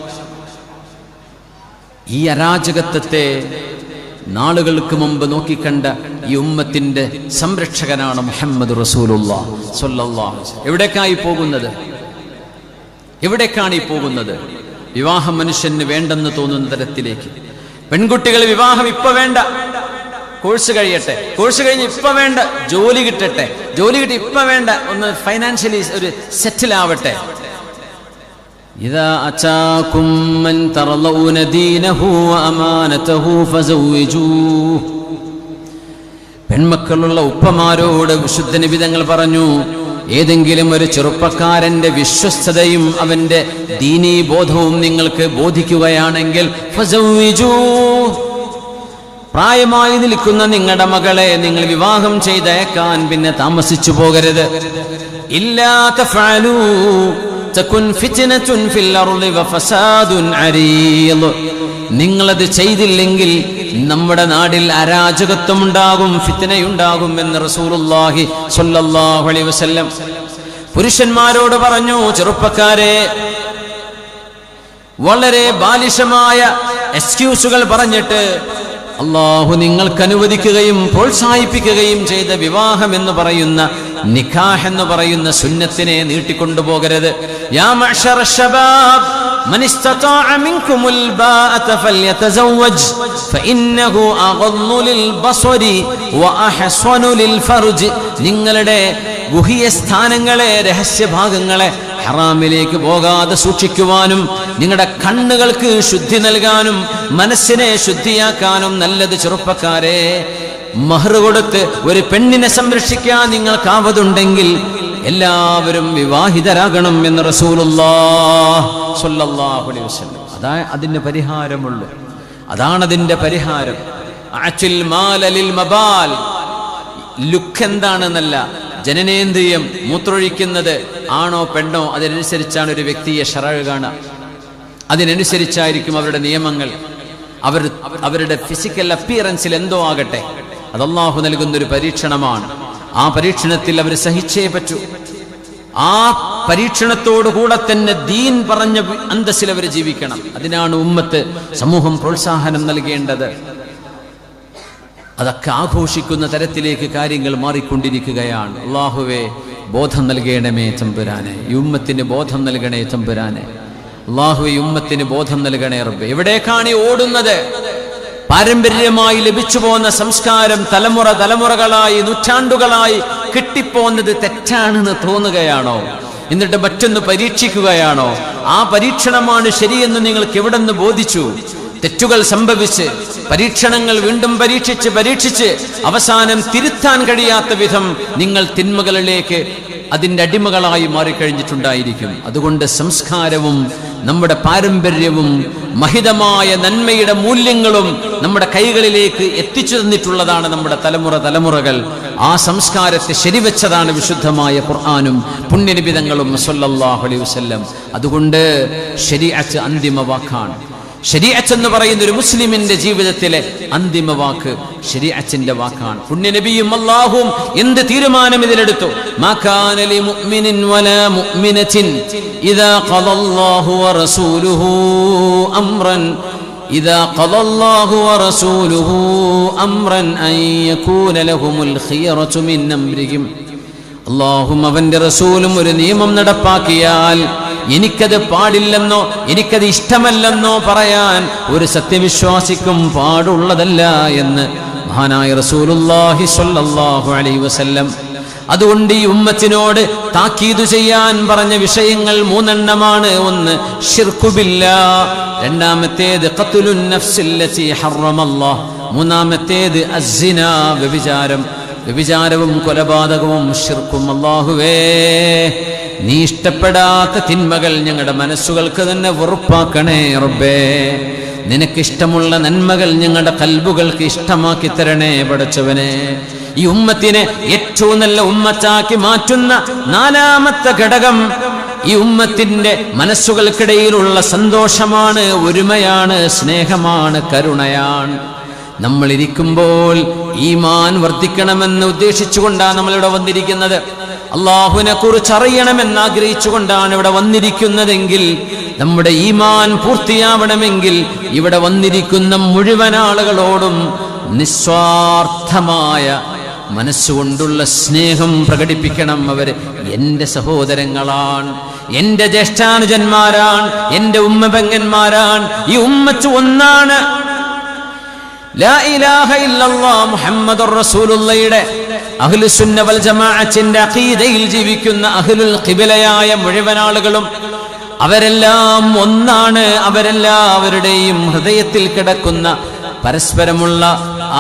ഈ അരാജകത്വത്തെ നാളുകൾക്ക് മുമ്പ് നോക്കിക്കണ്ട ഈ ഉമ്മത്തിന്റെ സംരക്ഷകനാണ് മുഹമ്മദ് റസൂലുള്ളാഹി സ്വല്ലല്ലാഹു അലൈഹി വസല്ലം. എവിടേക്കാണ് ഈ പോകുന്നത്? വിവാഹം മനുഷ്യന് വേണ്ടെന്ന് തോന്നുന്ന തരത്തിലേക്ക്. പെൺകുട്ടികൾ വിവാഹം ഇപ്പൊ വേണ്ട, കോഴ്സ് കഴിയട്ടെ, കോഴ്സ് കഴിഞ്ഞ് ഇപ്പൊ വേണ്ട, ജോലി കിട്ടട്ടെ, ജോലി കിട്ടി ഇപ്പൊ വേണ്ട, ഒന്ന് ഫൈനാൻഷ്യലി ഒരു സെറ്റിൽ ആവട്ടെ. إذا أتاكم من ترضون دينه وأمانته فزوجوه. പെൺമക്കളുള്ള ഉപ്പമാരോട് വിശുദ്ധ നബി തങ്ങൾ പറഞ്ഞു, ഏതെങ്കിലും ഒരു ചെറുപ്പക്കാരന്റെ വിശ്വസ്തതയും അവന്റെ ദീനീ ബോധവും നിങ്ങൾക്ക് ബോധിക്കുകയാണെങ്കിൽ ഫസവ്വിജൂഹ്, പ്രായമായി നിൽക്കുന്ന നിങ്ങളുടെ മകളെ നിങ്ങൾ വിവാഹം ചെയ്തയക്കാൻ പിന്നെ താമസിച്ചു പോകരുത്. ഇല്ലാ തഫഅലൂ തകുൻ ഫിത്നതുൻ ഫിൽ അർളി വഫസാദുൻ അരീദ്. നിങ്ങളത് ചെയ്തില്ലെങ്കിൽ നമ്മുടെ നാട്ടിൽ അരാജകത്വം ഉണ്ടാകും, ഫിത്നയുണ്ടാകും എന്ന് റസൂലുള്ളാഹി സ്വല്ലല്ലാഹു അലൈഹി വസല്ലം പുരുഷന്മാരോട് പറഞ്ഞു. ചെറുപ്പക്കാരെ, വളരെ ബാലിശമായ എക്സ്ക്യൂസുകൾ പറഞ്ഞിട്ട് അള്ളാഹു നിങ്ങൾക്ക് അനുവദിക്കുകയും പ്രോത്സാഹിപ്പിക്കുകയും ചെയ്ത വിവാഹം എന്ന് പറയുന്ന നിക്കാഹ് എന്ന് പറയുന്ന സുന്നത്തിനെ നീട്ടിക്കൊണ്ടുപോകരുത്. യാ മഅ്ശറ ശബാബ് മൻ ഇസ്തതാഅ മിൻകുമുൽ ബാഅത ഫൽയതസവ്വജ് ഫഇന്നഹു അഗദ്ദു ലിൽ ബസരി വഅഹ്സനു ലിൽ ഫർജ്. നിങ്ങളുടെ ഗുഹ്യ സ്ഥാനങ്ങളെ, രഹസ്യഭാഗങ്ങളെ ഹറാമിലേക്ക് പോകാതെ സൂക്ഷിക്കുവാനും നിങ്ങളുടെ കണ്ണുകൾക്ക് ശുദ്ധി നൽകാനും മനസ്സിനെ ശുദ്ധിയാക്കാനും നല്ലത് ചെറുപ്പക്കാരെ. മഹർ കൊടുത്ത് ഒരു പെണ്ണിനെ സംരക്ഷിക്കാൻ നിങ്ങൾക്കാവതുണ്ടെങ്കിൽ എല്ലാവരും വിവാഹിതരാകണം എന്ന് റസൂലുള്ളാഹി സ്വല്ലല്ലാഹു അലൈഹി വസല്ലം. അതാ അതിന്റെ പരിഹാരമുള്ളൂ. അതാണതിന്റെ പരിഹാരം. അഅ്തിൽ മാല ലിൽ മബാൽ. ലുക്ക് എന്താണെന്നല്ല, ജനനേന്ദ്രിയം മൂത്രൊഴിക്കുന്നത് ആണോ പെണ്ണോ അതിനനുസരിച്ചാണ് ഒരു വ്യക്തിയെ ശറഅ് കാണുക. അതിനനുസരിച്ചായിരിക്കും അവരുടെ നിയമങ്ങൾ. അവരുടെ ഫിസിക്കൽ അപ്പിയറൻസിൽ എന്തോ ആകട്ടെ, അത് അല്ലാഹു നൽകുന്നൊരു പരീക്ഷണമാണ്. ആ പരീക്ഷണത്തിൽ അവർ സഹിച്ചേ പറ്റൂ. ആ പരീക്ഷണത്തോടു കൂടെ തന്നെ ദീൻ പറഞ്ഞ അന്തസ്സിൽ അവർ ജീവിക്കണം. അതിനാണ് ഉമ്മത്ത്, സമൂഹം പ്രോത്സാഹനം നൽകേണ്ടത്. അതൊക്കെ ആഘോഷിക്കുന്ന തരത്തിലേക്ക് കാര്യങ്ങൾ മാറിക്കൊണ്ടിരിക്കുകയാണ്. അല്ലാഹുവേ, ബോധം നൽകണമേ തമ്പുരാനെ, ഈ ഉമ്മത്തിന് ബോധം നൽകണേ തമ്പുരാനെ. അല്ലാഹുവേ, ഈ ഉമ്മത്തിന് ബോധം നൽകണേ റബ്ബേ. എവിടേക്കാണ് ഈ ഓടുന്നത്? പാരമ്പര്യമായി ലഭിച്ചു പോകുന്ന സംസ്കാരം തലമുറകളായി നൂറ്റാണ്ടുകളായി കിട്ടിപ്പോന്നത് തെറ്റാണെന്ന് തോന്നുകയാണോ? എന്നിട്ട് മറ്റൊന്ന് പരീക്ഷിക്കുകയാണോ? ആ പരീക്ഷണമാണ് ശരിയെന്ന് നിങ്ങൾക്ക് എവിടെ നിന്ന് ബോധിച്ചു? തെറ്റുകൾ സംഭവിച്ച് പരീക്ഷണങ്ങൾ വീണ്ടും പരീക്ഷിച്ച് അവസാനം തിരുത്താൻ കഴിയാത്ത വിധം നിങ്ങൾ തിന്മകളിലേക്ക് അതിൻ്റെ അടിമകളായി മാറിക്കഴിഞ്ഞിട്ടുണ്ടായിരിക്കും. അതുകൊണ്ട് സംസ്കാരവും നമ്മുടെ പാരമ്പര്യവും മഹിതമായ നന്മയുടെ മൂല്യങ്ങളും നമ്മുടെ കൈകളിലേക്ക് എത്തിച്ചു തന്നിട്ടുള്ളതാണ് നമ്മുടെ തലമുറകൾ. ആ സംസ്കാരത്തെ ശരിവെച്ചതാണ് വിശുദ്ധമായ ഖുർആനും പുണ്യനിബിതങ്ങളും സല്ലല്ലാഹു അലൈഹി വസല്ലം. അതുകൊണ്ട് ശരീഅത്ത് അന്തിമ വാക്കാണ്. ശരീഅത്ത് എന്ന് പറയുന്ന ഒരു മുസ്ലിമിന്റെ ജീവിതത്തിലെ അന്തിമ വാക്ക് ശരീഅത്തിന്റെ വാക്കാണ്. പുണ്യനബിയും അല്ലാഹുവും എന്ത് തീരുമാനം ഇതിലെടുത്തു? മാ കാന ലി മുഅ്മിനിൻ വലാ മുഅ്മിനത്തിൻ ഇദാ ഖദല്ലാഹു വറസൂലുഹു അംറൻ അൻ യകൂന ലഹുമുൽ ഖിയറതു മിൻ അംരിഹിം. അല്ലാഹുവും അവന്റെ റസൂലും ഒരു നിയമം നടപ്പാക്കിയാൽ എനിക്കത് പാടില്ലെന്നോ എനിക്കത് ഇഷ്ടമല്ലെന്നോ പറയാൻ ഒരു സത്യവിശ്വാസിക്കും പാടുള്ളതല്ല എന്ന് മഹാനായ റസൂലുള്ളാഹി സ്വല്ലല്ലാഹു അലൈഹി വസല്ലം. അതുകൊണ്ട് ഈ ഉമ്മത്തിനോട് താക്കീത് ചെയ്യാൻ പറഞ്ഞ വിഷയങ്ങൾ 3 എണ്ണമാണ്. ഒന്ന് ശിർക്കു ബില്ലാഹ്, രണ്ടാമത്തേത് ഖത്ലുൻ നഫ്സില്ലതി ഹറമല്ലാഹ്, മൂന്നാമത്തേത് അസ്സിനാ, വ്യഭിചാരവും കൊലപാതകവും ശിർക്കും. അല്ലാഹുവേ, നീ ഇഷ്ടപ്പെടാത്ത തിന്മകൾ ഞങ്ങളുടെ മനസ്സുകൾക്ക് തന്നെ വെറുപ്പാക്കണേ റബ്ബേ. നിനക്കിഷ്ടമുള്ള നന്മകൾ ഞങ്ങളുടെ കൽബുകൾക്ക് ഇഷ്ടമാക്കി തരണേ പടച്ചവനെ. ഈ ഉമ്മത്തിനെ ഏറ്റവും നല്ല ഉമ്മത്താക്കി മാറ്റുന്ന 4ാമത്തെ ഘടകം ഈ ഉമ്മത്തിന്റെ മനസ്സുകൾക്കിടയിലുള്ള സന്തോഷമാണ്, ഒരുമയാണ്, സ്നേഹമാണ്, കരുണയാണ്. നമ്മൾ ഇരിക്കുമ്പോൾ ഈമാൻ വർദ്ധിക്കണമെന്ന് ഉദ്ദേശിച്ചുകൊണ്ടാണ് നമ്മളിവിടെ വന്നിരിക്കുന്നത്. അള്ളാഹുവിനെ കുറിച്ച് അറിയണമെന്ന് ആഗ്രഹിച്ചുകൊണ്ടാണ് ഇവിടെ വന്നിരിക്കുന്നതെങ്കിൽ, നമ്മുടെ ഈമാൻ പൂർത്തിയാവണമെങ്കിൽ ഇവിടെ വന്നിരിക്കുന്ന മുഴുവൻ ആളുകളോടും നിസ്വാർത്ഥമായ മനസ്സുകൊണ്ടുള്ള സ്നേഹം പ്രകടിപ്പിക്കണം. അവർ എൻ്റെ സഹോദരങ്ങളാണ്, എൻ്റെ ജ്യേഷ്ഠാനുജന്മാരാണ്, എൻ്റെ ഉമ്മപെങ്ങന്മാരാണ്. ഈ ഉമ്മത്ത് ഒന്നാണ്. ലാ ഇലാഹ ഇല്ലല്ലാഹ് മുഹമ്മദുർ റസൂലുള്ളാഹിയുടെ അഹ്ലുസുന്ന വൽ ജമാഅത്തിന്റെ അഖീദയിൽ ജീവിക്കുന്ന അഹ്ലുൽ ഖിബലയായ മുഴുവൻ ആളുകളും അവരെല്ലാം ഒന്നാണ്. അവരെല്ലാവരുടെയും ഹൃദയത്തിൽ കിടക്കുന്ന പരസ്പരമുള്ള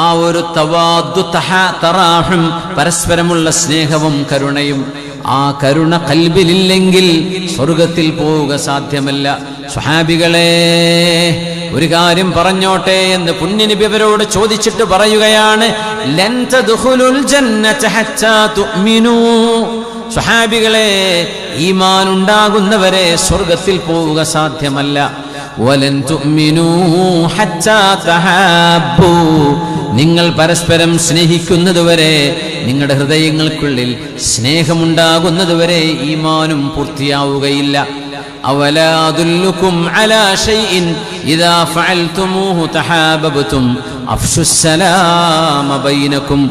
ആ ഒരു തവാദ്ദു തറാഹും, പരസ്പരമുള്ള സ്നേഹവും കരുണയും. ആ കരുണ ഖൽബിലില്ലെങ്കിൽ സ്വർഗത്തിൽ പോവുക സാധ്യമല്ല. സ്വഹാബികളെ, ഒരു കാര്യം പറഞ്ഞോട്ടെ എന്ന് പുണ്യനബി അവരോട് ചോദിച്ചിട്ട് പറയുകയാണ്, ലൻ തദ്ഖുലുൽ ജന്നത ഹത്താ തുഅ്മിനൂ. സ്വഹാബികളെ, ഈമാൻ ഉണ്ടാകുന്നവരെ സ്വർഗത്തിൽ പോവുക സാധ്യമല്ല. വലൻ തുഅ്മിനൂ ഹത്താ തഹാബ്ബൂ. നിങ്ങൾ പരസ്പരം സ്നേഹിക്കുന്നതുവരെ, നിങ്ങളുടെ ഹൃദയങ്ങൾക്കുള്ളിൽ സ്നേഹമുണ്ടാകുന്നതുവരെ ഈമാനും പൂർത്തിയാവുകയില്ല. അവലാ അദുല്ലുകും അലാ ഷൈഇൻ ഇദാ ഫഅൽതുമൂഹു തഹാബബതും അഫ്ശുസ് സലാമ ബൈനകും.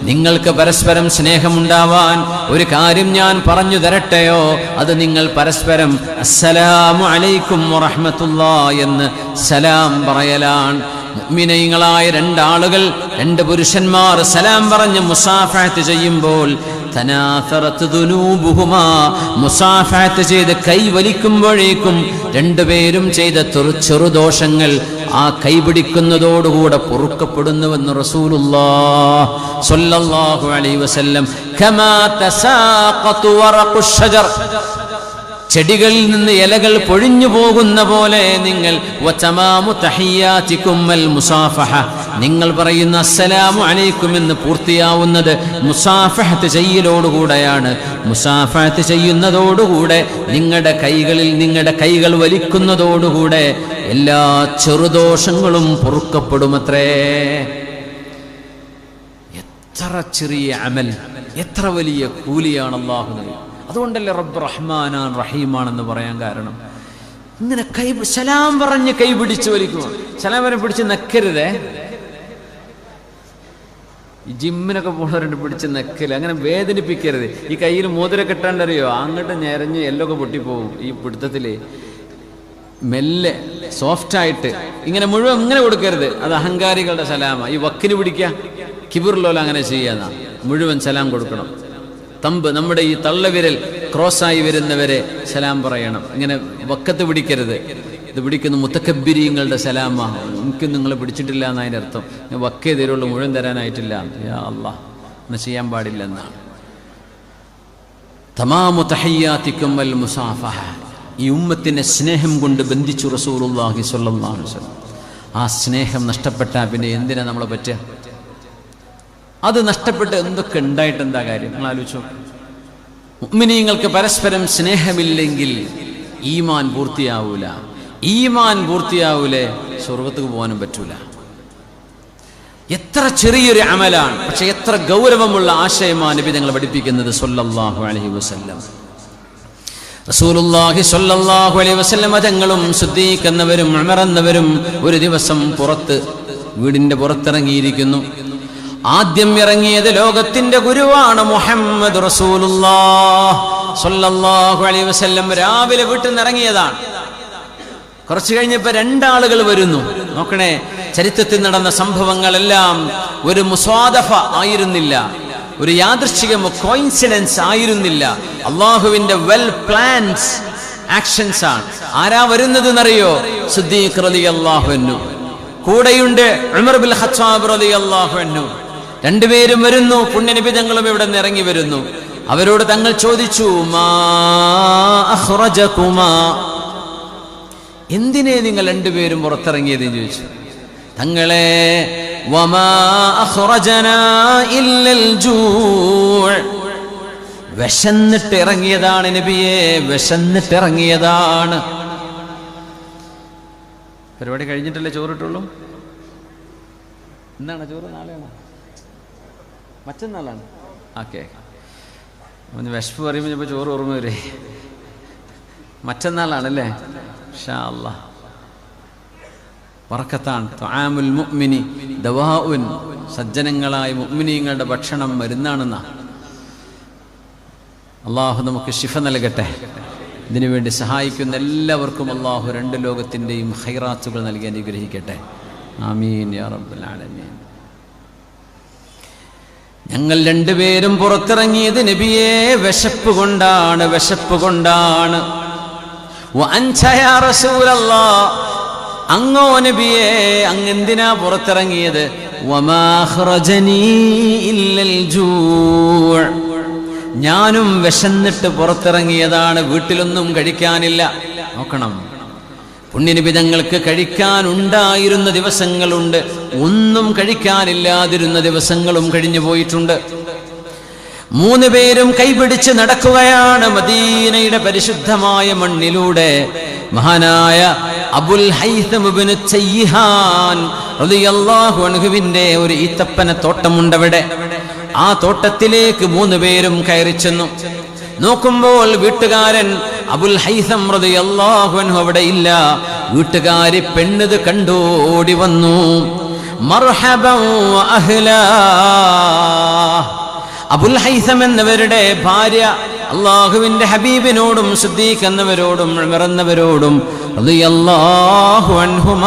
നിങ്ങൾക്ക് പരസ്പരം സ്നേഹമുണ്ടാവാൻ ഒരു കാര്യം ഞാൻ പറഞ്ഞു തരട്ടെയോ? അത് നിങ്ങൾ പരസ്പരം അസ്സലാമു അലൈക്കും വറഹ്മത്തുള്ളാഹി എന്ന് സലാം പറയലാണ്. മുഅ്മിനീങ്ങളായ 2 ആളുകൾ, 2 പുരുഷന്മാർ സലാം പറഞ്ഞ് മുസാഫഹത്ത് ചെയ്യുമ്പോൾ തനാസറത്ത് ദുനൂബുഹുമാ, മുസാഫഹത്ത് ചെയ്ത് കൈവലിക്കുമ്പോഴേക്കും 2 പേരും ചെയ്ത ചെറുദോഷങ്ങൾ ആ കൈപിടിക്കുന്നതോടുകൂടെ പൊറുക്കപ്പെടുന്നുവെന്ന് റസൂലുള്ളാഹി സ്വല്ലല്ലാഹു അലൈഹി വസല്ലം. കമാ തസാഖതു വറഖുശ് ശജർ, ചെടികളിൽ നിന്ന് ഇലകൾ പൊഴിഞ്ഞു പോകുന്ന പോലെ നിങ്ങൾ വതമാമു തഹിയ്യാതികും അൽ മുസാഫഹ, നിങ്ങൾ പറയുന്ന അസ്സലാമു അലൈക്കും എന്ന് പൂർത്തിയാവുന്നത് മുസാഫഹത്ത് ചെയ്യലോടുകൂടെയാണ്. മുസാഫഹത്ത് ചെയ്യുന്നതോടുകൂടെ നിങ്ങളുടെ കൈകൾ വലിക്കുന്നതോടുകൂടെ എല്ലാ ചെറുദോഷങ്ങളും പൊറുക്കപ്പെടുമത്രേ. എത്ര ചെറിയ അമൽ, എത്ര വലിയ കൂലിയാണ് അല്ലാഹു നൽകുന്നത്. അതുകൊണ്ടല്ലേ റബ്ബ് റഹ്മാനാൻ റഹീമാണെന്ന് പറയാൻ കാരണം. ഇങ്ങനെ സലാം പറഞ്ഞ് കൈ പിടിച്ച് വലിക്കുക. സലാം വരെ പിടിച്ച് നെക്കരുതേ. ഈ ജിമ്മിനൊക്കെ പോകുന്നവരുണ്ട് പിടിച്ച് നെക്കല്, അങ്ങനെ വേദനിപ്പിക്കരുത്. ഈ കയ്യിൽ മോതിരം കെട്ടാണ്ടറിയോ, അങ്ങോട്ട് ഞെരഞ്ഞ് എല്ലൊക്കെ പൊട്ടിപ്പോവും. ഈ പിടുത്തത്തില് മെല്ലെ സോഫ്റ്റായിട്ട് ഇങ്ങനെ മുഴുവൻ ഇങ്ങനെ കൊടുക്കരുത്. അത് അഹങ്കാരികളുടെ സലാമ. ഈ വക്കിന് പിടിക്കുക, കിബിറുലോല അങ്ങനെ ചെയ്യാന്നാ. മുഴുവൻ സലാം കൊടുക്കണം. തമ്പ്, നമ്മുടെ ഈ തള്ളവിരൽ ക്രോസായി വരുന്നവരെ സലാം പറയണം. ഇങ്ങനെ വക്കത്ത് പിടിക്കരുത്. ഇത് പിടിക്കുന്ന മുത്തക്കബ്ബിരീങ്ങളുടെ സലാമ. എനിക്ക് നിങ്ങൾ പിടിച്ചിട്ടില്ല എന്നതിൻ്റെ അർത്ഥം. വക്കേ തരുള്ളൂ, മുഴുവൻ തരാനായിട്ടില്ല. യാ അല്ലാഹ്, എന്ന് ചെയ്യാൻ പാടില്ലെന്നാണ്. തമാമു തഹിയ്യാതികും വൽ മുസാഫഹ, ഈ ഉമ്മത്തിനെ സ്നേഹം കൊണ്ട് ബന്ധിച്ചു റസൂലുള്ളാഹി സ്വല്ലല്ലാഹു അലൈഹി വസല്ലം. ആ സ്നേഹം നഷ്ടപ്പെട്ടാൽ പിന്നെ എന്തിനാ നമ്മളെ പറ്റുക? അത് നഷ്ടപ്പെട്ട് എന്തൊക്കെ ഉണ്ടായിട്ട് എന്താ കാര്യം? നിങ്ങൾ ആലോചിച്ചോ. മുഅ്മിനീങ്ങൾക്ക് പരസ്പരം സ്നേഹമില്ലെങ്കിൽ ഈമാൻ പൂർത്തിയാവൂല. ഈമാൻ പൂർത്തിയാവൂലേ സ്വർഗത്തേക്ക് പോകാനും പറ്റൂല. എത്ര ചെറിയൊരു അമലാണ്, പക്ഷെ എത്ര ഗൗരവമുള്ള ആശയമാണ് നബി തങ്ങൾ പഠിപ്പിക്കുന്നത് സ്വല്ലല്ലാഹു അലൈഹി വസല്ലം. റസൂലുള്ളാഹി സ്വല്ലല്ലാഹു അലൈഹി വസല്ലം തങ്ങളും സിദ്ദീഖ് എന്നവരും ഉമർ എന്നവരും ഒരു ദിവസം വീടിന്റെ പുറത്തിറങ്ങിയിരിക്കുന്നു. ആദ്യം ഇറങ്ങിയത് ലോകത്തിന്റെ ഗുരുവാണ് മുഹമ്മദ് റസൂലുള്ളാഹി സ്വല്ലല്ലാഹു അലൈഹി വസല്ലം. രാവിലെ വീട്ടിൽ നിന്ന് ഇറങ്ങിയതാണ്. കുറച്ചു കഴിഞ്ഞപ്പോൾ രണ്ടാളുകൾ വരുന്നു. നോക്കണേ, ചരിത്രത്തിൽ നടന്ന സംഭവങ്ങളെല്ലാം ഒരു മുസ്വാദഫ ആയിരുന്നില്ല, ഒരു യാദൃശ്ചികമോ കോയിൻസിഡൻസ് ആയിരുന്നില്ല. അള്ളാഹുവിന്റെ വെൽ പ്ലാൻസ് ആക്ഷൻസ് ആണ്. ആരാ വരുന്നത് എന്നറിയോ? സിദ്ദീഖ് റളിയല്ലാഹു അൻഹു. കൂടെയുണ്ട് ഉമർ ബിൻ ഖത്താബ് റളിയല്ലാഹു അൻഹു. രണ്ടുപേരും വരുന്നു. പുണ്യനബി തങ്ങളും ഇവിടെ നിന്ന് ഇറങ്ങി വരുന്നു. അവരോട് തങ്ങൾ ചോദിച്ചു, മാ അഖ്റജകുമാ, എന്തിനെ നിങ്ങൾ രണ്ടുപേരും പുറത്തിറങ്ങിയതെന്ന് ചോദിച്ചു. തങ്ങളെ വമാ അഖ്റജനാ ഇല്ലൽ ജൂ', വിശന്നിട്ട് ഇറങ്ങിയതാണ് നബിയെ, വിശന്നിട്ട് ഇറങ്ങിയതാണ്. പരിപാടി കഴിഞ്ഞിട്ടല്ലേ ചോറിട്ടുള്ളൂ? എന്താണ് ചോറ്? നാളെയാണോ മറ്റന്നാളാണ്? ഓക്കെ, ഒന്ന് വിശപ്പ് പറയുമ്പോൾ ഇപ്പോൾ ചോറ് ഓർമ്മ വരെ. മറ്റന്നാളാണല്ലേ? ഇൻഷാ അല്ലാഹ് ബറക്കത്താണ്. തുആമുൽ മുഅ്മിനി ദവാഉൻ, സജ്ജനങ്ങളായ മുഅ്മിനീങ്ങളുടെ ഭക്ഷണം മരുന്നാണെന്നാ. അള്ളാഹു നമുക്ക് ശിഫ നൽകട്ടെ. ഇതിനുവേണ്ടി സഹായിക്കുന്ന എല്ലാവർക്കും അള്ളാഹു രണ്ട് ലോകത്തിൻ്റെയും ഖൈറാത്തുകൾ നൽകി അനുഗ്രഹിക്കട്ടെ. ആമീൻ യാ റബ്ബൽ ആലമീൻ. ഞങ്ങൾ രണ്ടുപേരും പുറത്തിറങ്ങിയത് നബിയെ വിശപ്പ് കൊണ്ടാണ്, വിശപ്പ് കൊണ്ടാണ്. വഅൻത യാ റസൂലല്ലാഹ്, അങ്ങോ നബിയെ അങ്ങെന്തിനാ പുറത്തിറങ്ങിയത്? വമാ അഖ്റജനീ ഇല്ലൽ ജൂ', ഞാനും വിശന്നിട്ട് പുറത്തിറങ്ങിയതാണ്. വീട്ടിലൊന്നും കഴിക്കാനില്ല. നോക്കണം, പുണ്യനബി തങ്ങൾക്ക് കഴിക്കാനുണ്ടായിരുന്ന ദിവസങ്ങളുണ്ട്, ഒന്നും കഴിക്കാനില്ലാതിരുന്ന ദിവസങ്ങളും കഴിഞ്ഞു പോയിട്ടുണ്ട്. 3 പേരും കൈപിടിച്ച് നടക്കുകയാണ് മദീനയുടെ പരിശുദ്ധമായ മണ്ണിലൂടെ. മഹാനായ അബുൽ ഹൈസം ഇബ്നു തയ്യിഹാൻ റളിയല്ലാഹു അൻഹുവിന്റെ ഒരു ഈത്തപ്പന തോട്ടമുണ്ടവിടെ. ആ തോട്ടത്തിലേക്ക് 3 പേരും കയറി ചെന്നു. നോക്കുമ്പോൾ വീട്ടുകാരൻ അബുൽ ഹൈസം റളിയല്ലാഹു അൻഹു അവിടെ ഇല്ല. വീട്ടുകാരി പെണ്ണത് കണ്ടു ഓടി വന്നു. മർഹബൻ വ അഹ്ലാ, അബുൽ ഹൈസം എന്നവരുടെ ഭാര്യ അള്ളാഹുവിന്റെ ഹബീബിനോടും സിദ്ദീഖ് എന്നവരോടും ഉമർ എന്നവരോടും റളിയല്ലാഹു അൻഹുമാ